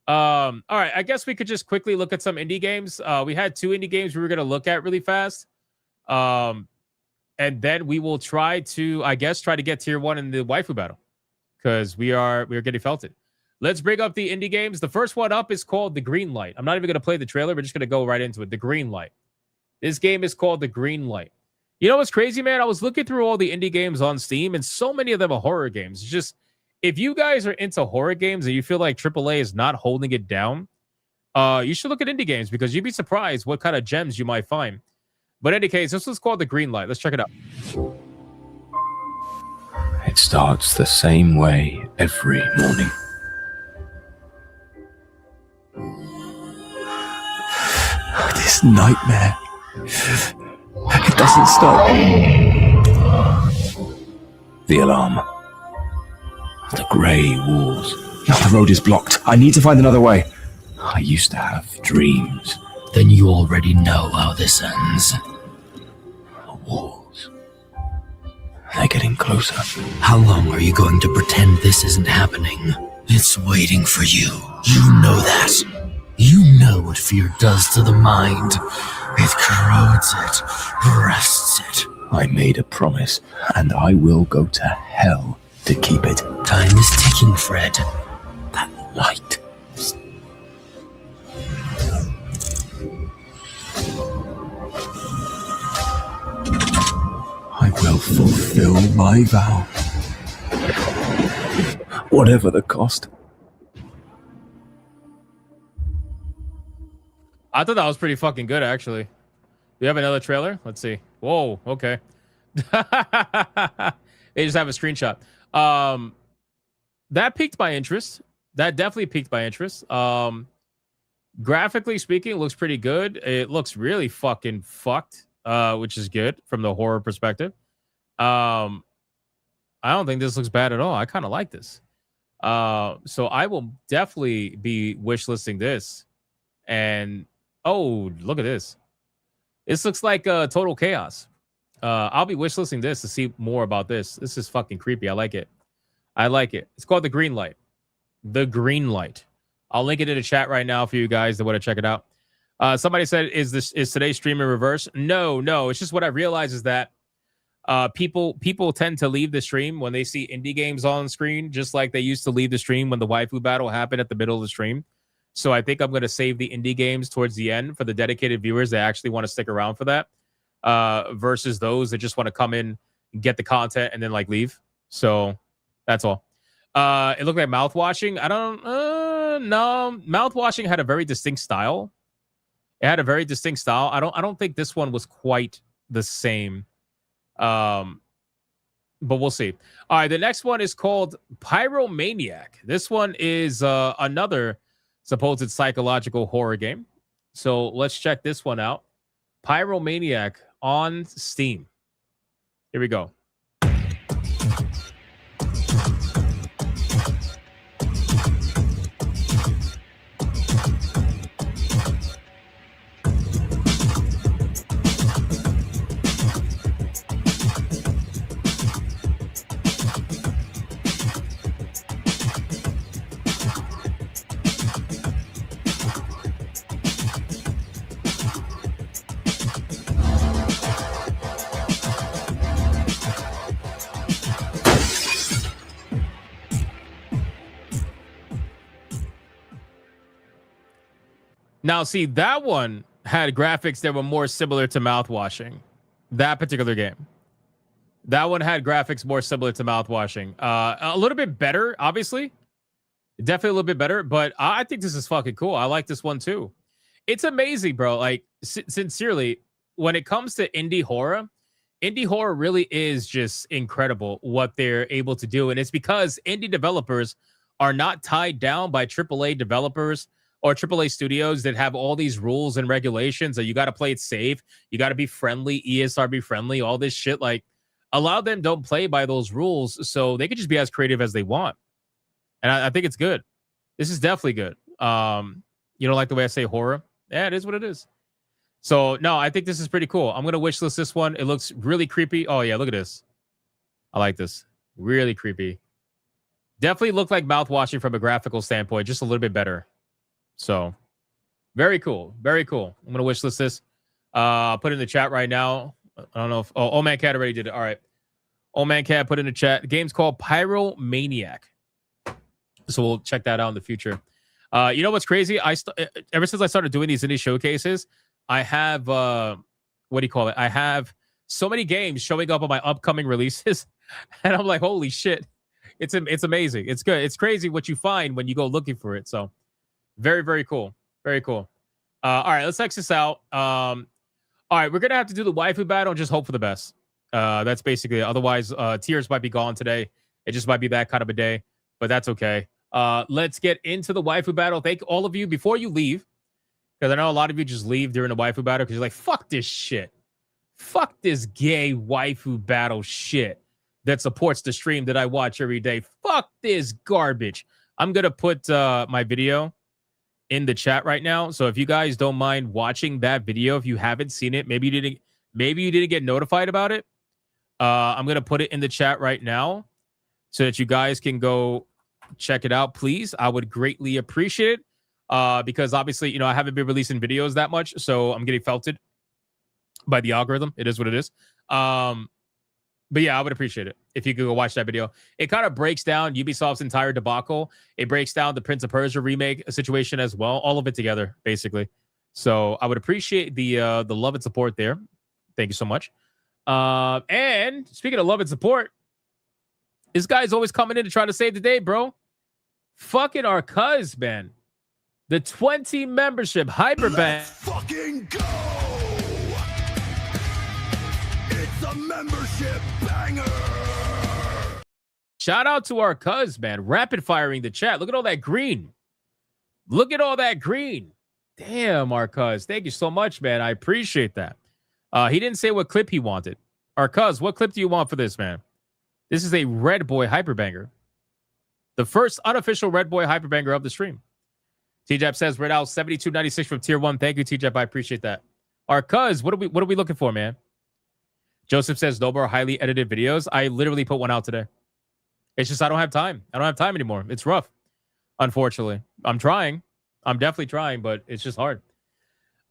All right, I guess we could just quickly look at some indie games. We had 2 indie games we were gonna look at really fast. And then we will try to get tier 1 in the waifu battle, because we are getting felted. Let's bring up the indie games. The first one up is called The Green Light. I'm not even gonna play the trailer. We're just gonna go right into it. The Green Light. This game is called The Green Light. You know what's crazy, man? I was looking through all the indie games on Steam, and so many of them are horror games. It's just, if you guys are into horror games and you feel like AAA is not holding it down, you should look at indie games, because you'd be surprised what kind of gems you might find. But in any case, this was called The Green Light. Let's check it out. It starts the same way every morning. This nightmare. It doesn't stop. The alarm. The grey walls. No, the road is blocked. I need to find another way. I used to have dreams. Then you already know how this ends. The walls. They're getting closer. How long are you going to pretend this isn't happening? It's waiting for you. You know that. You know what fear does to the mind. It corrodes it, rests it. I made a promise, and I will go to hell to keep it. Time is ticking, Fred. That light. I will fulfill my vow. Whatever the cost. I thought that was pretty fucking good, actually. Do you have another trailer? Let's see. Whoa, okay. They just have a screenshot. That piqued my interest. That definitely piqued my interest. Graphically speaking, it looks pretty good. It looks really fucking fucked, which is good from the horror perspective. I don't think this looks bad at all. I kind of like this. So I will definitely be wishlisting this. And oh, look at this. This looks like Total Chaos. I'll be wishlisting this to see more about this. This is fucking creepy. I like it. I like it. It's called The Green Light. The Green Light. I'll link it in the chat right now for you guys that want to check it out. Somebody said, is today's stream in reverse? No. It's just what I realize is that people tend to leave the stream when they see indie games on screen, just like they used to leave the stream when the waifu battle happened at the middle of the stream. So I think I'm going to save the indie games towards the end for the dedicated viewers that actually want to stick around for that, versus those that just want to come in, get the content, and then like leave. So that's all. It looked like mouthwashing. I don't no. Mouthwashing had a very distinct style. It had a very distinct style. I don't think this one was quite the same. But we'll see. All right, the next one is called Pyromaniac. This one is another supposed psychological horror game. So let's check this one out. Pyromaniac on Steam. Here we go. Now, see, that one had graphics that were more similar to mouthwashing. That particular game. That one had graphics more similar to mouthwashing. A little bit better, obviously. Definitely a little bit better, but I think this is fucking cool. I like this one too. It's amazing, bro. Like, sincerely, when it comes to indie horror, indie horror really is just incredible what they're able to do. And it's because indie developers are not tied down by AAA developers or AAA studios that have all these rules and regulations that you got to play it safe. You got to be friendly, ESRB friendly, all this shit. Like, a lot of them don't play by those rules, so they could just be as creative as they want. And I think it's good. This is definitely good. You don't like the way I say horror? Yeah, it is what it is. So, no, I think this is pretty cool. I'm going to wishlist this one. It looks really creepy. Oh, yeah, look at this. I like this. Really creepy. Definitely looked like mouthwashing from a graphical standpoint, just a little bit better. So, very cool. Very cool. I'm going to wishlist this. Put it in the chat right now. I don't know if... Oh, Old Man Cat already did it. All right. Old Man Cat put in the chat. The game's called Pyromaniac. So we'll check that out in the future. You know what's crazy? Ever since I started doing these indie showcases, I have... what do you call it? I have so many games showing up on my upcoming releases. And I'm like, holy shit. It's amazing. It's good. It's crazy what you find when you go looking for it. So very, very cool. Very cool. All right, let's X this out. All right, we're going to have to do the waifu battle and just hope for the best. That's basically it. Otherwise, tears might be gone today. It just might be that kind of a day, but that's okay. Let's get into the waifu battle. Thank all of you. Before you leave, because I know a lot of you just leave during the waifu battle because you're like, fuck this shit. Fuck this gay waifu battle shit that supports the stream that I watch every day. Fuck this garbage. I'm going to put my video in the chat right now. So if you guys don't mind watching that video, if you haven't seen it, maybe you didn't get notified about it. I'm going to put it in the chat right now so that you guys can go check it out, please. I would greatly appreciate it because obviously, I haven't been releasing videos that much, so I'm getting felted by the algorithm. It is what it is. But yeah, I would appreciate it if you could go watch that video. It kind of breaks down Ubisoft's entire debacle. It breaks down the Prince of Persia remake situation as well. All of it together, basically. So I would appreciate the love and support there. Thank you so much. And speaking of love and support, this guy's always coming in to try to save the day, bro. Fucking our cuz, man. The 20 membership Hyperbank. Fucking go! It's a membership banger! Shout out to our cuz, man. Rapid firing the chat. Look at all that green. Look at all that green. Damn, our cuz. Thank you so much, man. I appreciate that. He didn't say what clip he wanted. Our cuz, what clip do you want for this, man? This is a Red Boy Hyperbanger. The first unofficial Red Boy Hyperbanger of the stream. TJAP says, Red Owl 7296 from tier 1. Thank you, TJAP. I appreciate that. Our cuz, what are we looking for, man? Joseph says, no more highly edited videos. I literally put one out today. It's just I don't have time. I don't have time anymore. It's rough, unfortunately. I'm trying. I'm definitely trying, but it's just hard.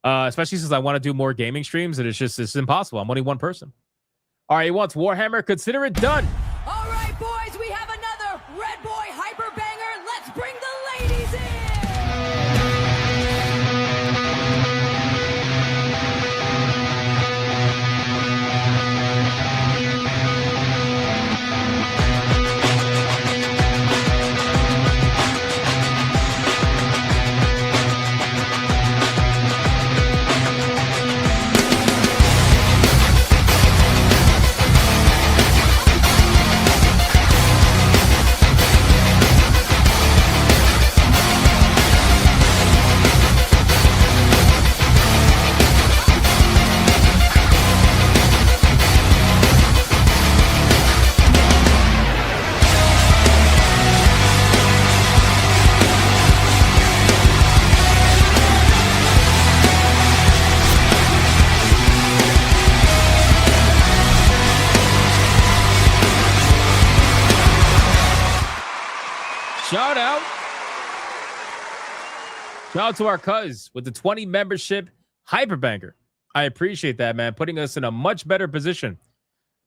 Especially since I want to do more gaming streams, and it's impossible. I'm only one person. All right, he wants Warhammer. Consider it done. All right, boys, we have another Red Boy Hyperbanger. Let's bring the ladies in. Shout out to our cuz with the 20 membership Hyperbanger. I appreciate that, man. Putting us in a much better position.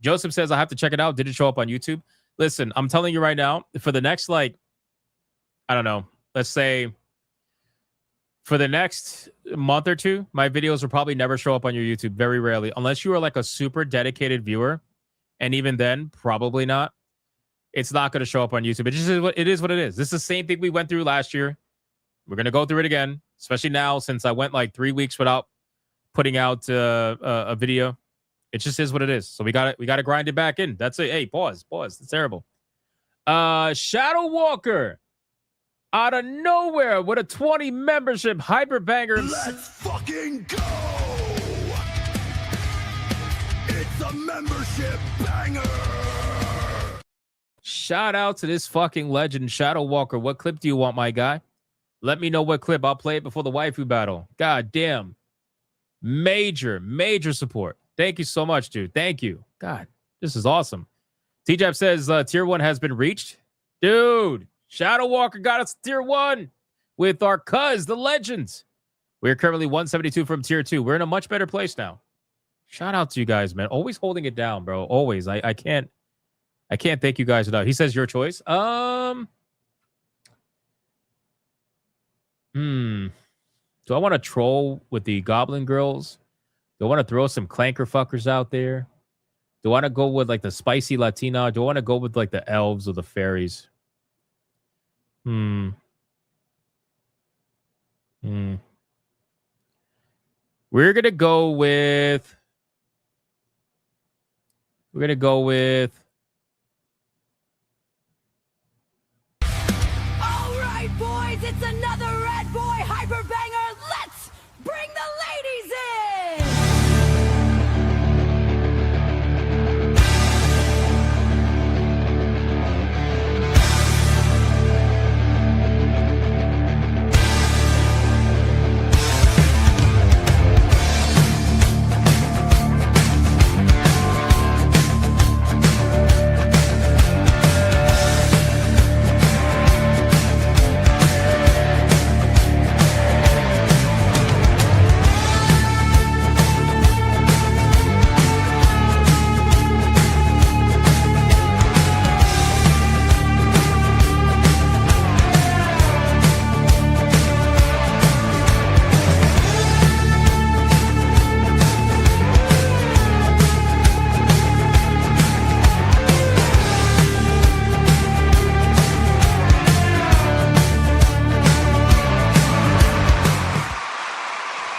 Joseph says, I have to check it out. Did it show up on YouTube? Listen, I'm telling you right now, for the next, I don't know, let's say for the next month or two, my videos will probably never show up on your YouTube. Very rarely. Unless you are like a super dedicated viewer. And even then, probably not. It's not going to show up on YouTube. It is what it is. This is the same thing we went through last year. We're going to go through it again, especially now since I went like 3 weeks without putting out a video. It just is what it is. So we got to grind it back in. That's it. Hey, pause. It's terrible. Shadow Walker out of nowhere with a 20 membership hyper banger. Let's fucking go! It's a membership banger! Shout out to this fucking legend, Shadow Walker. What clip do you want, my guy? Let me know what clip. I'll play it before the waifu battle. God damn. Major support. Thank you so much, dude. Thank you. God, this is awesome. T-Jab says tier 1 has been reached. Dude, Shadow Walker got us tier 1 with our cuz, the legends. We're currently 172 from tier 2. We're in a much better place now. Shout out to you guys, man. Always holding it down, bro. Always. I can't thank you guys enough. He says your choice. Do I want to troll with the Goblin Girls? Do I want to throw some clanker fuckers out there? Do I want to go with like the spicy Latina? Do I want to go with like the elves or the fairies? We're gonna go with. All right, boys, it's another Red Boy Hyper Banger. Let's bring the ladies in.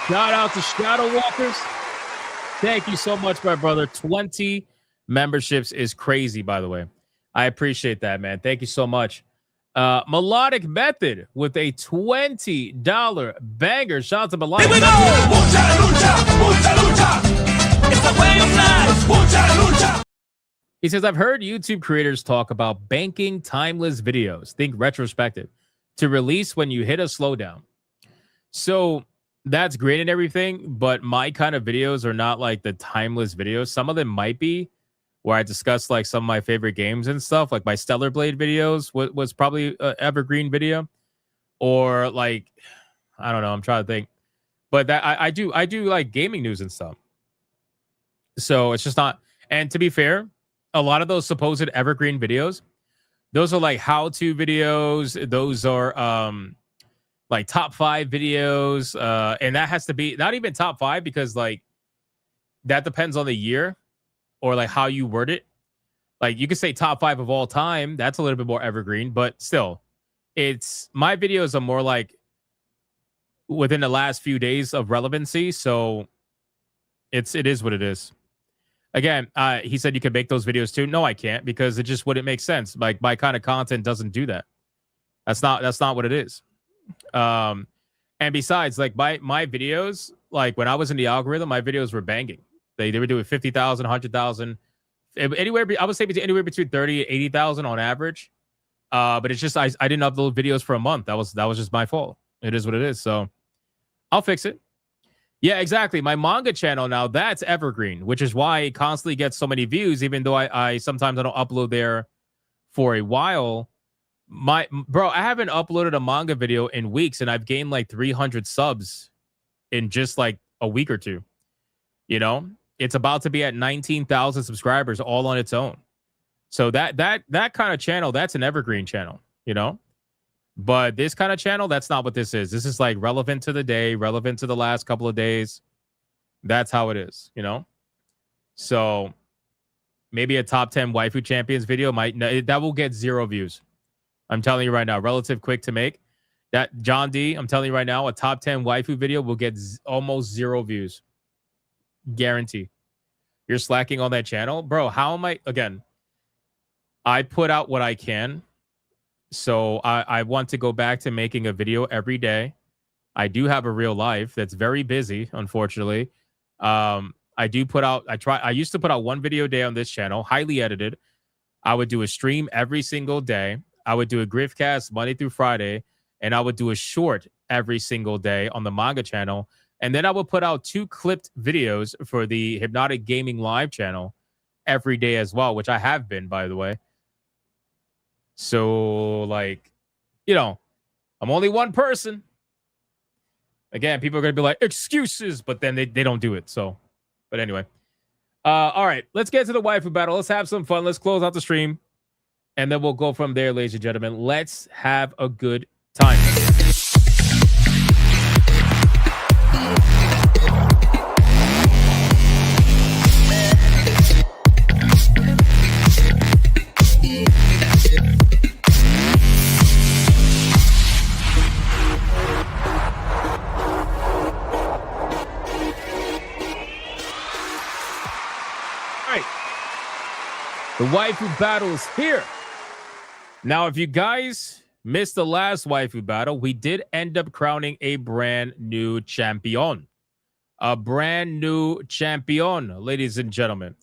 Shout out to Shadow Walkers. Thank you so much, my brother. 20 memberships is crazy, by the way. I appreciate that, man. Thank you so much. Melodic Method with a $20 banger. Shout out to Melodic Method. He says, I've heard YouTube creators talk about banking timeless videos, think retrospective, to release when you hit a slowdown. So that's great and everything, but my kind of videos are not like the timeless videos. Some of them might be where I discuss like some of my favorite games and stuff. Like my Stellar Blade videos was probably an evergreen video, or like, I don't know. I'm trying to think, but that I do like gaming news and stuff. So it's just not. And to be fair, a lot of those supposed evergreen videos, those are like how-to videos. Those are like top 5 videos, and that has to be not even top 5 because like that depends on the year or like how you word it. Like you could say top 5 of all time. That's a little bit more evergreen, but still, it's my videos are more like within the last few days of relevancy. So it is what it is. Again, he said you could make those videos too. No, I can't because it just wouldn't make sense. Like my kind of content doesn't do that. That's not what it is. And besides, like my videos, like when I was in the algorithm, my videos were banging. They were doing 50,000, 100,000, anywhere. I would say anywhere between 30 and 80,000 on average. But it's just I didn't upload videos for a month. That was just my fault. It is what it is. So I'll fix it. Yeah, exactly. My manga channel now, that's evergreen, which is why it constantly gets so many views, even though I sometimes I don't upload there for a while. I haven't uploaded a manga video in weeks, and I've gained like 300 subs in just like a week or two. You know, it's about to be at 19,000 subscribers all on its own. So that kind of channel, that's an evergreen channel, you know. But this kind of channel, that's not what this is. This is like relevant to the day, relevant to the last couple of days. That's how it is, you know. So maybe a top 10 waifu champions video that will get 0 views. I'm telling you right now, relative quick to make. That John D, I'm telling you right now, a top 10 waifu video will get almost 0 views. Guarantee. you're slacking on that channel, bro. How am I? Again, I put out what I can. So I want to go back to making a video every day. I do have a real life that's very busy, unfortunately. I do put out, I used to put out one video a day on this channel, highly edited. I would do a stream every single day. I would do a Griffcast Monday through Friday, and I would do a short every single day on the manga channel. And then I would put out 2 clipped videos for the Hypnotic Gaming Live channel every day as well, which I have been, by the way. So, like, you know, I'm only one person. Again, people are going to be like, excuses, but then they don't do it. So, but anyway. All right, let's get to the waifu battle. Let's have some fun. Let's close out the stream. And then we'll go from there, ladies and gentlemen. Let's have a good time. The waifu battle is here. Now, if you guys missed the last waifu battle, we did end up crowning a brand new champion. A brand new champion, ladies and gentlemen.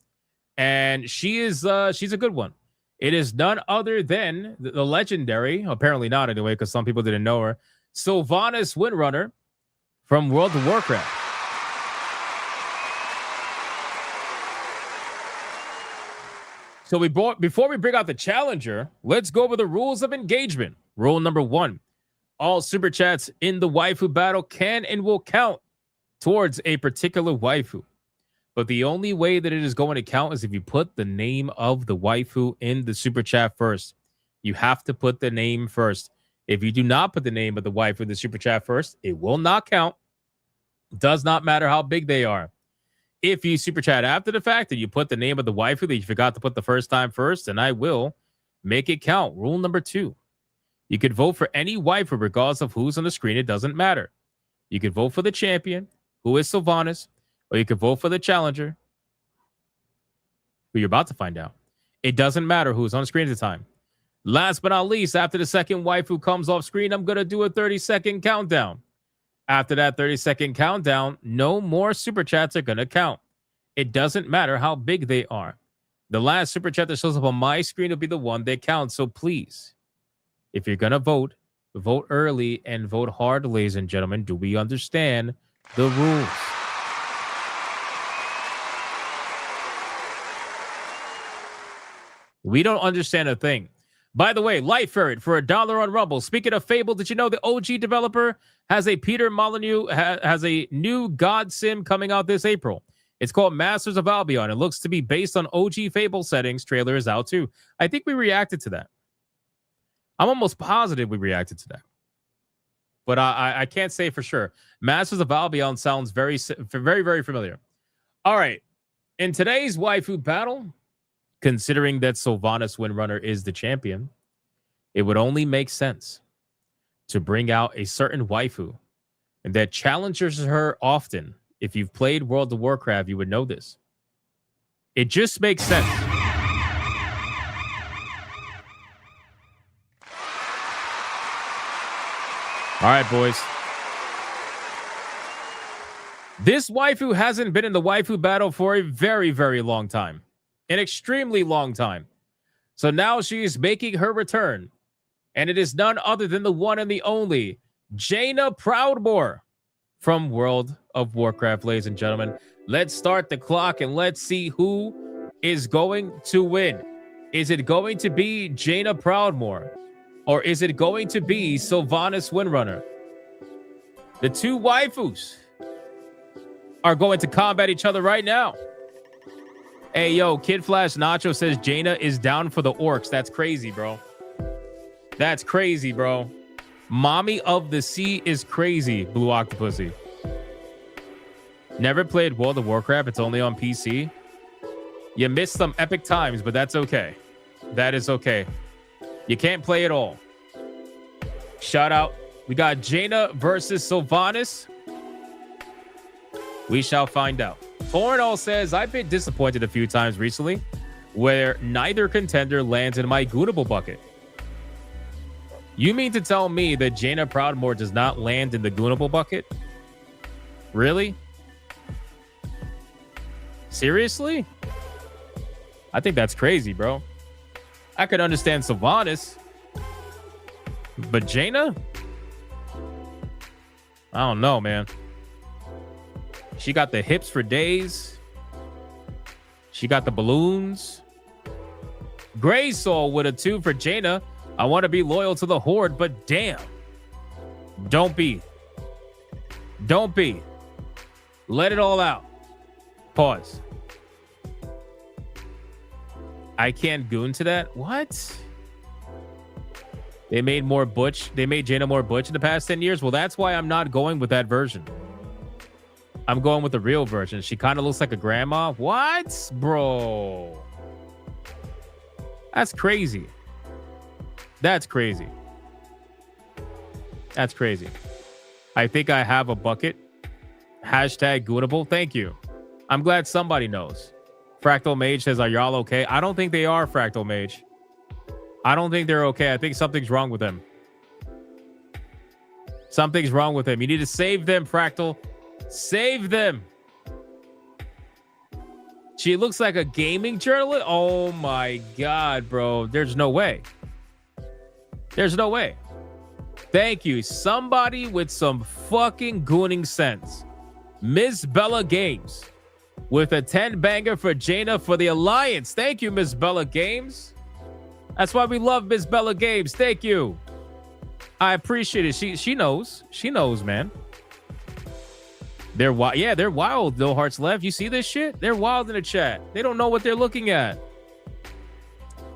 And she's a good one. It is none other than the legendary, apparently not anyway, because some people didn't know her, Sylvanas Windrunner from World of Warcraft. So before we bring out the challenger, let's go over the rules of engagement. Rule number 1, all super chats in the waifu battle can and will count towards a particular waifu. But the only way that it is going to count is if you put the name of the waifu in the super chat first. You have to put the name first. If you do not put the name of the waifu in the super chat first, it will not count. Does not matter how big they are. If you super chat after the fact and you put the name of the waifu that you forgot to put the first time first, then I will make it count. Rule number 2. You could vote for any waifu regardless of who's on the screen. It doesn't matter. You could vote for the champion, who is Sylvanas, or you could vote for the challenger, who you're about to find out. It doesn't matter who's on screen at the time. Last but not least, after the second waifu comes off screen, I'm going to do a 30-second countdown. After that 30-second countdown, no more super chats are going to count. It doesn't matter how big they are. The last super chat that shows up on my screen will be the one that counts. So please, if you're going to vote, vote early and vote hard, ladies and gentlemen. Do we understand the rules? We don't understand a thing. By the way, Light Ferret for $1 on Rumble. Speaking of Fable, did you know the OG developer has a Peter Molyneux has a new God sim coming out this April? It's called Masters of Albion. It looks to be based on OG Fable settings. Trailer is out too. I think we reacted to that. I'm almost positive we reacted to that. But I can't say for sure. Masters of Albion sounds very, very familiar. All right. In today's waifu battle, considering that Sylvanas Windrunner is the champion, it would only make sense to bring out a certain waifu that challenges her often. If you've played World of Warcraft, you would know this. It just makes sense. All right, boys. This waifu hasn't been in the waifu battle for a very, very long time. An extremely long time. So now she is making her return. And it is none other than the one and the only Jaina Proudmoore from World of Warcraft, ladies and gentlemen. Let's start the clock and let's see who is going to win. Is it going to be Jaina Proudmoore? Or is it going to be Sylvanas Windrunner? The two waifus are going to combat each other right now. Hey, yo, Kid Flash Nacho says Jaina is down for the orcs. That's crazy, bro. That's crazy, bro. Mommy of the Sea is crazy, Blue Octopussy. Never played World of Warcraft. It's only on PC. You missed some epic times, but that's okay. That is okay. You can't play it all. Shout out. We got Jaina versus Sylvanas. We shall find out. Torinol says, I've been disappointed a few times recently where neither contender lands in my Goonable bucket. You mean to tell me that Jaina Proudmoore does not land in the Goonable bucket? Really? Seriously? I think that's crazy, bro. I could understand Sylvanas, but Jaina? I don't know, man. She got the hips for days. She got the balloons. Gray Soul with a 2 for Jaina. I want to be loyal to the Horde, but damn. Don't be. Don't be. Let it all out. Pause. I can't goon to that? What? They made more Butch. They made Jaina more Butch in the past 10 years. Well, that's why I'm not going with that version. I'm going with the real version. She kind of looks like a grandma. What? Bro. That's crazy. That's crazy. That's crazy. I think I have a bucket. Hashtag Goonable. Thank you. I'm glad somebody knows. Fractal Mage says, are y'all okay? I don't think they are, Fractal Mage. I don't think they're okay. I think something's wrong with them. Something's wrong with them. You need to save them, Fractal. Save them. She looks like a gaming journalist. Oh my God, bro. There's no way. There's no way. Thank you. Somebody with some fucking gooning sense. Miss Bella Games with a 10 banger for Jaina for the Alliance. Thank you, Miss Bella Games. That's why we love Miss Bella Games. Thank you. I appreciate it. She knows. She knows, man. They're wild. Yeah, they're wild. No hearts left. You see this shit? They're wild in the chat. They don't know what they're looking at.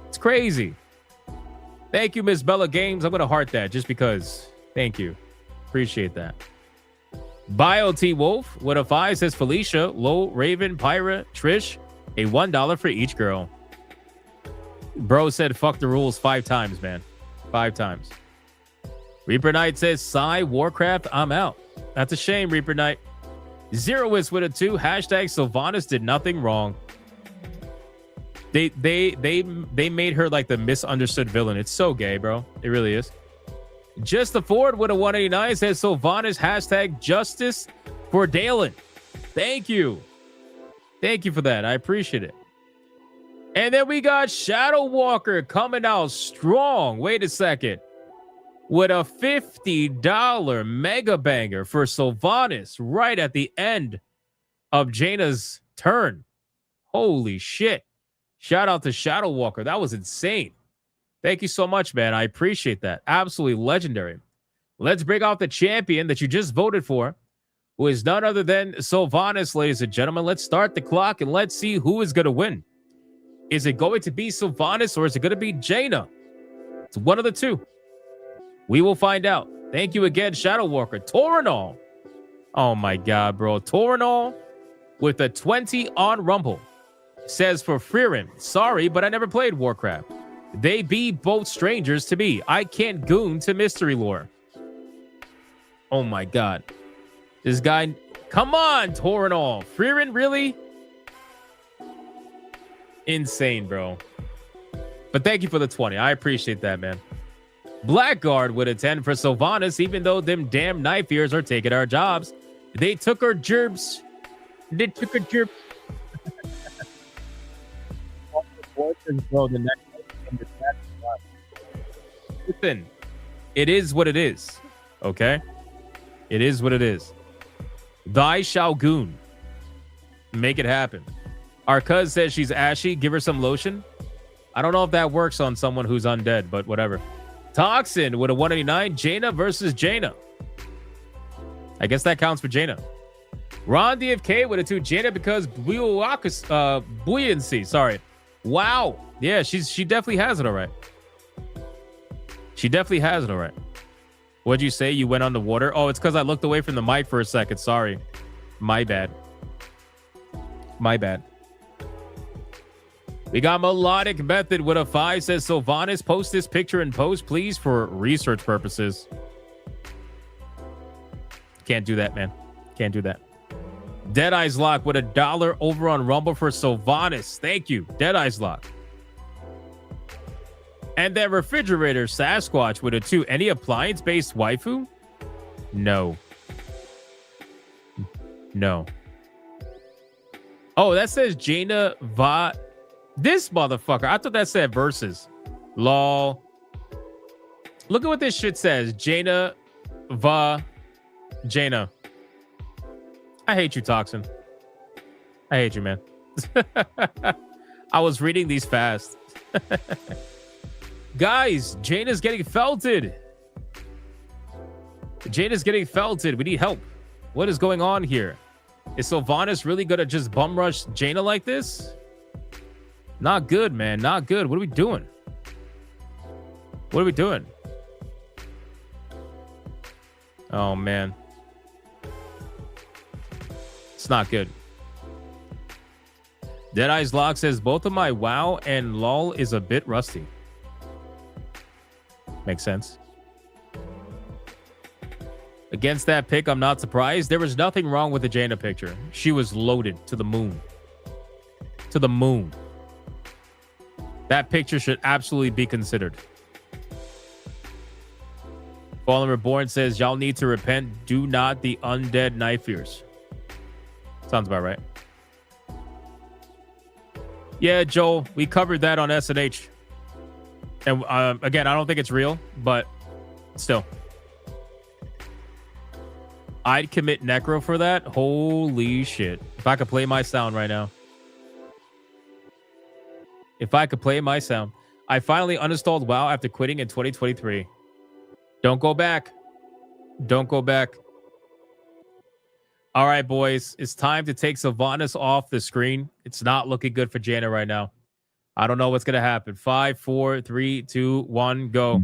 It's crazy. Thank you, Miss Bella Games. I'm gonna heart that just because. Thank you. Appreciate that. Bio T Wolf with a 5 says Felicia, Low, Raven, Pyra, Trish, a $1 for each girl. Bro said fuck the rules 5 times, man. 5 times. Reaper Knight says Psy, Warcraft, I'm out. That's a shame, Reaper Knight. Zeroist with a 2. Hashtag Sylvanas did nothing wrong. They made her like the misunderstood villain. It's so gay, bro. It really is. Just the Ford with a 189 says Sylvanas hashtag justice for Dalen. Thank you. Thank you for that. I appreciate it. And then we got Shadow Walker coming out strong. Wait a second. With a $50 mega banger for Sylvanas right at the end of Jaina's turn. Holy shit. Shout out to Shadow Walker. That was insane. Thank you so much, man. I appreciate that. Absolutely legendary. Let's bring out the champion that you just voted for, who is none other than Sylvanas, ladies and gentlemen. Let's start the clock and let's see who is going to win. Is it going to be Sylvanas or is it going to be Jaina? It's one of the two. We will find out. Thank you again, Shadow Walker. Torinol. Oh my God, bro. Torinol with a 20 on Rumble says for Freerin, sorry, but I never played Warcraft. They be both strangers to me. I can't goon to mystery lore. Oh my God. This guy, come on, Torinol. Freerin, really? Insane, bro. But thank you for the 20. I appreciate that, man. Blackguard with a 10 for Sylvanas, even though them damn knife ears are taking our jobs. They took our gerbs. They took our gerbs. Listen, it is what it is. Okay? It is what it is. Thy shall goon. Make it happen. Our cuz says she's ashy. Give her some lotion. I don't know if that works on someone who's undead, but whatever. Toxin with a 189. Jaina versus Jaina. I guess that counts for Jaina. Ron DFK with a 2. Jaina because buoyancy. Sorry. Wow. Yeah, she definitely has it all right. She definitely has it all right. What'd you say? You went on the water? Oh, it's because I looked away from the mic for a second. Sorry. My bad. My bad. We got Melodic Method with a 5 says Sylvanas, post this picture in post, please, for research purposes. Can't do that, man. Can't do that. Dead Eyes Lock with $1 over on Rumble for Sylvanas. Thank you, Dead Eyes Lock. And then Refrigerator Sasquatch with a 2. Any appliance-based waifu? No. No. Oh, that says Jaina Va. This motherfucker. I thought that said versus. Lol. Look at what this shit says. Jaina Va. Jaina. I hate you, Toxin. I hate you, man. I was reading these fast. Guys, Jaina's getting felted. Jaina's getting felted. We need help. What is going on here? Is Sylvanas really gonna just bum rush Jaina like this? Not good, man. Not good. What are we doing? What are we doing? Oh, man. It's not good. Dead Eyes Lock says both of my WoW and LOL is a bit rusty. Makes sense. Against that pick, I'm not surprised. There was nothing wrong with the Jaina picture. She was loaded to the moon. To the moon. That picture should absolutely be considered. Fallen Reborn says, y'all need to repent. Do not the undead knife ears. Sounds about right. Yeah, Joel, we covered that on SNH. And again, I don't think it's real, but still. I'd commit necro for that. Holy shit. If I could play my sound right now. If I could play my sound. I finally uninstalled WoW after quitting in 2023. Don't go back. Don't go back. All right, boys. It's time to take Sylvanas off the screen. It's not looking good for Jaina right now. I don't know what's going to happen. 5, 4, 3, 2, 1, go.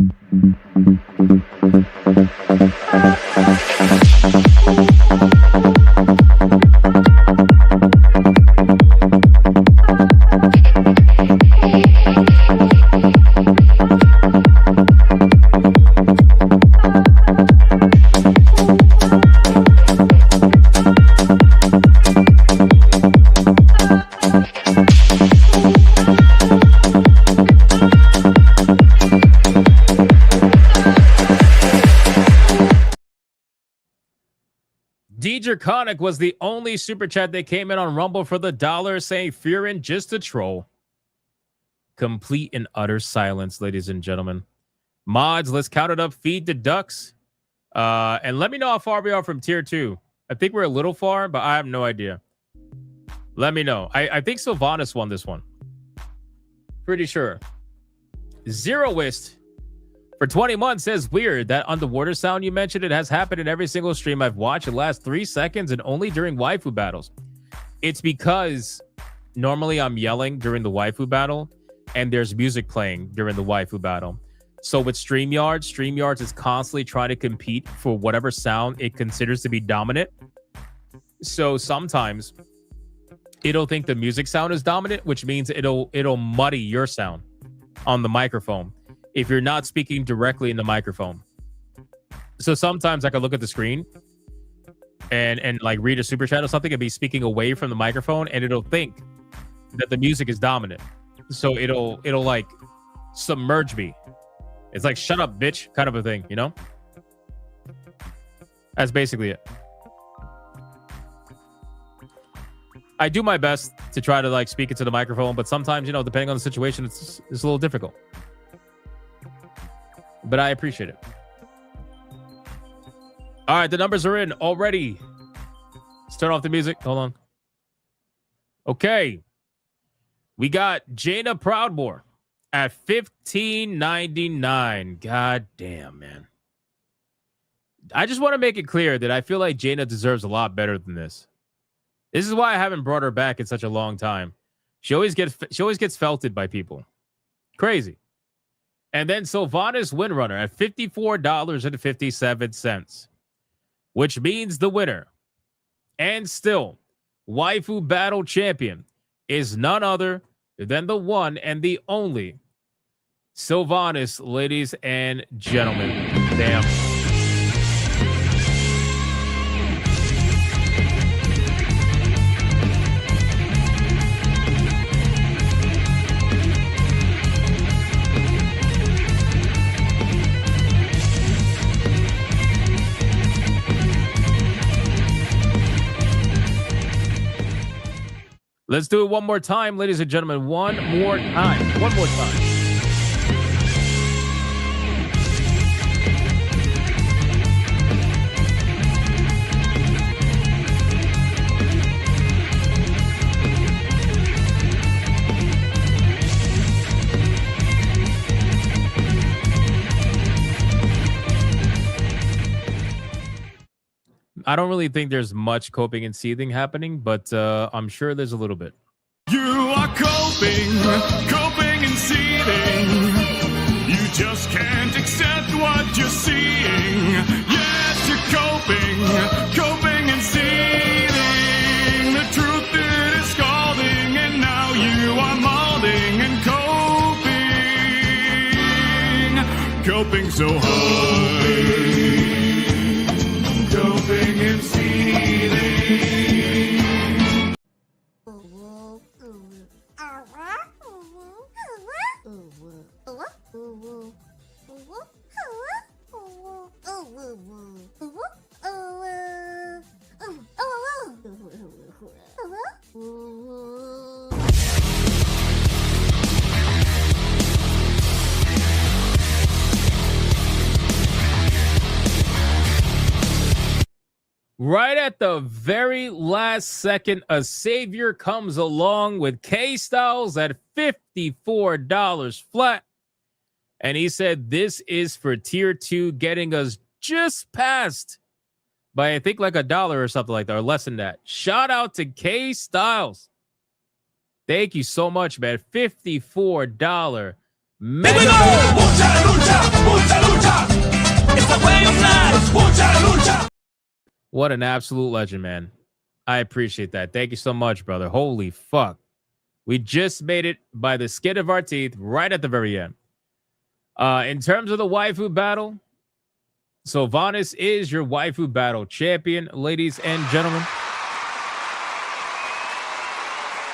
Draconic was the only super chat that came in on Rumble for the $1 saying Furin just a troll. Complete and utter silence, ladies and gentlemen. Mods, let's count it up. Feed the ducks. And let me know how far we are from tier 2. I think we're a little far, but I have no idea. Let me know. I think Sylvanas won this one. Pretty sure. Zeroist for 20 months says, weird, that underwater sound you mentioned, it has happened in every single stream I've watched. It lasts 3 seconds and only during waifu battles. It's because normally I'm yelling during the waifu battle and there's music playing during the waifu battle. So with StreamYard is constantly trying to compete for whatever sound it considers to be dominant. So sometimes it'll think the music sound is dominant, which means it'll muddy your sound on the microphone if you're not speaking directly in the microphone. So sometimes I can look at the screen and like read a super chat or something and be speaking away from the microphone, and it'll think that the music is dominant. So it'll like submerge me. It's like, shut up, bitch, kind of a thing, you know? That's basically it. I do my best to try to like speak into the microphone, but sometimes, you know, depending on the situation, it's a little difficult. But I appreciate it. All right, the numbers are in already. Let's turn off the music. Hold on. Okay. We got Jaina Proudmore at $15.99. God damn, man. I just want to make it clear that I feel like Jaina deserves a lot better than this. This is why I haven't brought her back in such a long time. She always gets felted by people. Crazy. And then Sylvanas Windrunner at $54.57, which means the winner and still waifu battle champion is none other than the one and the only Sylvanas, ladies and gentlemen. Damn. Let's do it one more time, ladies and gentlemen. One more time. One more time. I don't really think there's much coping and seething happening, but I'm sure there's a little bit. You are coping and seething. You just can't accept what you're seeing. Yes, you're coping and seething. The truth is scalding, and now you are molding and coping so hard. Coping and seething. Right at the very last second, a savior comes along with K-Styles at $54 flat. And he said, this is for tier 2, getting us just past by, I think, like $1 or something like that, or less than that. Shout out to K-Styles. Thank you so much, man. $54. Man. Here we go! Mucha lucha! Mucha lucha! It's the way of life! Mucha lucha! What an absolute legend, man. I appreciate that. Thank you so much, brother. Holy fuck. We just made it by the skin of our teeth right at the very end. In terms of the waifu battle, so Vanis is your waifu battle champion, ladies and gentlemen.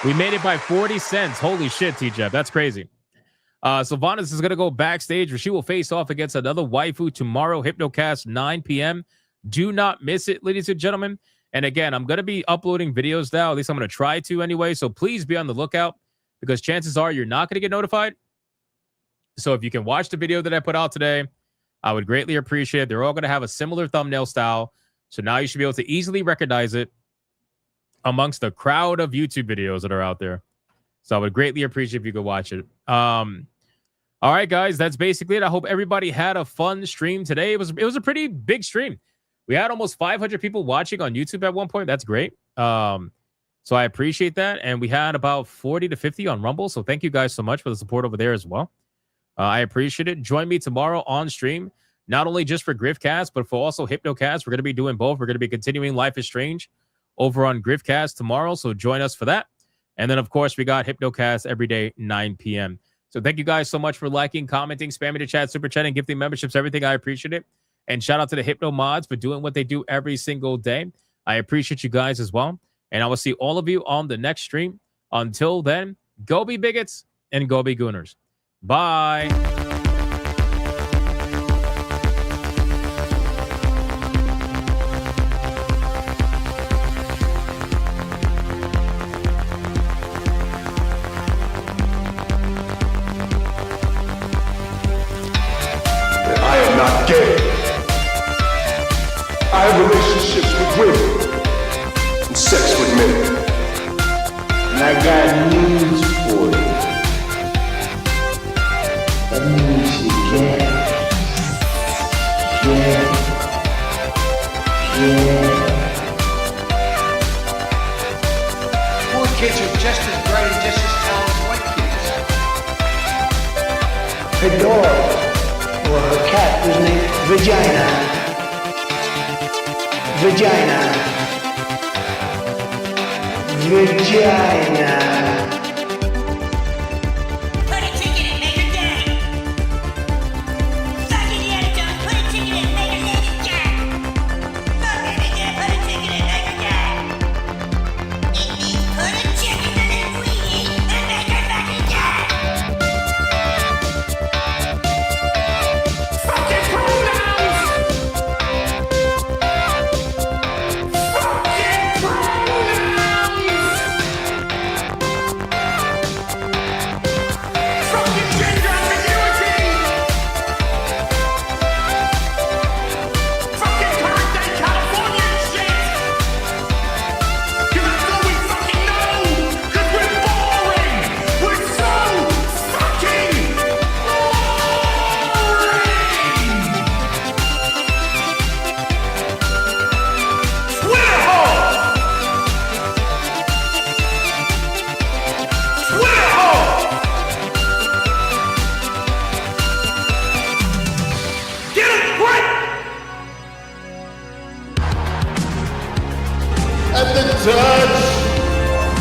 We made it by 40 cents. Holy shit, T-Jeff. That's crazy. So Vanis is going to go backstage where she will face off against another waifu tomorrow, Hypnocast, 9 p.m. Do not miss it, ladies and gentlemen. And again, I'm going to be uploading videos now. At least I'm going to try to anyway. So please be on the lookout because chances are you're not going to get notified. So if you can watch the video that I put out today, I would greatly appreciate it. They're all going to have a similar thumbnail style. So now you should be able to easily recognize it amongst the crowd of YouTube videos that are out there. So I would greatly appreciate if you could watch it. All right, guys, that's basically it. I hope everybody had a fun stream today. It was a pretty big stream. We had almost 500 people watching on YouTube at one point. That's great. So I appreciate that. And we had about 40 to 50 on Rumble. So thank you guys so much for the support over there as well. I appreciate it. Join me tomorrow on stream, not only just for Griffcast, but for also Hypnocast. We're going to be doing both. We're going to be continuing Life is Strange over on Griffcast tomorrow. So join us for that. And then, of course, we got Hypnocast every day, 9 p.m. So thank you guys so much for liking, commenting, spamming the chat, super chatting, gifting memberships, everything. I appreciate it. And shout out to the Hypno mods for doing what they do every single day. I appreciate you guys as well. And I will see all of you on the next stream. Until then, go be bigots and go be gooners. Bye. I am not gay. I have relationships with women and sex with men. And I got news for you. That means you gay. Poor kids are just as bright and just as talented as white kids. Her dog, or her cat, was named Vagina. Put a ticket in, make her gay. Suck it, Indiana Jones. Put a ticket in, make her lady gay. Fuck it, Indiana. Put a ticket in, make her gay. It means put a chicken in a queenie and make her fucking gay. Fucking pronouns. Fucking pronouns.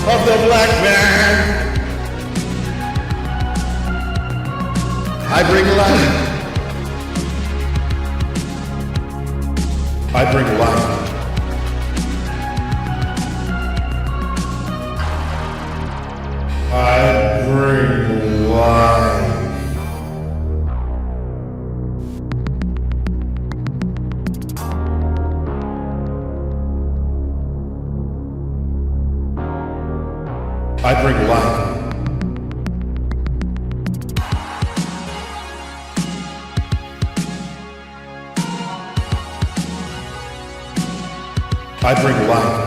of the black man. I bring light. I bring light. I bring light. I bring light. I bring light.